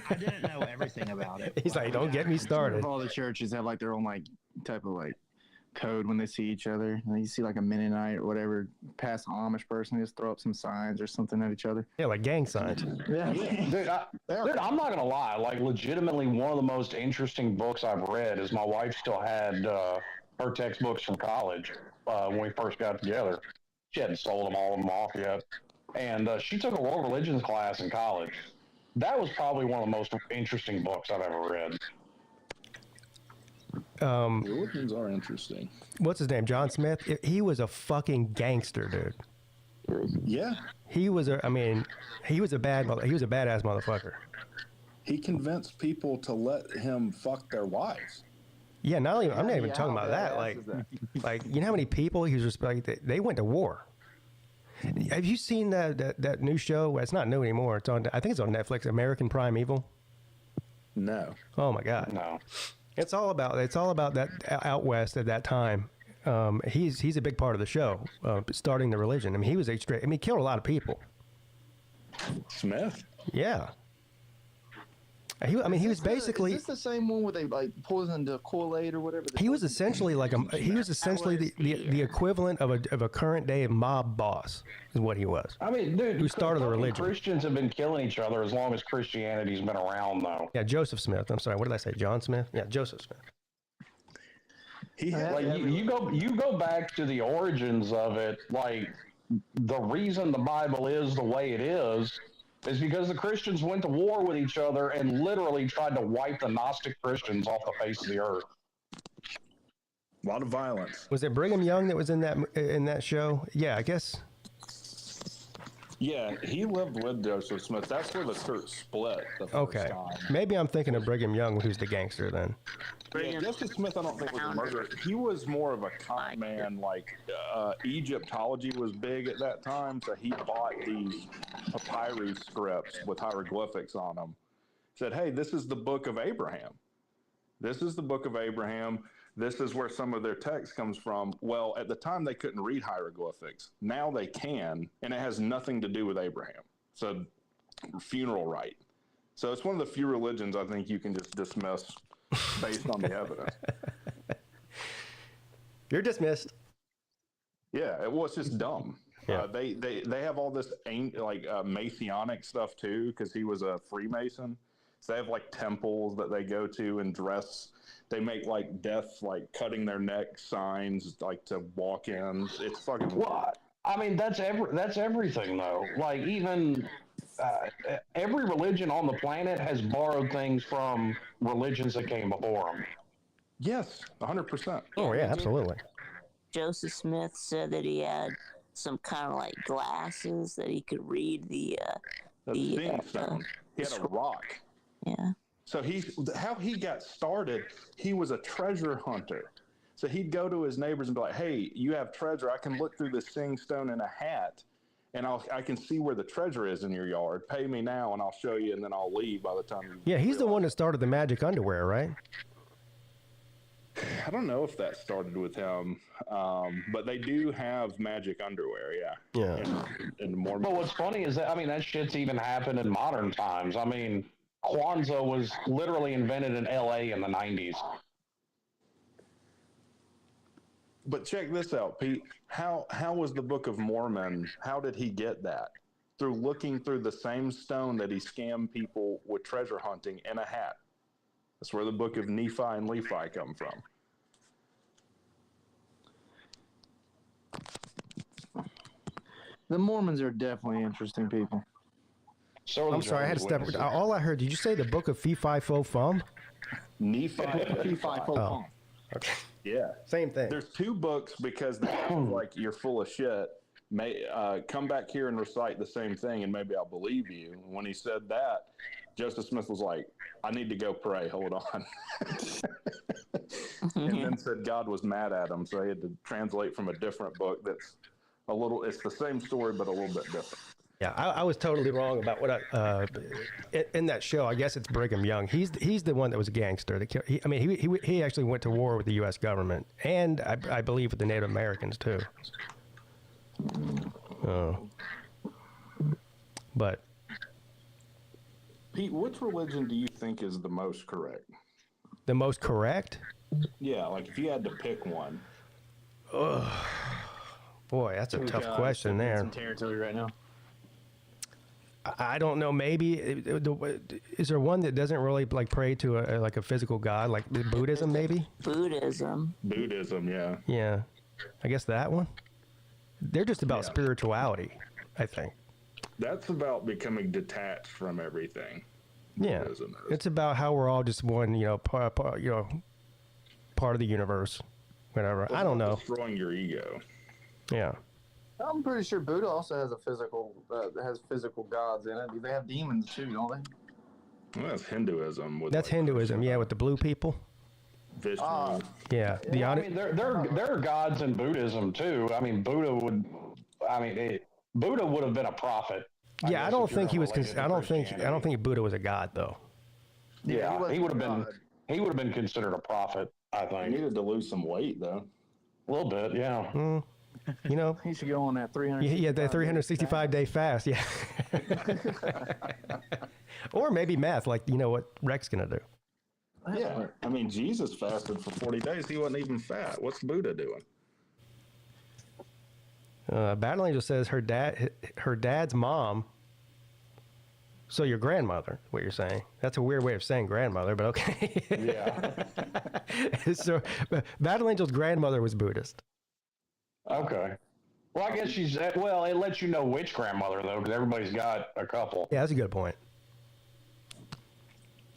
Speaker 8: I didn't know everything about it.
Speaker 1: He's like, don't get me started.
Speaker 7: All the churches have like their own like type of like code when they see each other. Like, you see like a Mennonite or whatever pass an Amish person, just throw up some signs or something at each other.
Speaker 1: Yeah, like gang signs.
Speaker 7: Yeah.
Speaker 3: Dude, I'm not gonna lie. Like, legitimately, one of the most interesting books I've read is my wife still had her textbooks from college when we first got together. She hadn't sold all of them off yet, and she took a world religions class in college. That was probably one of the most interesting books I've ever read.
Speaker 2: Religions are interesting.
Speaker 1: What's his name? John Smith? He was a fucking gangster, dude.
Speaker 2: Yeah.
Speaker 1: He was a badass motherfucker.
Speaker 2: He convinced people to let him fuck their wives.
Speaker 1: Yeah, I'm not even talking about that. Like, you know how many people he was like, they went to war. Have you seen that new show? Well, it's not new anymore. I think it's on Netflix. American Prime Evil.
Speaker 2: No.
Speaker 1: Oh my God.
Speaker 3: No.
Speaker 1: It's all about that out west at that time. He's a big part of the show, starting the religion. I mean, he killed a lot of people.
Speaker 2: Smith?
Speaker 1: Yeah. He was basically.
Speaker 7: Is this the same one where they like poisoned the Kool-Aid or whatever?
Speaker 1: He was essentially the equivalent of a current day mob boss, is what he was.
Speaker 3: I mean, dude,
Speaker 1: who started the religion?
Speaker 3: Christians have been killing each other as long as Christianity's been around, though.
Speaker 1: Yeah, Joseph Smith. I'm sorry, what did I say? John Smith? Yeah, Joseph Smith.
Speaker 3: You go back to the origins of it. Like, the reason the Bible is the way it is because the Christians went to war with each other and literally tried to wipe the Gnostic Christians off the face of the earth.
Speaker 2: A lot of violence.
Speaker 1: Was it Brigham Young that was in that show? Yeah, I guess.
Speaker 2: Yeah, he lived with Joseph Smith. That's where the church split the first time.
Speaker 1: Maybe I'm thinking of Brigham Young, who's the gangster then.
Speaker 2: Yeah, Joseph Smith, I don't think was a murderer. He was more of a con man. Like Egyptology was big at that time, so he bought these papyrus scripts with hieroglyphics on them. Said, "Hey, this is the Book of Abraham. This is the Book of Abraham. This is where some of their text comes from." Well, at the time they couldn't read hieroglyphics. Now they can, and it has nothing to do with Abraham. So, funeral rite. So it's one of the few religions I think you can just dismiss based on the evidence.
Speaker 1: You're dismissed.
Speaker 2: Yeah, it's just dumb. Yeah. They have all this Masonic stuff too, because he was a Freemason. So they have like temples that they go to and dress. They make like death, like cutting their neck signs, like to walk in. It's fucking.
Speaker 3: What? I mean, that's everything though. Like, even every religion on the planet has borrowed things from religions that came before them.
Speaker 2: Yes, 100%.
Speaker 1: Oh yeah, absolutely.
Speaker 5: Joseph Smith said that he had some kind of like glasses that he could read the
Speaker 2: stone. He had a rock.
Speaker 5: Yeah.
Speaker 2: So how he got started, he was a treasure hunter. So he'd go to his neighbors and be like, "Hey, you have treasure. I can look through this sing stone in a hat, and I can see where the treasure is in your yard. Pay me now, and I'll show you, and then I'll leave by the time you."
Speaker 1: Yeah, he's the one that started the magic underwear, right?
Speaker 2: I don't know if that started with him, but they do have magic underwear, yeah.
Speaker 1: Yeah.
Speaker 2: And more.
Speaker 3: But what's funny is that, I mean, that shit's even happened in modern times. I mean, Kwanzaa was literally invented in LA in the 90s.
Speaker 2: But check this out, Pete. How was the Book of Mormon? How did he get that? Through looking through the same stone that he scammed people with treasure hunting in a hat. That's where the Book of Nephi and Lehi come from.
Speaker 7: The Mormons are definitely interesting people.
Speaker 3: So
Speaker 1: I'm sorry, I had to step. All I heard, did you say the Book of Phi Phi Pho Phum?
Speaker 2: Nephi.
Speaker 7: Phi Phi Pho Phum.
Speaker 1: Okay.
Speaker 2: Yeah.
Speaker 1: Same thing.
Speaker 2: There's two books because they're like, "You're full of shit. Come back here and recite the same thing and maybe I'll believe you." And when he said that, Joseph Smith was like, "I need to go pray. Hold on." And then said God was mad at him. So he had to translate from a different book that's it's the same story, but a little bit different.
Speaker 1: Yeah, I was totally wrong about what in that show. I guess it's Brigham Young. He's the one that was a gangster. He actually went to war with the U.S. government, and I believe with the Native Americans too. But
Speaker 2: Pete, which religion do you think is the most correct?
Speaker 1: The most correct?
Speaker 2: Yeah, like if you had to pick one.
Speaker 1: Ugh. Boy, that's a tough question there.
Speaker 7: Some territory right now.
Speaker 1: I don't know. Maybe is there one that doesn't really like pray to a physical god, like Buddhism? Maybe
Speaker 5: Buddhism.
Speaker 2: Buddhism, yeah.
Speaker 1: Yeah, I guess that one. They're just about spirituality, I think.
Speaker 2: That's about becoming detached from everything.
Speaker 1: Yeah,
Speaker 2: Buddhism is.
Speaker 1: it's about how we're all just one, part of the universe, whatever. I don't know.
Speaker 2: Destroying your ego.
Speaker 1: Yeah.
Speaker 7: I'm pretty sure Buddha also has physical gods in it. They have demons too, don't they?
Speaker 2: Well, that's Hinduism.
Speaker 1: That's Hinduism, yeah, with the blue people.
Speaker 2: Vishnu.
Speaker 1: Yeah.
Speaker 3: I mean, there are gods in Buddhism too. I mean, Buddha would have been a prophet.
Speaker 1: I don't think he was. I don't think Buddha was a god though.
Speaker 3: Yeah, he would have been. He would have been considered a prophet. I think.
Speaker 2: He needed to lose some weight though.
Speaker 3: A little bit, yeah.
Speaker 7: He should go on that 300.
Speaker 1: Yeah, that 365-day fast. Yeah. Or maybe meth, like what Rex gonna do.
Speaker 2: Yeah, I mean Jesus fasted for 40 days. He wasn't even fat. What's Buddha doing?
Speaker 1: Battle Angel says her dad's mom. So your grandmother, what you're saying? That's a weird way of saying grandmother, but okay.
Speaker 3: Yeah.
Speaker 1: So Battle Angel's grandmother was Buddhist.
Speaker 3: Okay. Well, I guess she's. Well, it lets you know which grandmother though, because everybody's got a couple.
Speaker 1: Yeah, that's a good point.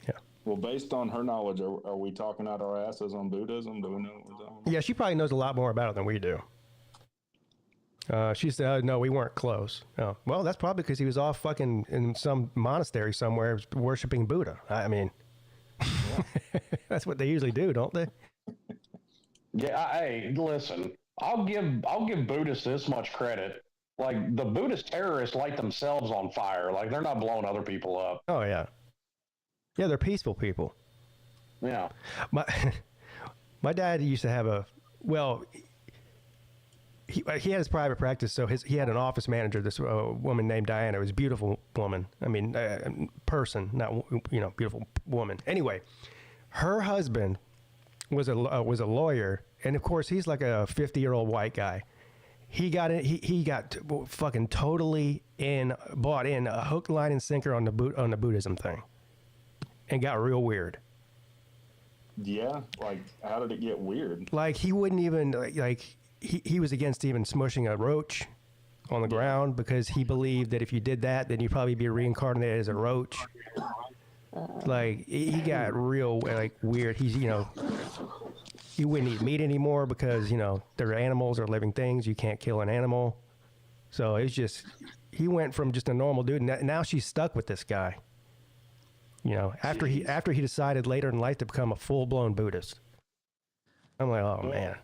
Speaker 1: Yeah.
Speaker 2: Well, based on her knowledge, are we talking out our asses on Buddhism? Do we know what we're talking about?
Speaker 1: Yeah, she probably knows a lot more about it than we do. She said, no, we weren't close. Oh, well, that's probably because he was off fucking in some monastery somewhere worshiping Buddha. I mean, that's what they usually do, don't they?
Speaker 3: Yeah, hey, listen, I'll give Buddhists this much credit. Like, the Buddhist terrorists light themselves on fire. Like, they're not blowing other people up.
Speaker 1: Oh, yeah. Yeah, they're peaceful people.
Speaker 3: Yeah.
Speaker 1: My dad used to have he had his private practice, so he had an office manager, this woman named Diana. It was a beautiful woman. I mean, person, not, beautiful woman. Anyway, her husband was a lawyer, and of course, he's like a 50-year-old white guy. He got fucking totally bought in a hook, line, and sinker on the Buddhism thing, and got real weird.
Speaker 2: Yeah, like how did it get weird?
Speaker 1: Like he wouldn't even He was against even smushing a roach on the ground because he believed that if you did that, then you'd probably be reincarnated as a roach. Like he got real weird. He's you wouldn't eat meat anymore because they're animals or living things. You can't kill an animal. So it's just he went from just a normal dude, and now she's stuck with this guy. After he decided later in life to become a full-blown Buddhist. I'm like, oh man.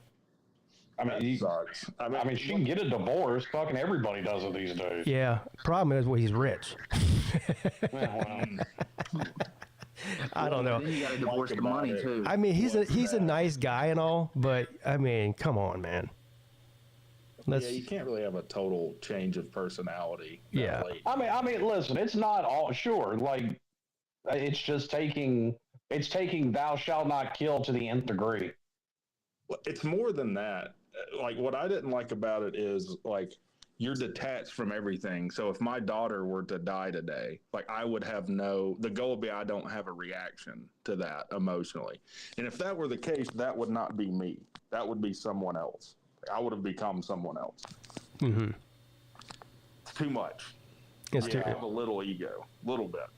Speaker 3: I mean,
Speaker 2: sucks.
Speaker 3: I mean, she can get a divorce. Fucking everybody does it these days.
Speaker 1: Yeah. Problem is, he's rich. I don't know.
Speaker 7: Then you got to divorce the money too.
Speaker 1: I mean, he's a nice guy and all, but I mean, come on, man.
Speaker 2: You can't really have a total change of personality.
Speaker 1: Yeah.
Speaker 3: I mean, listen, it's not all sure. Like, it's just taking "thou shalt not kill" to the nth degree.
Speaker 2: It's more than that. Like, what I didn't like about it is, like, you're detached from everything. So if my daughter were to die today, like, I would have the goal would be I don't have a reaction to that emotionally. And if that were the case, that would not be me. That would be someone else. I would have become someone else.
Speaker 1: Mm-hmm.
Speaker 2: It's too much.
Speaker 1: It's too.
Speaker 2: I have a little ego, little bit.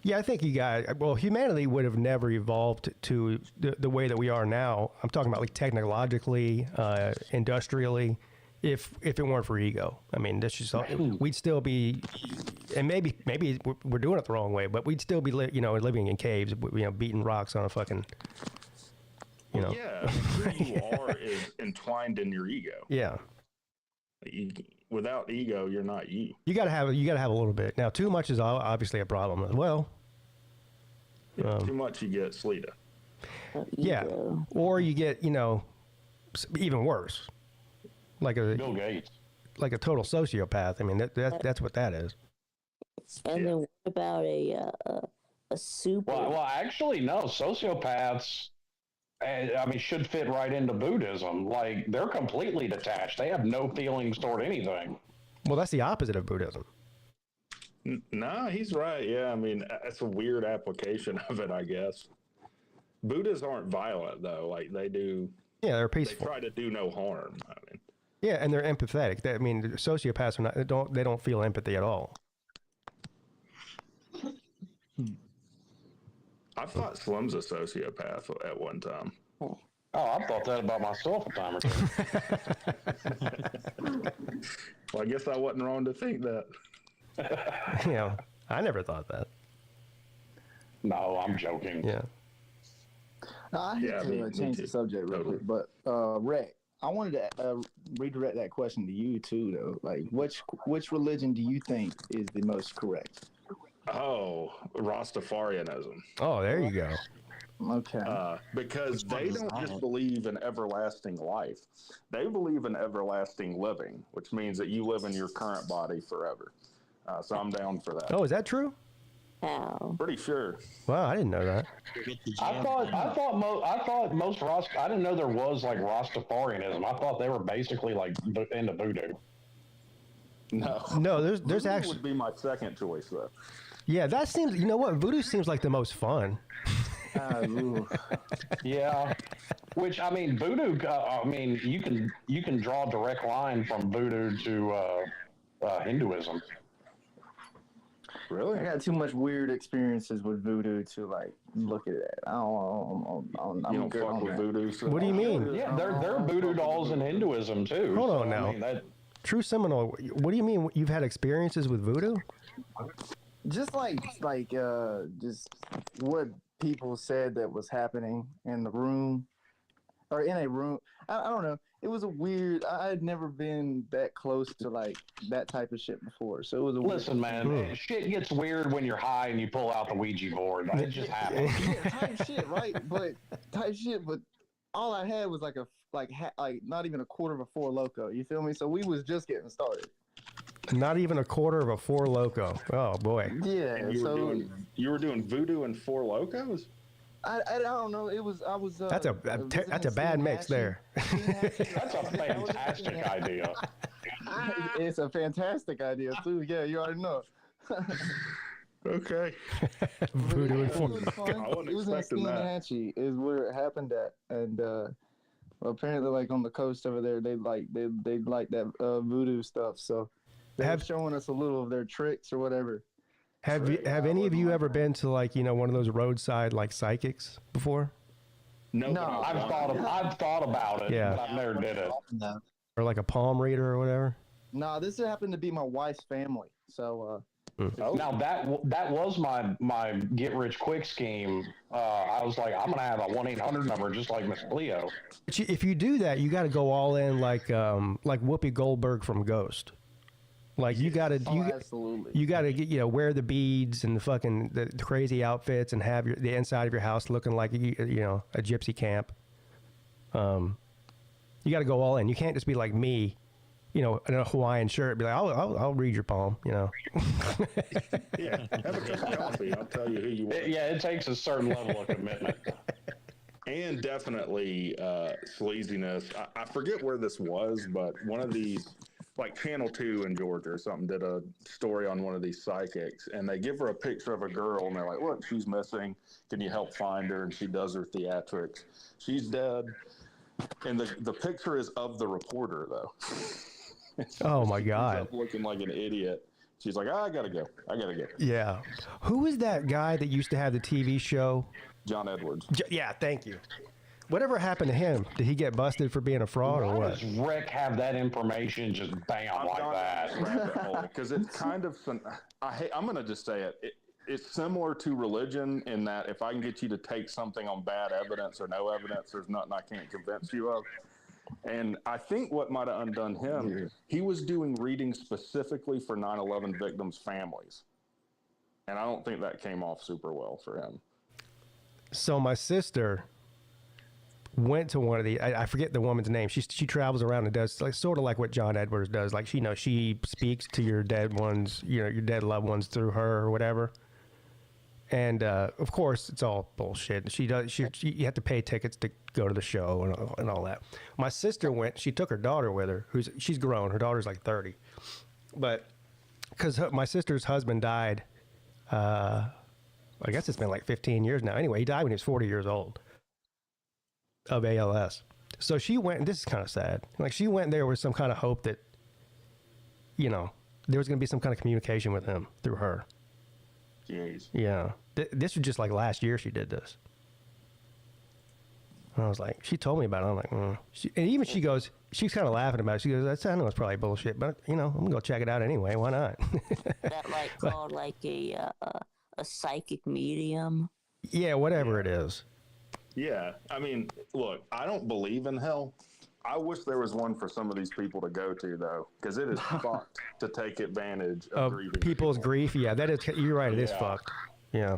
Speaker 1: Yeah, I think humanity would have never evolved to the way that we are now. I'm talking about like technologically, industrially, if it weren't for ego. I mean, that's just we'd still be, and maybe we're doing it the wrong way, but we'd still be living in caves, beating rocks on a fucking,
Speaker 2: Yeah, who you are is entwined in your ego.
Speaker 1: Yeah.
Speaker 2: Without ego, you're not you.
Speaker 1: You gotta have a little bit. Now, too much is obviously a problem as well.
Speaker 2: Too much, you get Sleeta.
Speaker 1: Yeah, or you get even worse, like a
Speaker 3: Bill Gates,
Speaker 1: like a total sociopath. I mean, that's what that is.
Speaker 5: And then what about a super?
Speaker 3: Well, actually, no. Sociopaths, should fit right into Buddhism. Like, they're completely detached. They have no feelings toward anything.
Speaker 1: Well, that's the opposite of Buddhism.
Speaker 2: No, he's right. Yeah, I mean, that's a weird application of it, I guess. Buddhists aren't violent, though. Like, they do.
Speaker 1: Yeah, they're peaceful.
Speaker 2: They try to do no harm. I mean.
Speaker 1: Yeah, and they're empathetic. Sociopaths are not. They don't feel empathy at all.
Speaker 2: I thought Slim's a sociopath at one time.
Speaker 3: Oh, I thought that about myself a time or two.
Speaker 2: Well, I guess I wasn't wrong to think that.
Speaker 1: I never thought that.
Speaker 3: No, I'm joking.
Speaker 1: Yeah.
Speaker 7: I hate to change the subject real quick, but Rhett, I wanted to redirect that question to you too, though. Like, which religion do you think is the most correct?
Speaker 2: Oh, Rastafarianism.
Speaker 1: Oh, there you go.
Speaker 7: Okay.
Speaker 2: Because they don't just believe in everlasting life; they believe in everlasting living, which means that you live in your current body forever. So I'm down for that.
Speaker 1: Oh, is that true?
Speaker 5: How?
Speaker 2: Pretty sure.
Speaker 1: Wow, I didn't know that.
Speaker 3: I thought most I didn't know there was like Rastafarianism. I thought they were basically like into voodoo.
Speaker 2: No,
Speaker 1: there's
Speaker 2: voodoo
Speaker 1: actually
Speaker 2: would be my second choice though.
Speaker 1: Yeah, that seems. You know what? Voodoo seems like the most fun.
Speaker 3: Yeah, which voodoo. You can draw a direct line from voodoo to Hinduism.
Speaker 2: Really?
Speaker 7: I got too much weird experiences with voodoo to like look at it. I'm
Speaker 2: good fuck with voodoo. So
Speaker 1: what do you mean?
Speaker 3: Yeah, there are voodoo dolls in Hinduism too.
Speaker 1: Hold on now. True Seminole. What do you mean? You've had experiences with voodoo?
Speaker 7: Just just what people said that was happening in the room or in a room. I don't know. It was a weird. I had never been that close to like that type of shit before. So it was a
Speaker 3: listen, man. Shit gets weird when you're high and you pull out the Ouija board. It just happens.
Speaker 7: Yeah, type shit, right? But all I had was like not even a quarter of a Four Loko. You feel me? So we was just getting started.
Speaker 1: Not even a quarter of a Four Loko. Oh boy.
Speaker 7: Yeah.
Speaker 2: And you were doing voodoo and Four Lokos?
Speaker 7: I don't know. I was.
Speaker 1: That's a bad mix there.
Speaker 3: That's a fantastic idea.
Speaker 7: It's a fantastic idea too. Yeah, you already know.
Speaker 2: Okay.
Speaker 1: Voodoo and Four
Speaker 2: Loko.
Speaker 7: It was in Steenhatchee is where it happened at, and apparently, like on the coast over there, they like that voodoo stuff. So they were showing us a little of their tricks or whatever.
Speaker 1: Have any of you ever been to like one of those roadside like psychics before?
Speaker 2: No.
Speaker 3: I've thought about it.
Speaker 1: Yeah.
Speaker 3: But I've never did it.
Speaker 8: No.
Speaker 1: Or like a palm reader or whatever.
Speaker 7: No, this happened to be my wife's family. So
Speaker 3: now that was my get rich quick scheme. I was like, I'm gonna have a 1-800 number just like Miss Cleo.
Speaker 1: But if you do that, you got to go all in like Whoopi Goldberg from Ghost. Like you got to get wear the beads and the crazy outfits and have the inside of your house looking like a gypsy camp. You got to go all in. You can't just be like me, in a Hawaiian shirt. Be like, I'll read your palm.
Speaker 2: Yeah, have a cup of coffee. I'll tell you who you are.
Speaker 3: Yeah, it takes a certain level of commitment.
Speaker 2: And definitely sleaziness. I forget where this was, but one of these. Like Channel 2 in Georgia or something did a story on one of these psychics, and they give her a picture of a girl, and they're like, look, she's missing. Can you help find her? And she does her theatrics. She's dead. And the picture is of the reporter, though.
Speaker 1: Oh, my God.
Speaker 2: Looking like an idiot. She's like, I got to go.
Speaker 1: Yeah. Who is that guy that used to have the TV show?
Speaker 2: John Edwards.
Speaker 1: Yeah, thank you. Whatever happened to him? Did he get busted for being a fraud or what?
Speaker 3: Does Rick have that information just bam like that?
Speaker 2: Because it's kind of I'm going to just say it. It's similar to religion in that if I can get you to take something on bad evidence or no evidence, there's nothing I can't convince you of. And I think what might have undone him, he was doing readings specifically for 9/11 victims' families. And I don't think that came off super well for him.
Speaker 1: So my sister went to one of the, I forget the woman's name. She travels around and does like sort of like what John Edwards does. Like she speaks to your dead ones, your dead loved ones through her or whatever. And of course, it's all bullshit. You have to pay tickets to go to the show and all that. My sister went. She took her daughter with her. She's grown. Her daughter's like 30, but because my sister's husband died, I guess it's been like 15 years now. Anyway, he died when he was 40 years old of ALS. So she went, and this is kind of sad. Like she went there with some kind of hope that, there was going to be some kind of communication with him through her.
Speaker 2: Jeez.
Speaker 1: Yeah. This was just like last year she did this. And I was like, she told me about it. I'm like, and even she goes, she's kind of laughing about it. She goes, I know it's probably bullshit, but I'm going to go check it out anyway. Why not?
Speaker 5: That called like a psychic medium.
Speaker 1: Yeah, whatever it is.
Speaker 2: Yeah. I mean, look, I don't believe in hell. I wish there was one for some of these people to go to, though, because it is fucked to take advantage of grieving
Speaker 1: people's grief. Yeah, that is. You're right. It is fucked. Yeah.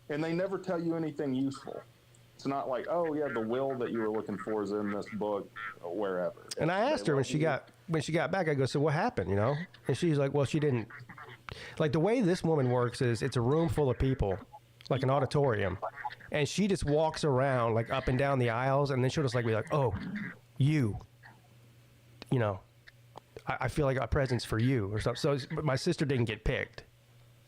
Speaker 2: And they never tell you anything useful. It's not like, oh yeah, the will that you were looking for is in this book or wherever.
Speaker 1: And I asked her when she got back. I go, so what happened? And she's like, well, she didn't. Like the way this woman works is, it's a room full of people, like an auditorium, and she just walks around like up and down the aisles, and then she'll just be like, oh. I feel like a presence for you or something. So my sister didn't get picked.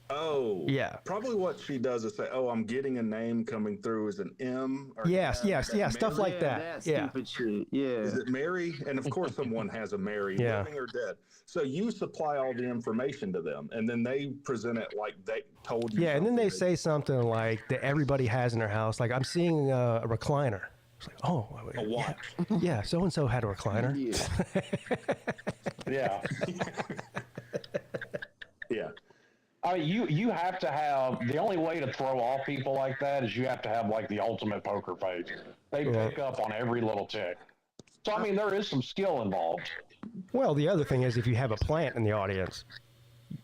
Speaker 2: Oh.
Speaker 1: Yeah.
Speaker 2: Probably what she does is say, oh, I'm getting a name coming through as an M. Or
Speaker 1: yes, stuff like that. Yeah.
Speaker 7: Stupid shit. Yeah.
Speaker 2: Is it Mary? And of course someone has a Mary, living or dead. So you supply all the information to them, and then they present it like they told you.
Speaker 1: Yeah, and then they say something like that everybody has in their house. Like, I'm seeing a recliner. It's like, oh,
Speaker 2: a watch.
Speaker 1: Yeah, so and so had a recliner.
Speaker 3: Yeah.
Speaker 2: Yeah.
Speaker 3: I mean, you have to have, the only way to throw off people like that is you have to have like the ultimate poker face. They pick up on every little tick. So I mean, there is some skill involved.
Speaker 1: Well, the other thing is if you have a plant in the audience,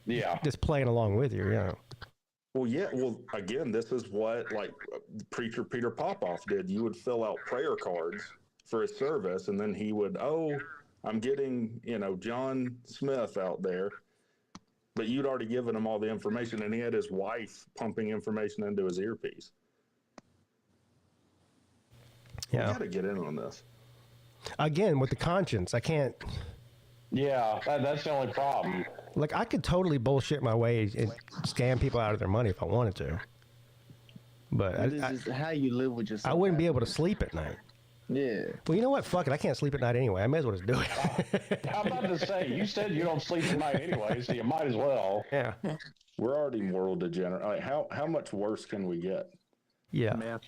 Speaker 1: just playing along with you,
Speaker 2: Well, yeah. Well, again, this is what like preacher Peter Popoff did. You would fill out prayer cards for his service, and then he would, I'm getting, John Smith out there. But you'd already given him all the information, and he had his wife pumping information into his earpiece.
Speaker 1: Yeah.
Speaker 2: You got to get in on this.
Speaker 1: Again, with the conscience, I can't.
Speaker 3: Yeah, that's the only problem.
Speaker 1: Like, I could totally bullshit my way and scam people out of their money if I wanted to. But
Speaker 7: this is how you live with yourself.
Speaker 1: I wouldn't be able to sleep at night.
Speaker 7: Yeah.
Speaker 1: Well, you know what? Fuck it. I can't sleep at night anyway. I may as well just do it.
Speaker 3: I'm about to say, you said you don't sleep at night anyway, so you might as well.
Speaker 1: Yeah.
Speaker 2: We're already moral degenerate. Like, how much worse can we get?
Speaker 1: Yeah.
Speaker 7: Man.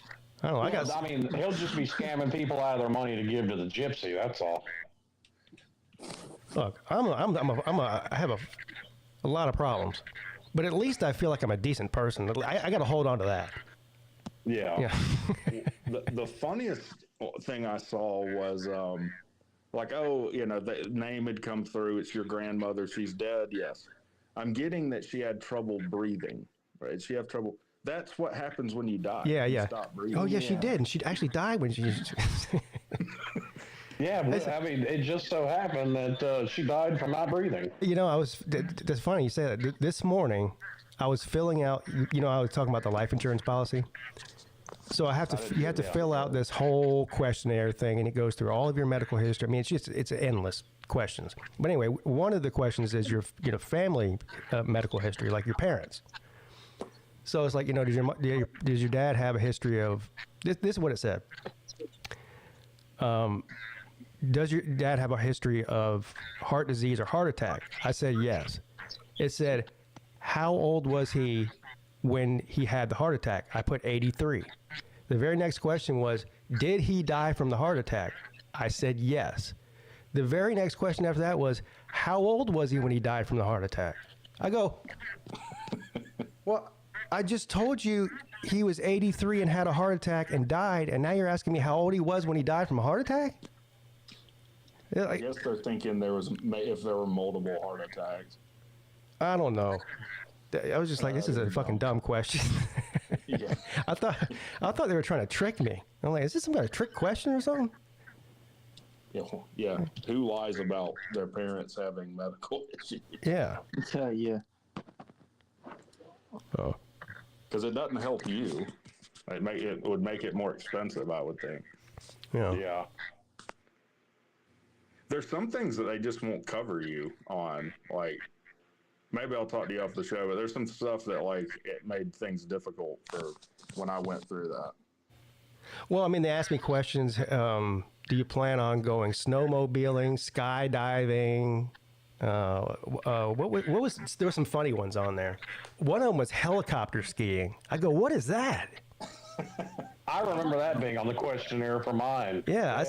Speaker 1: I don't know.
Speaker 3: I mean, he'll just be scamming people out of their money to give to the gypsy. That's all.
Speaker 1: Look, I have a lot of problems, but at least I feel like I'm a decent person. I got to hold on to that.
Speaker 3: Yeah.
Speaker 2: The funniest thing I saw was the name had come through. It's your grandmother. She's dead. Yes. I'm getting that she had trouble breathing. Right? She had trouble. That's what happens when you die.
Speaker 1: Yeah,
Speaker 2: you stop breathing.
Speaker 1: Oh, yeah, she did. And she actually died when she...
Speaker 3: Yeah, I mean, it just so happened that she died from not breathing.
Speaker 1: That's funny you say that. This morning, I was filling out, I was talking about the life insurance policy. So you have to fill out this whole questionnaire thing, and it goes through all of your medical history. I mean, it's endless questions. But anyway, one of the questions is your family medical history, like your parents. So it's like, does your dad have a history of this is what it said. Does your dad have a history of heart disease or heart attack? I said yes. It said, how old was he when he had the heart attack? I put 83. The very next question was, did he die from the heart attack? I said yes. The very next question after that was, how old was he when he died from the heart attack? I go, well, I just told you he was 83 and had a heart attack and died, and now you're asking me how old he was when he died from a heart attack?
Speaker 2: I guess they're thinking if there were multiple heart attacks.
Speaker 1: I don't know. I was just like, this is a fucking dumb question.
Speaker 2: Yeah.
Speaker 1: I thought they were trying to trick me. I'm like, is this some kind of trick question or something?
Speaker 2: Yeah. Who lies about their parents having medical issues?
Speaker 1: Yeah.
Speaker 7: Yeah.
Speaker 1: Oh.
Speaker 2: Because it doesn't help you. It would make it more expensive, I would think.
Speaker 1: Yeah.
Speaker 3: Yeah.
Speaker 2: There's some things that they just won't cover you on. Like, maybe I'll talk to you off the show, but there's some stuff that, like, it made things difficult for when I went through that.
Speaker 1: Well, I mean, they asked me questions. Do you plan on going snowmobiling, skydiving? What was there were some funny ones on there. One of them was helicopter skiing. I go, what is that?
Speaker 3: I remember that being on the questionnaire for mine.
Speaker 1: Yeah, I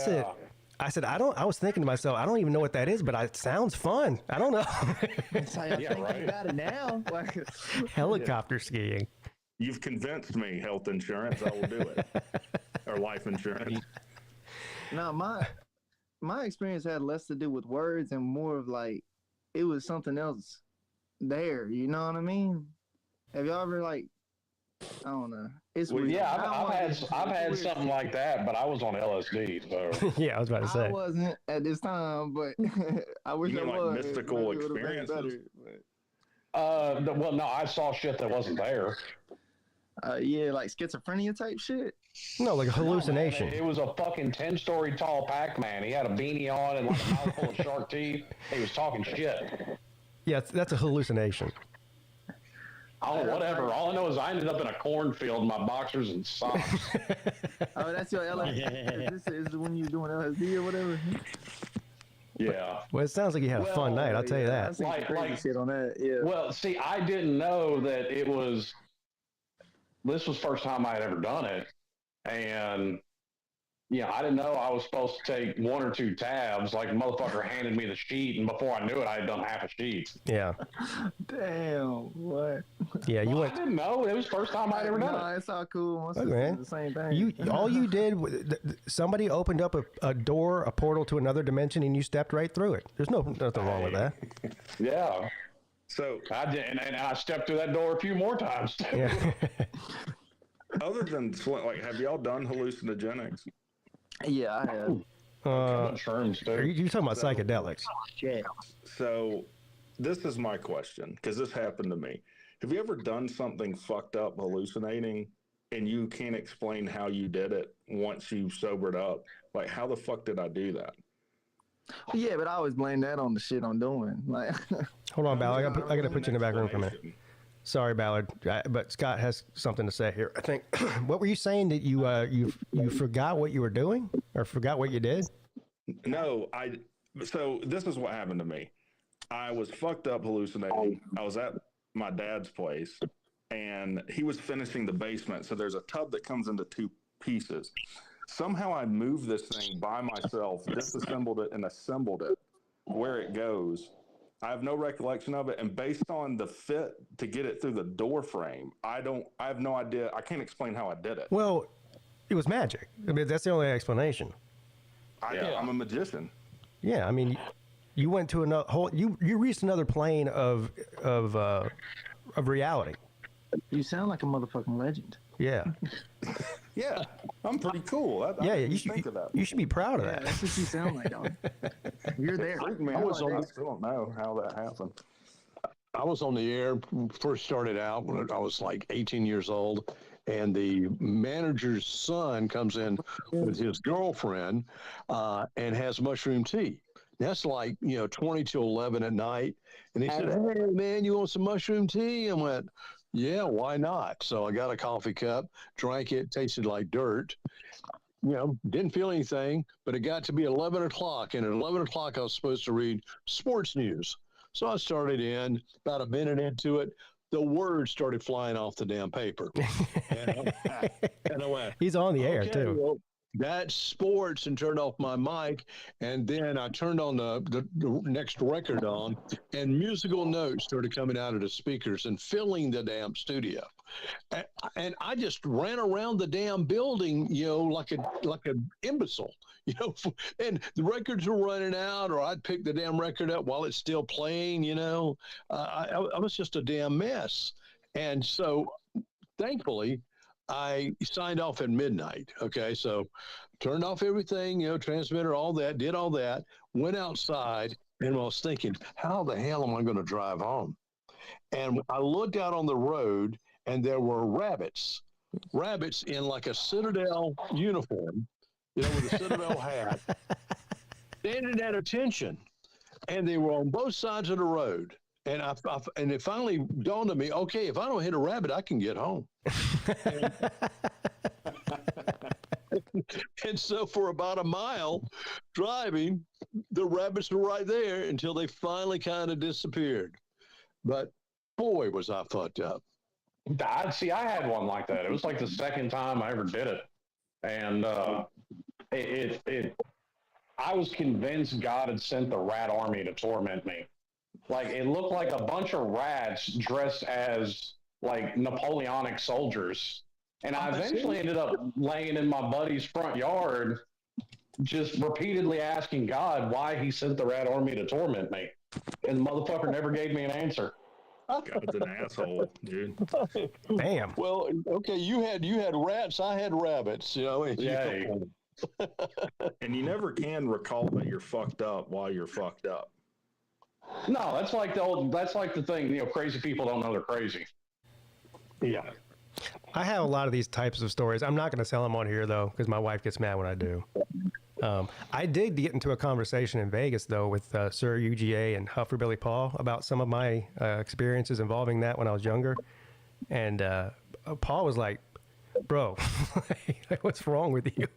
Speaker 1: said, I was thinking to myself, I don't even know what that is, but it sounds fun. I don't know.
Speaker 7: It's like, I'm thinking about it now.
Speaker 1: Helicopter skiing.
Speaker 2: You've convinced me, health insurance, I will do it. Or life insurance.
Speaker 7: No, my experience had less to do with words and more of like, it was something else there. You know what I mean? Have y'all ever like, I don't know. It's weird.
Speaker 3: Yeah, I've had something like that, but I was on LSD. So
Speaker 1: yeah, I was about to say.
Speaker 7: I wasn't at this time, but I wish I was.
Speaker 2: Like mystical experiences.
Speaker 3: Well, no, I saw shit that wasn't there.
Speaker 7: Yeah, like schizophrenia type shit.
Speaker 1: No, like a hallucination.
Speaker 3: No, man, it was a fucking 10-story tall Pac-Man. He had a beanie on and like a mouthful of shark teeth. He was talking shit.
Speaker 1: Yeah, that's a hallucination.
Speaker 3: Oh, whatever. All I know is I ended up in a cornfield in my boxers and socks.
Speaker 7: Oh, that's your LSD? This is when you're doing LSD or whatever?
Speaker 3: Yeah.
Speaker 1: Well, it sounds like you had a fun night, I'll tell you that.
Speaker 7: I seen crazy shit on that, yeah.
Speaker 3: Well, see, I didn't know that this was the first time I had ever done it. And, I didn't know I was supposed to take 1 or 2 tabs. Like, the motherfucker handed me the sheet, and before I knew it, I had done half a sheet.
Speaker 1: Yeah.
Speaker 7: Damn, what?
Speaker 1: Yeah, you went.
Speaker 3: I didn't know. It was the first time I'd ever done it.
Speaker 7: No, it's all cool.
Speaker 1: Okay.
Speaker 7: The same thing.
Speaker 1: All you did, somebody opened up a door, a portal to another dimension, and you stepped right through it. There's nothing wrong with that.
Speaker 3: Yeah.
Speaker 2: So
Speaker 3: I did, and I stepped through that door a few more times too.
Speaker 1: Yeah.
Speaker 2: Other than like, have y'all done hallucinogenics?
Speaker 7: Yeah, I have.
Speaker 3: Shrooms too.
Speaker 1: Are you talking about psychedelics?
Speaker 7: Yeah.
Speaker 2: So this is my question, because this happened to me. Have you ever done something fucked up hallucinating and you can't explain how you did it once you sobered up? Like, how the fuck did I do that?
Speaker 7: Yeah, but I always blame that on the shit I'm doing. Like,
Speaker 1: hold on, Ballard. I got to put you in the back room for a minute. Sorry, Ballard, but Scott has something to say here. I think. What were you saying, that you forgot what you were doing or forgot what you did?
Speaker 2: No, so this is what happened to me. I was fucked up hallucinating. I was at my dad's place, and he was finishing the basement. So there's a tub that comes into 2 pieces. Somehow I moved this thing by myself, disassembled it, and assembled it where it goes. I have no recollection of it, and based on the fit to get it through the door frame, I have no idea. I can't explain how I did it.
Speaker 1: Well, it was magic. I mean, that's the only explanation.
Speaker 2: I'm a magician.
Speaker 1: Yeah, I mean, you went to another whole. You reached another plane of reality.
Speaker 7: you sound like a motherfucking legend.
Speaker 1: Yeah.
Speaker 2: Yeah, I'm pretty cool.
Speaker 1: You should be proud of that.
Speaker 7: That's what you sound like, dog. You're there.
Speaker 2: I still don't know how that happened.
Speaker 4: I was on the air, first started out when I was like 18 years old, and the manager's son comes in with his girlfriend and has mushroom tea. That's like, 20 to 11 at night. And he said, "Hey, man, you want some mushroom tea?" I went, "Yeah, why not?" So I got a coffee cup, drank it, tasted like dirt. Didn't feel anything, but it got to be 11 o'clock. And at 11 o'clock, I was supposed to read sports news. So I started in, about a minute into it, the words started flying off the damn paper. And I went,
Speaker 1: he's on the air, too.
Speaker 4: Well, that's sports, and turned off my mic. And then I turned on the next record on, and musical notes started coming out of the speakers and filling the damn studio. And I just ran around the damn building, like an imbecile, and the records were running out, or I'd pick the damn record up while it's still playing, I was just a damn mess. And so thankfully, I signed off at midnight. Okay, so turned off everything, transmitter, all that, did all that, went outside, and I was thinking, how the hell am I going to drive home? And I looked out on the road, and there were rabbits in like a Citadel uniform, with a Citadel hat, standing at attention. And they were on both sides of the road. And and it finally dawned on me, okay, if I don't hit a rabbit, I can get home. And so for about a mile driving, the rabbits were right there until they finally kind of disappeared. But boy, was I fucked up.
Speaker 3: I had one like that. It was like the second time I ever did it. And I was convinced God had sent the rat army to torment me. Like, it looked like a bunch of rats dressed as like Napoleonic soldiers. And I eventually ended up laying in my buddy's front yard, just repeatedly asking God why he sent the rat army to torment me. And the motherfucker never gave me an answer.
Speaker 2: God's an asshole, dude.
Speaker 1: Damn.
Speaker 4: Well, okay, you had rats, I had rabbits,
Speaker 3: Yeah.
Speaker 2: And you never can recall that you're fucked up while you're fucked up.
Speaker 3: No, that's like the thing, crazy people don't know they're crazy.
Speaker 4: Yeah.
Speaker 1: I have a lot of these types of stories. I'm not going to tell them on here, though, because my wife gets mad when I do. I did get into a conversation in Vegas, though, with Sir UGA and Huffer Billy Paul about some of my experiences involving that when I was younger. And Paul was like, bro, what's wrong with you?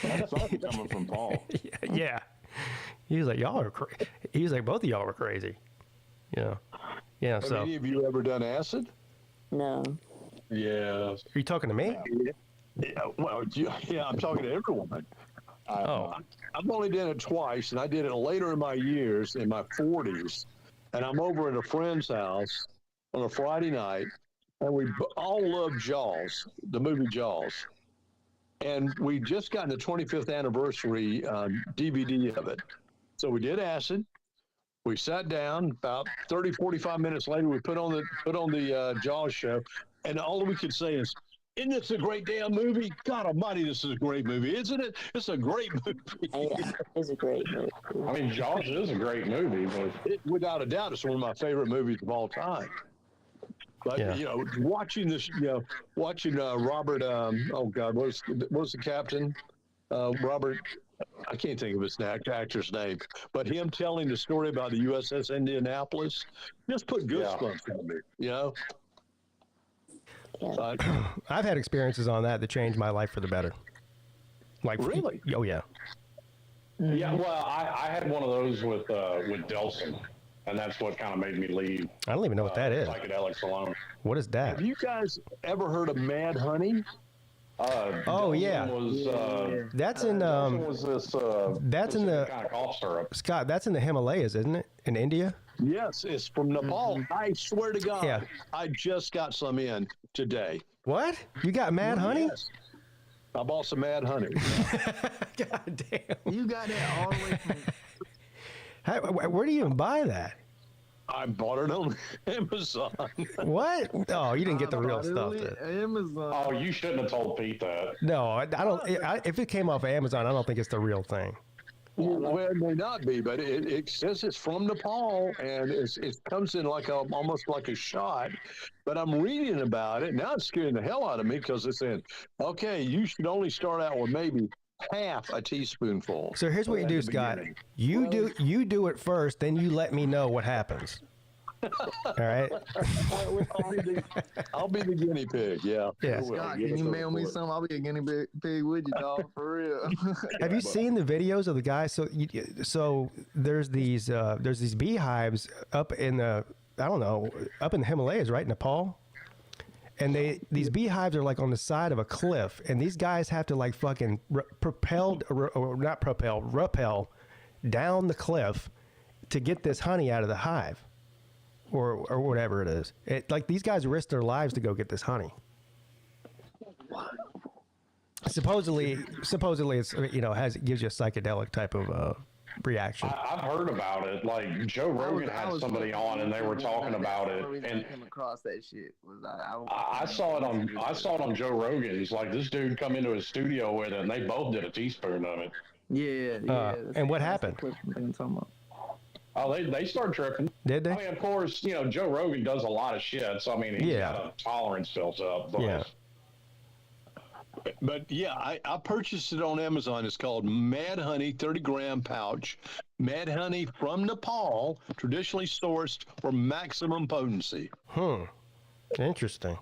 Speaker 2: That's coming from Paul.
Speaker 1: Yeah. He was like, y'all are crazy. He was like, both of y'all were crazy. Yeah.
Speaker 4: Have any of you ever done acid?
Speaker 5: No.
Speaker 4: Yeah.
Speaker 1: Are you talking to me?
Speaker 4: Yeah, well, yeah, I'm talking to everyone. I've only done it twice, and I did it later in my years, in my 40s. And I'm over at a friend's house on a Friday night, and we all love Jaws, the movie Jaws. And we just gotten the 25th anniversary DVD of it. So we did acid. We sat down. About 30, 45 minutes later, we put on the Jaws show, and all we could say is, "Isn't this a great damn movie? God Almighty, this is a great movie, isn't it? It's a great movie."
Speaker 5: Yeah, it's a great movie.
Speaker 3: I mean, Jaws is a great movie, but
Speaker 4: without a doubt, it's one of my favorite movies of all time. But watching this, watching Robert. Oh God, what was the captain? Robert. I can't think of his actor's name, but him telling the story about the USS Indianapolis just put goosebumps on me.
Speaker 5: Yeah.
Speaker 1: I've had experiences on that changed my life for the better. Like
Speaker 4: really?
Speaker 1: Oh yeah.
Speaker 3: Yeah. Well, I had one of those with Delson, and that's what kind of made me leave.
Speaker 1: I don't even know what that is.
Speaker 3: Psychedelics alone.
Speaker 1: What is that?
Speaker 4: Have you guys ever heard of Mad Honey?
Speaker 1: Oh yeah. That's in that's in the
Speaker 3: kind of cough syrup.
Speaker 1: Scott. That's in the Himalayas, isn't it? In India.
Speaker 4: Yes, it's from Nepal.
Speaker 1: Mm-hmm.
Speaker 4: I swear to God.
Speaker 1: Yeah.
Speaker 4: I just got some in today.
Speaker 1: What? You got Mad Honey?
Speaker 4: Yes. I bought some Mad Honey.
Speaker 1: God damn.
Speaker 7: You got that all the way from...
Speaker 1: Where do you even buy that?
Speaker 4: I bought it on Amazon.
Speaker 1: What? Oh, you didn't get the real stuff.
Speaker 7: Amazon.
Speaker 3: Oh, you shouldn't have told Pete that.
Speaker 1: No, I don't. If it came off of Amazon, I don't think it's the real thing.
Speaker 4: Well, it may not be, but it says it's from Nepal, and it comes in like almost like a shot. But I'm reading about it now. It's scaring the hell out of me because it's saying, okay, you should only start out with maybe half a teaspoonful.
Speaker 1: So here's what you do, Scott. You do it first, then you let me know what happens. All right.
Speaker 4: I'll be the guinea pig. Yeah.
Speaker 7: Scott, can you mail me some? I'll be a guinea pig with you, dog. For real.
Speaker 1: Have you seen the videos of the guys? So there's these beehives up in the up in the Himalayas, right, Nepal. And these beehives are like on the side of a cliff, and these guys have to like fucking rappel down the cliff to get this honey out of the hive, or whatever it is. Like these guys risk their lives to go get this honey. Supposedly it's gives you a psychedelic type of reaction?
Speaker 3: I've heard about it. Like Joe Rogan had somebody on, and they were talking about it. And
Speaker 7: I came across that shit was
Speaker 3: I saw it on Joe Rogan. He's like, this dude come into his studio with it, and they both did a teaspoon of it.
Speaker 7: Yeah.
Speaker 1: And what happened?
Speaker 3: Oh, they started tripping.
Speaker 1: Did they?
Speaker 3: I mean, of course, Joe Rogan does a lot of shit, so I mean, he's got a tolerance built up. But
Speaker 1: yeah.
Speaker 4: But yeah, I purchased it on Amazon. It's called Mad Honey 30-gram pouch. Mad Honey from Nepal, traditionally sourced for maximum potency.
Speaker 1: Interesting.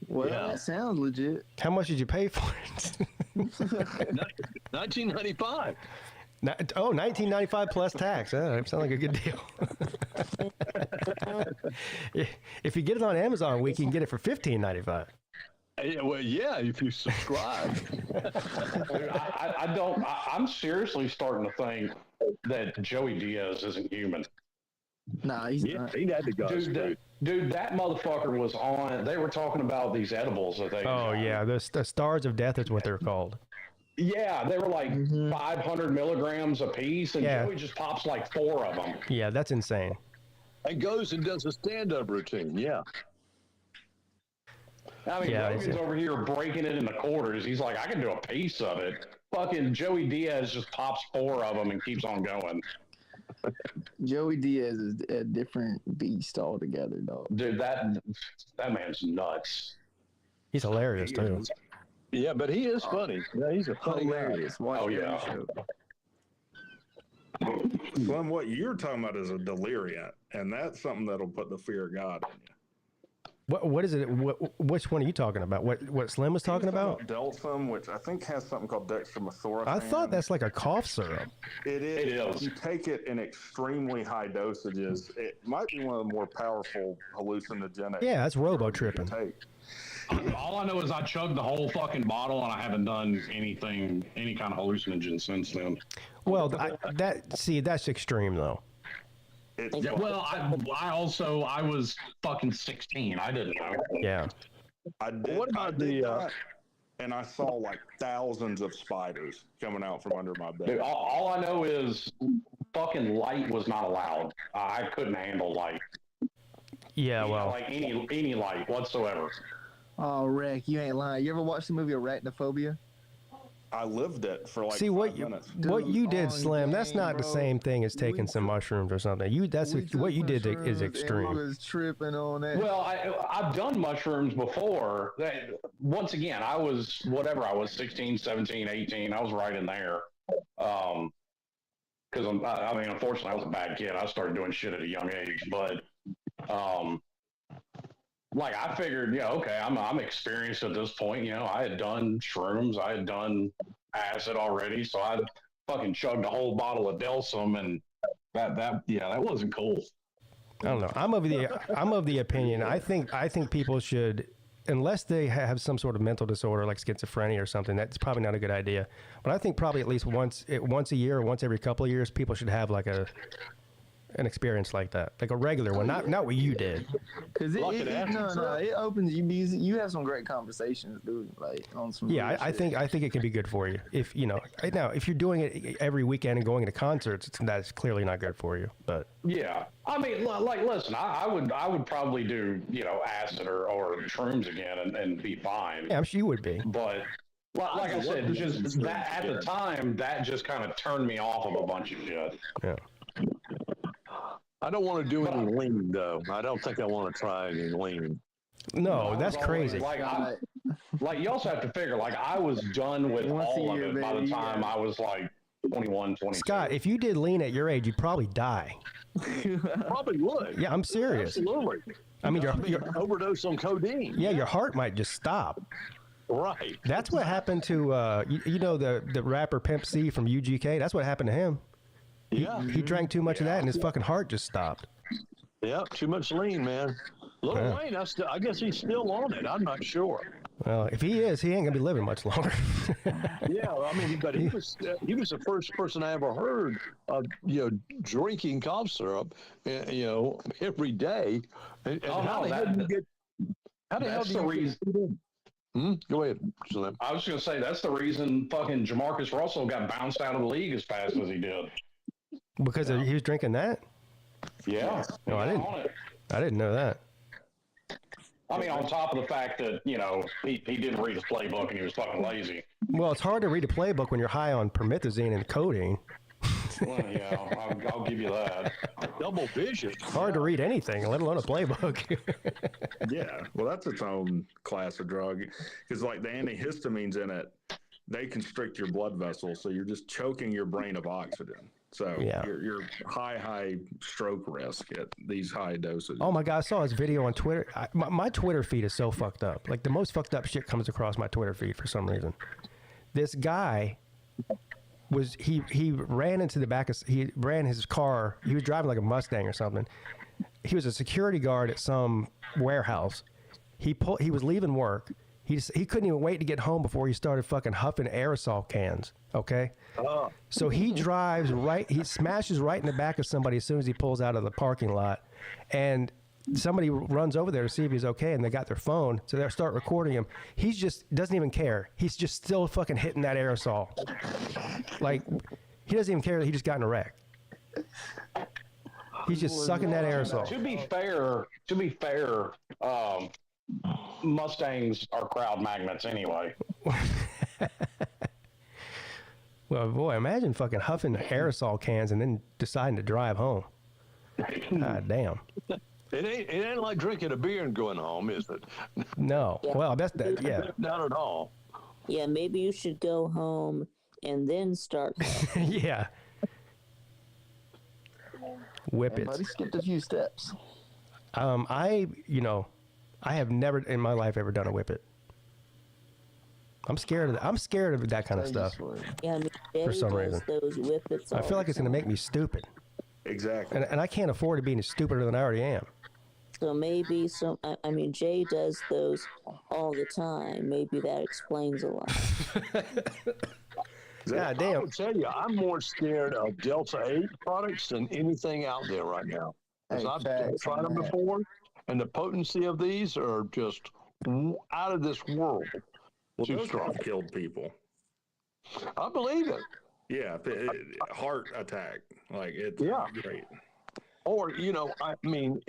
Speaker 7: Well, that sounds legit.
Speaker 1: How much did you pay for it?
Speaker 4: $19.95.
Speaker 1: $19.95 plus tax. That sounds like a good deal. If you get it on Amazon Week, you can get it for $15.95.
Speaker 4: Well, yeah, if you subscribe.
Speaker 3: I'm seriously starting to think that Joey Diaz isn't human.
Speaker 7: Nah, he's not.
Speaker 4: He had to go.
Speaker 3: Dude, that motherfucker was on. They were talking about these edibles that they.
Speaker 1: Oh yeah, the Stars of Death is what they're called.
Speaker 3: Yeah, they were like 500 milligrams a piece, and Joey just pops like 4 of them.
Speaker 1: Yeah, that's insane.
Speaker 4: And goes and does a stand-up routine. Yeah.
Speaker 3: I mean, Rogan's over here breaking it into quarters. He's like, I can do a piece of it. Fucking Joey Diaz just pops 4 of them and keeps on going.
Speaker 7: Joey Diaz is a different beast altogether, dog.
Speaker 3: Dude, that man's nuts.
Speaker 1: He's hilarious too.
Speaker 4: Yeah, but he is funny. Yeah, he's a funny
Speaker 7: hilarious.
Speaker 3: Oh yeah.
Speaker 2: Slim, what you're talking about is a deliriant, and that's something that'll put the fear of God in you.
Speaker 1: What is it? Which one are you talking about? What Slim was talking about?
Speaker 2: Delsum, which I think has something called dextromethorphan.
Speaker 1: I thought that's like a cough syrup.
Speaker 2: It is. If you take it in extremely high dosages, it might be one of the more powerful hallucinogenic.
Speaker 1: Yeah, that's robo-tripping.
Speaker 3: All I know is I chugged the whole fucking bottle, and I haven't done any kind of hallucinogen since then.
Speaker 1: Well, that's extreme though.
Speaker 3: Well, I was fucking 16. I didn't know.
Speaker 1: Yeah.
Speaker 2: I did. What about and I saw like thousands of spiders coming out from under my bed.
Speaker 3: Dude, all I know is fucking light was not allowed. I couldn't handle light.
Speaker 1: Yeah, well,
Speaker 3: like any light whatsoever.
Speaker 7: Oh, Rick, you ain't lying. You ever watched the movie Arachnophobia?
Speaker 2: I lived it for like
Speaker 1: 5
Speaker 2: minutes.
Speaker 1: What you did, Slim, that's not the same thing as taking some mushrooms or something. What you did is extreme.
Speaker 7: I was tripping on that.
Speaker 3: Well, I've done mushrooms before. Once again, I was 16, 17, 18. I was right in there. Because unfortunately, I was a bad kid. I started doing shit at a young age, but like I figured, okay, I'm experienced at this point. I had done shrooms, I had done acid already, so I fucking chugged a whole bottle of Delsum, and that wasn't cool.
Speaker 1: I don't know. I'm of the opinion. I think people should, unless they have some sort of mental disorder like schizophrenia or something. That's probably not a good idea. But I think probably at least once a year or once every couple of years, people should have like an experience like that, like a regular one, not what you did.
Speaker 7: Because it opens you have some great conversations, dude. Like on some.
Speaker 1: Yeah, I think it can be good for you. If now if you're doing it every weekend and going to concerts, that's clearly not good for you. But
Speaker 3: yeah, I mean, like, listen, I would probably do acid or shrooms again and be fine.
Speaker 1: Yeah, I'm sure you would be.
Speaker 3: But like I said, just that at the time, that just kind of turned me off of a bunch of shit.
Speaker 1: Yeah.
Speaker 4: I don't want to do any lean, though. I don't think I want to try any lean.
Speaker 1: No, that's crazy.
Speaker 3: Like you also have to figure, like, I was done with all of it by the time I was like 21, 22.
Speaker 1: Scott, if you did lean at your age, you'd probably die.
Speaker 4: Probably would.
Speaker 1: Yeah, I'm serious.
Speaker 4: Absolutely.
Speaker 1: I mean,
Speaker 4: you're overdose on codeine.
Speaker 1: Yeah, your heart might just stop.
Speaker 4: Right.
Speaker 1: That's what happened to the rapper Pimp C from UGK. That's what happened to him.
Speaker 4: Yeah.
Speaker 1: He drank too much of that, and his fucking heart just stopped.
Speaker 4: Yeah, too much lean, man. Lil Wayne, I guess he's still on it. I'm not sure.
Speaker 1: Well, if he is, he ain't gonna be living much longer.
Speaker 4: Yeah, I mean, but he was the first person I ever heard of, drinking cough syrup, every day. And how the hell do you get? How the hell do you reason? Go ahead, Slim.
Speaker 3: I was going to say that's the reason fucking Jamarcus Russell got bounced out of the league as fast as he did.
Speaker 1: Because he was drinking that?
Speaker 3: Yeah.
Speaker 1: No, I didn't know that.
Speaker 3: I mean, on top of the fact that, he didn't read his playbook and he was fucking lazy.
Speaker 1: Well, it's hard to read a playbook when you're high on promethazine and codeine.
Speaker 3: Well, yeah, I'll give you that.
Speaker 4: Double vision.
Speaker 1: It's hard to read anything, let alone a playbook.
Speaker 2: Yeah, well, that's its own class of drug. Because, like, the antihistamines in it, they constrict your blood vessels, so you're just choking your brain of oxygen. So you're high stroke risk at these high doses.
Speaker 1: Oh, my God, I saw his video on Twitter. My Twitter feed is so fucked up. Like, the most fucked up shit comes across my Twitter feed for some reason. This guy... he ran into the back of he ran his car. He was driving like a Mustang or something. He was a security guard at some warehouse. He was leaving work. He couldn't even wait to get home before he started fucking huffing aerosol cans. Okay. So he drives right. He smashes right in the back of somebody as soon as he pulls out of the parking lot, and somebody runs over there to see if he's okay, and they got their phone, so they start recording him. He just doesn't even care. He's just still fucking hitting that aerosol. Like, he doesn't even care that he just got in a wreck. He's just sucking that aerosol.
Speaker 3: To be fair, Mustangs are crowd magnets anyway.
Speaker 1: Well, boy, imagine fucking huffing aerosol cans and then deciding to drive home. God damn.
Speaker 4: It ain't like drinking a beer and going home, is it?
Speaker 1: No.
Speaker 5: Yeah.
Speaker 1: Well, that's that. Yeah.
Speaker 4: Not at all.
Speaker 5: Yeah, maybe you should go home and then start.
Speaker 1: Yeah. Whip it.
Speaker 7: Buddy skipped a few steps.
Speaker 1: I have never in my life ever done a whip it. I'm scared of that. I'm scared of that kind of stuff.
Speaker 5: Yeah,
Speaker 1: for some reason.
Speaker 5: Those whippets
Speaker 1: I feel like it's going to make me stupid.
Speaker 2: Exactly.
Speaker 1: And I can't afford to be any stupider than I already am.
Speaker 5: So maybe Jay does those all the time. Maybe that explains a lot.
Speaker 1: God damn.
Speaker 4: I would tell you, I'm more scared of Delta 8 products than anything out there right now. Because I've tried them before, and the potency of these are just out of this world.
Speaker 2: Well, those have killed people.
Speaker 4: I believe it.
Speaker 2: Yeah, heart attack. Like, it's great.
Speaker 4: Or, I mean,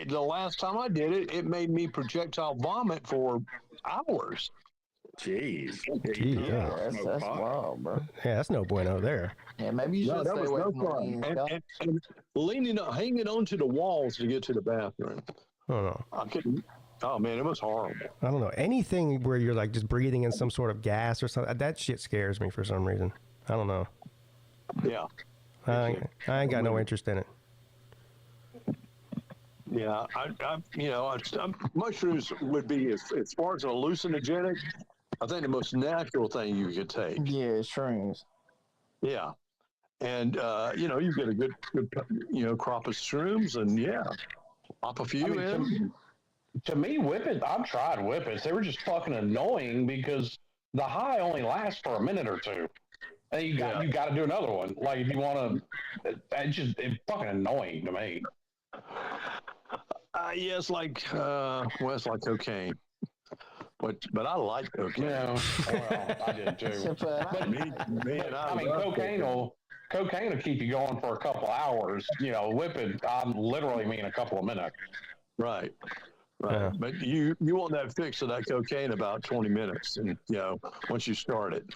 Speaker 4: the last time I did it, it made me projectile vomit for hours.
Speaker 2: Jeez.
Speaker 7: Yeah, that's wild, bro.
Speaker 1: Yeah, that's no bueno there.
Speaker 7: Yeah, maybe you should stay away from the
Speaker 4: and hanging onto the walls to get to the bathroom.
Speaker 1: Oh, no.
Speaker 4: I couldn't. Oh, man, it was horrible.
Speaker 1: I don't know. Anything where you're like just breathing in some sort of gas or something, that shit scares me for some reason. I don't know.
Speaker 4: Yeah.
Speaker 1: I ain't got no interest in it.
Speaker 4: Yeah, mushrooms would be, as far as a hallucinogenic, I think the most natural thing you could take.
Speaker 7: Yeah, shrooms.
Speaker 4: Yeah. And, you get a good crop of shrooms and, pop a few in.
Speaker 3: To me, whippets, I've tried whippets. They were just fucking annoying because the high only lasts for a minute or two. And you got to do another one. Like, if you want to, it's fucking annoying to me.
Speaker 4: Yeah, it's like cocaine. But I like cocaine.
Speaker 3: Yeah, well, I did too. Cocaine will keep you going for a couple hours. Whipping, I literally mean a couple of minutes.
Speaker 4: Right. Yeah. But you want that fix of that cocaine about 20 minutes, and once you start it.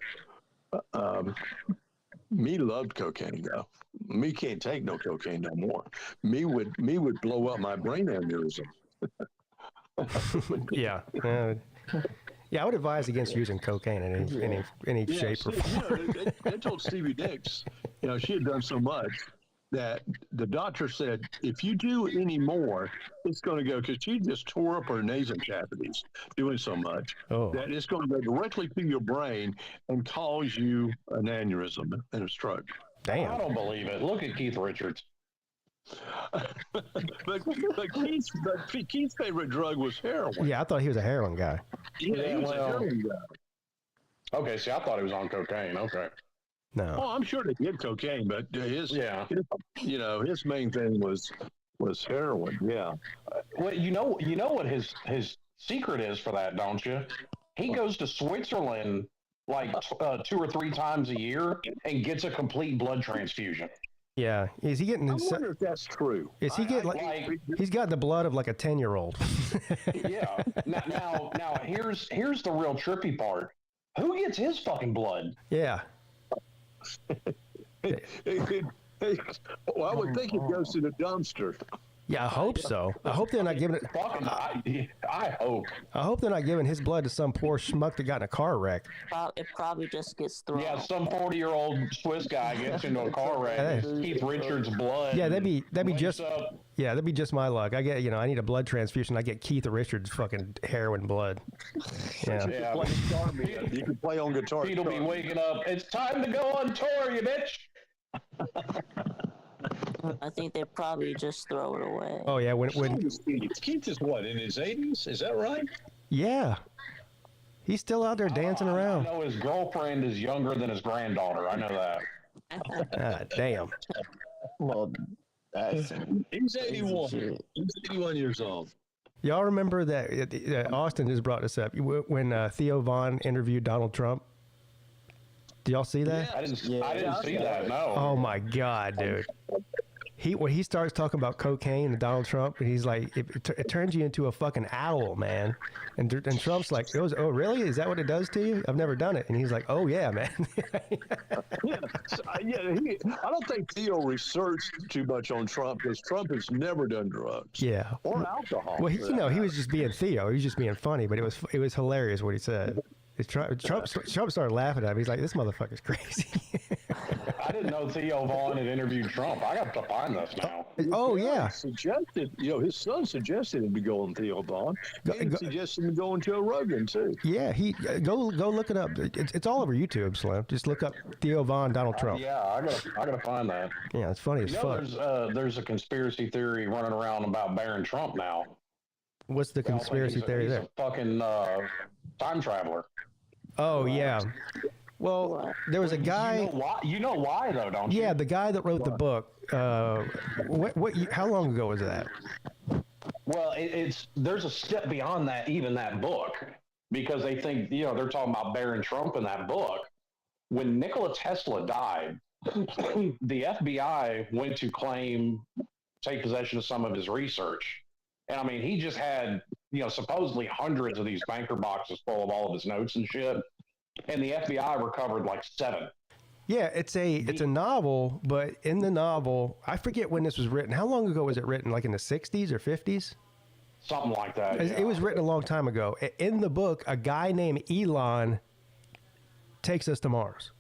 Speaker 4: Me loved cocaine though. Me can't take no cocaine no more. Me would blow up my brain aneurysm.
Speaker 1: Yeah. Yeah, I would advise against using cocaine in any shape or form.
Speaker 4: They told Stevie Nicks, she had done so much that the doctor said, if you do any more, it's going to go, because she just tore up her nasal cavities doing so much, that it's going to go directly to your brain and cause you an aneurysm and a stroke.
Speaker 1: Damn.
Speaker 3: I don't believe it. Look at Keith Richards.
Speaker 4: but Keith's favorite drug was heroin.
Speaker 1: Yeah, I thought he was a heroin guy.
Speaker 4: Yeah, he was a heroin guy.
Speaker 3: Okay, see, I thought he was on cocaine. Okay.
Speaker 1: No.
Speaker 4: Oh, I'm sure they did cocaine, but his main thing was heroin. Yeah.
Speaker 3: Well, you know what his secret is for that, don't you? He goes to Switzerland like 2 or 3 times a year and gets a complete blood transfusion.
Speaker 1: Yeah, is he getting?
Speaker 4: I wonder if that's true.
Speaker 1: Is he getting like? He's got the blood of like a 10-year-old.
Speaker 3: Yeah. Now here's the real trippy part. Who gets his fucking blood?
Speaker 1: Yeah.
Speaker 4: Well, I would think it goes to the dumpster.
Speaker 1: Yeah, I hope so. I hope they're not giving it.
Speaker 3: I hope.
Speaker 1: I hope they're not giving his blood to some poor schmuck that got in a car wreck.
Speaker 5: It probably just gets thrown.
Speaker 3: Yeah, some 40-year-old Swiss guy gets into a car wreck. Hey. Keith Richards' blood.
Speaker 1: Yeah, that'd be just. Yeah, that'd be just my luck. I get, I need a blood transfusion. I get Keith Richards' fucking heroin blood. Yeah.
Speaker 4: You can play on guitar.
Speaker 3: Pete'll be waking up. It's time to go on tour, you bitch.
Speaker 5: I think they probably just throw it away.
Speaker 1: Oh yeah, when
Speaker 4: Keith is what, in his 80s? Is that right?
Speaker 1: Yeah, he's still out there dancing around.
Speaker 3: I know his girlfriend is younger than his granddaughter. I know that.
Speaker 1: Damn.
Speaker 7: Well,
Speaker 4: he's 81. He's 81 years old.
Speaker 1: Y'all remember that Austin just brought this up when Theo Vaughn interviewed Donald Trump? Did y'all see that?
Speaker 3: Yeah, I didn't see that. No.
Speaker 1: Oh my God, dude. When he starts talking about cocaine and Donald Trump, and he's like, it turns you into a fucking owl, man. And Trump's like, oh really? Is that what it does to you? I've never done it. And he's like, oh yeah, man.
Speaker 4: I don't think Theo researched too much on Trump because Trump has never done drugs.
Speaker 1: Yeah.
Speaker 4: Or alcohol.
Speaker 1: Well, he was just being Theo. He was just being funny, but it was hilarious what he said. Trump started laughing at him. He's like, this motherfucker's crazy.
Speaker 3: I didn't know Theo Vaughn had interviewed Trump. I got to find this now.
Speaker 4: Oh, yeah. Suggested, his son suggested him to go on Theo Vaughn. He suggested him to go on Joe Rogan, too.
Speaker 1: Yeah, go look it up. It's all over YouTube, Slim. Just look up Theo Vaughn, Donald Trump.
Speaker 3: Yeah, I gotta find that.
Speaker 1: Yeah, it's funny as fuck.
Speaker 3: There's a conspiracy theory running around about Barron Trump now.
Speaker 1: What's the conspiracy theory there?
Speaker 3: He's a fucking time traveler.
Speaker 1: Oh, yeah. Well, there was a guy.
Speaker 3: You know why though, don't you?
Speaker 1: Yeah, the guy that wrote the book. How long ago was that?
Speaker 3: Well, there's a step beyond that, even that book, because they think they're talking about Barron Trump in that book. When Nikola Tesla died, the FBI went to take possession of some of his research, and I mean he just had supposedly hundreds of these banker boxes full of all of his notes and shit. And the FBI recovered like 7.
Speaker 1: Yeah, it's a novel, but in the novel, I forget when this was written. How long ago was it written? Like in the 60s or 50s?
Speaker 3: Something like that.
Speaker 1: It was written a long time ago. In the book, a guy named Elon takes us to Mars.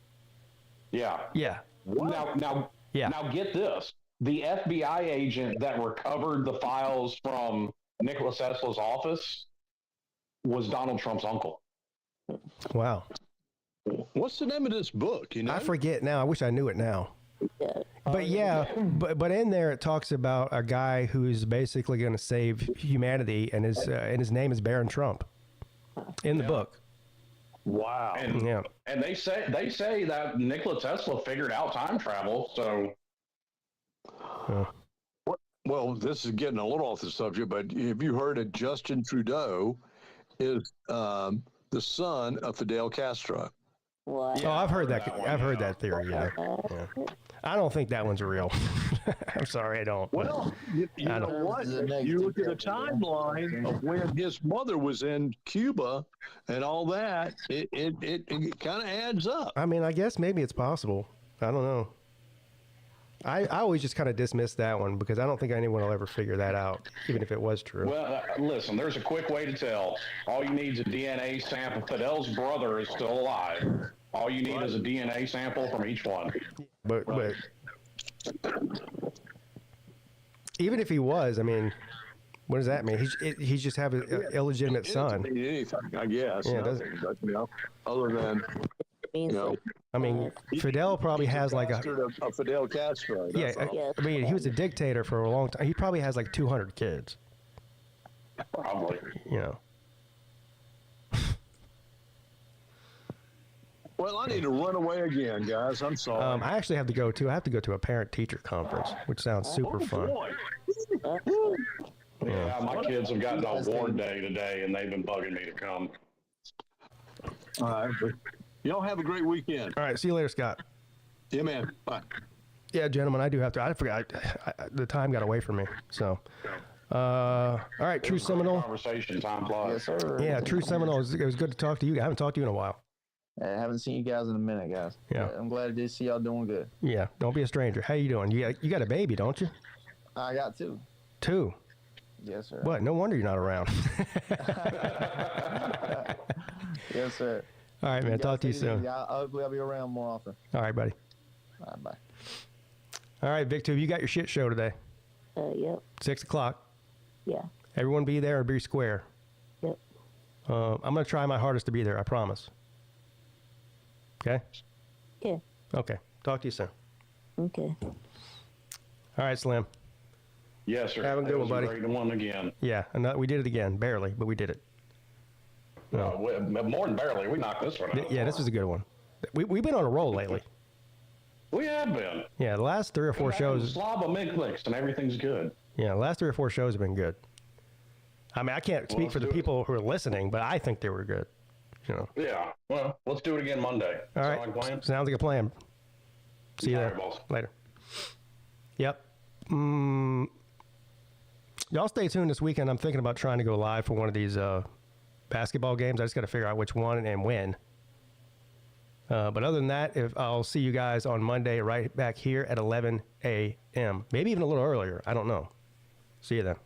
Speaker 3: Yeah.
Speaker 1: Yeah.
Speaker 3: Now get this. The FBI agent that recovered the files from Nikola Tesla's office was Donald Trump's uncle.
Speaker 1: Wow.
Speaker 4: What's the name of this book?
Speaker 1: I forget now. I wish I knew it now. But but in there it talks about a guy who's basically going to save humanity, and his name is Barron Trump. In the book.
Speaker 4: Wow.
Speaker 3: And they say that Nikola Tesla figured out time travel. So.
Speaker 4: Well, this is getting a little off the subject, but have you heard that Justin Trudeau is the son of Fidel Castro?
Speaker 5: What?
Speaker 1: Oh, I've heard that. I've heard that theory. Yeah. I don't think that one's real. I'm sorry, I don't.
Speaker 4: Well, you know what? You look at the timeline of when his mother was in Cuba and all that. It kind of adds up.
Speaker 1: I mean, I guess maybe it's possible. I don't know. I always just kind of dismiss that one because I don't think anyone will ever figure that out, even if it was true.
Speaker 3: Well, listen, there's a quick way to tell. All you need is a DNA sample. Fidel's brother is still alive. All you need is a DNA sample from each one.
Speaker 1: But even if he was, I mean, what does that mean? He's just have an illegitimate son.
Speaker 4: I guess. Yeah, other than.
Speaker 1: I mean, Fidel probably has like a
Speaker 4: Fidel Castro.
Speaker 1: Yeah, I mean, he was a dictator for a long time. He probably has like 200 kids.
Speaker 3: Probably.
Speaker 4: Well, I need to run away again, guys. I'm sorry.
Speaker 1: I actually have to go too. I have to go to a parent-teacher conference, which sounds super fun.
Speaker 3: Yeah, my kids have gotten a warn day today, and they've been bugging me to come.
Speaker 4: All right. Y'all have a great weekend.
Speaker 1: All right. See you later, Scott.
Speaker 4: Yeah, man. Bye.
Speaker 1: Yeah, gentlemen, I do have to. I forgot. The time got away from me. So, all right, True Seminole.
Speaker 3: Conversation, time flies.
Speaker 7: Yes, sir.
Speaker 1: Yeah, True Seminole. It was good to talk to you. I haven't talked to you in a while.
Speaker 7: I haven't seen you guys in a minute, guys.
Speaker 1: Yeah.
Speaker 7: I'm glad I did see y'all doing good.
Speaker 1: Yeah, don't be a stranger. How you doing? You got a baby, don't you?
Speaker 7: I got two.
Speaker 1: Two?
Speaker 7: Yes, sir.
Speaker 1: What? No wonder you're not around.
Speaker 7: Yes, sir.
Speaker 1: All right, man. Talk to you soon.
Speaker 7: Hopefully I'll be around more often.
Speaker 1: All right, buddy.
Speaker 7: All right, bye.
Speaker 1: All right, Victor, you got your shit show today.
Speaker 5: Yep.
Speaker 1: 6 o'clock.
Speaker 5: Yeah.
Speaker 1: Everyone be there or be square.
Speaker 5: Yep.
Speaker 1: I'm going to try my hardest to be there, I promise. Okay?
Speaker 5: Yeah.
Speaker 1: Okay. Talk to you soon.
Speaker 5: Okay.
Speaker 1: All right, Slim.
Speaker 3: Yes, sir.
Speaker 1: Have a good one, buddy.
Speaker 3: Great one again.
Speaker 1: Yeah, and we did it again. Barely, but we did it.
Speaker 3: No, more than barely. We knocked this one out.
Speaker 1: Yeah, this was a good one. We've been on a roll lately.
Speaker 3: We have been.
Speaker 1: Yeah, the last 3 or 4 shows.
Speaker 3: Slob of mixed and everything's good.
Speaker 1: Yeah, the last 3 or 4 shows have been good. I mean, I can't speak for the people who are listening, but I think they were good. You know.
Speaker 3: Yeah. Well, let's do it again Monday.
Speaker 1: All right. Sounds like a plan. See you there. Later. Yep. Y'all stay tuned this weekend. I'm thinking about trying to go live for one of these basketball games. I just got to figure out which one and when. But other than that, I'll see you guys on Monday right back here at 11 a.m. Maybe even a little earlier. I don't know. See you then.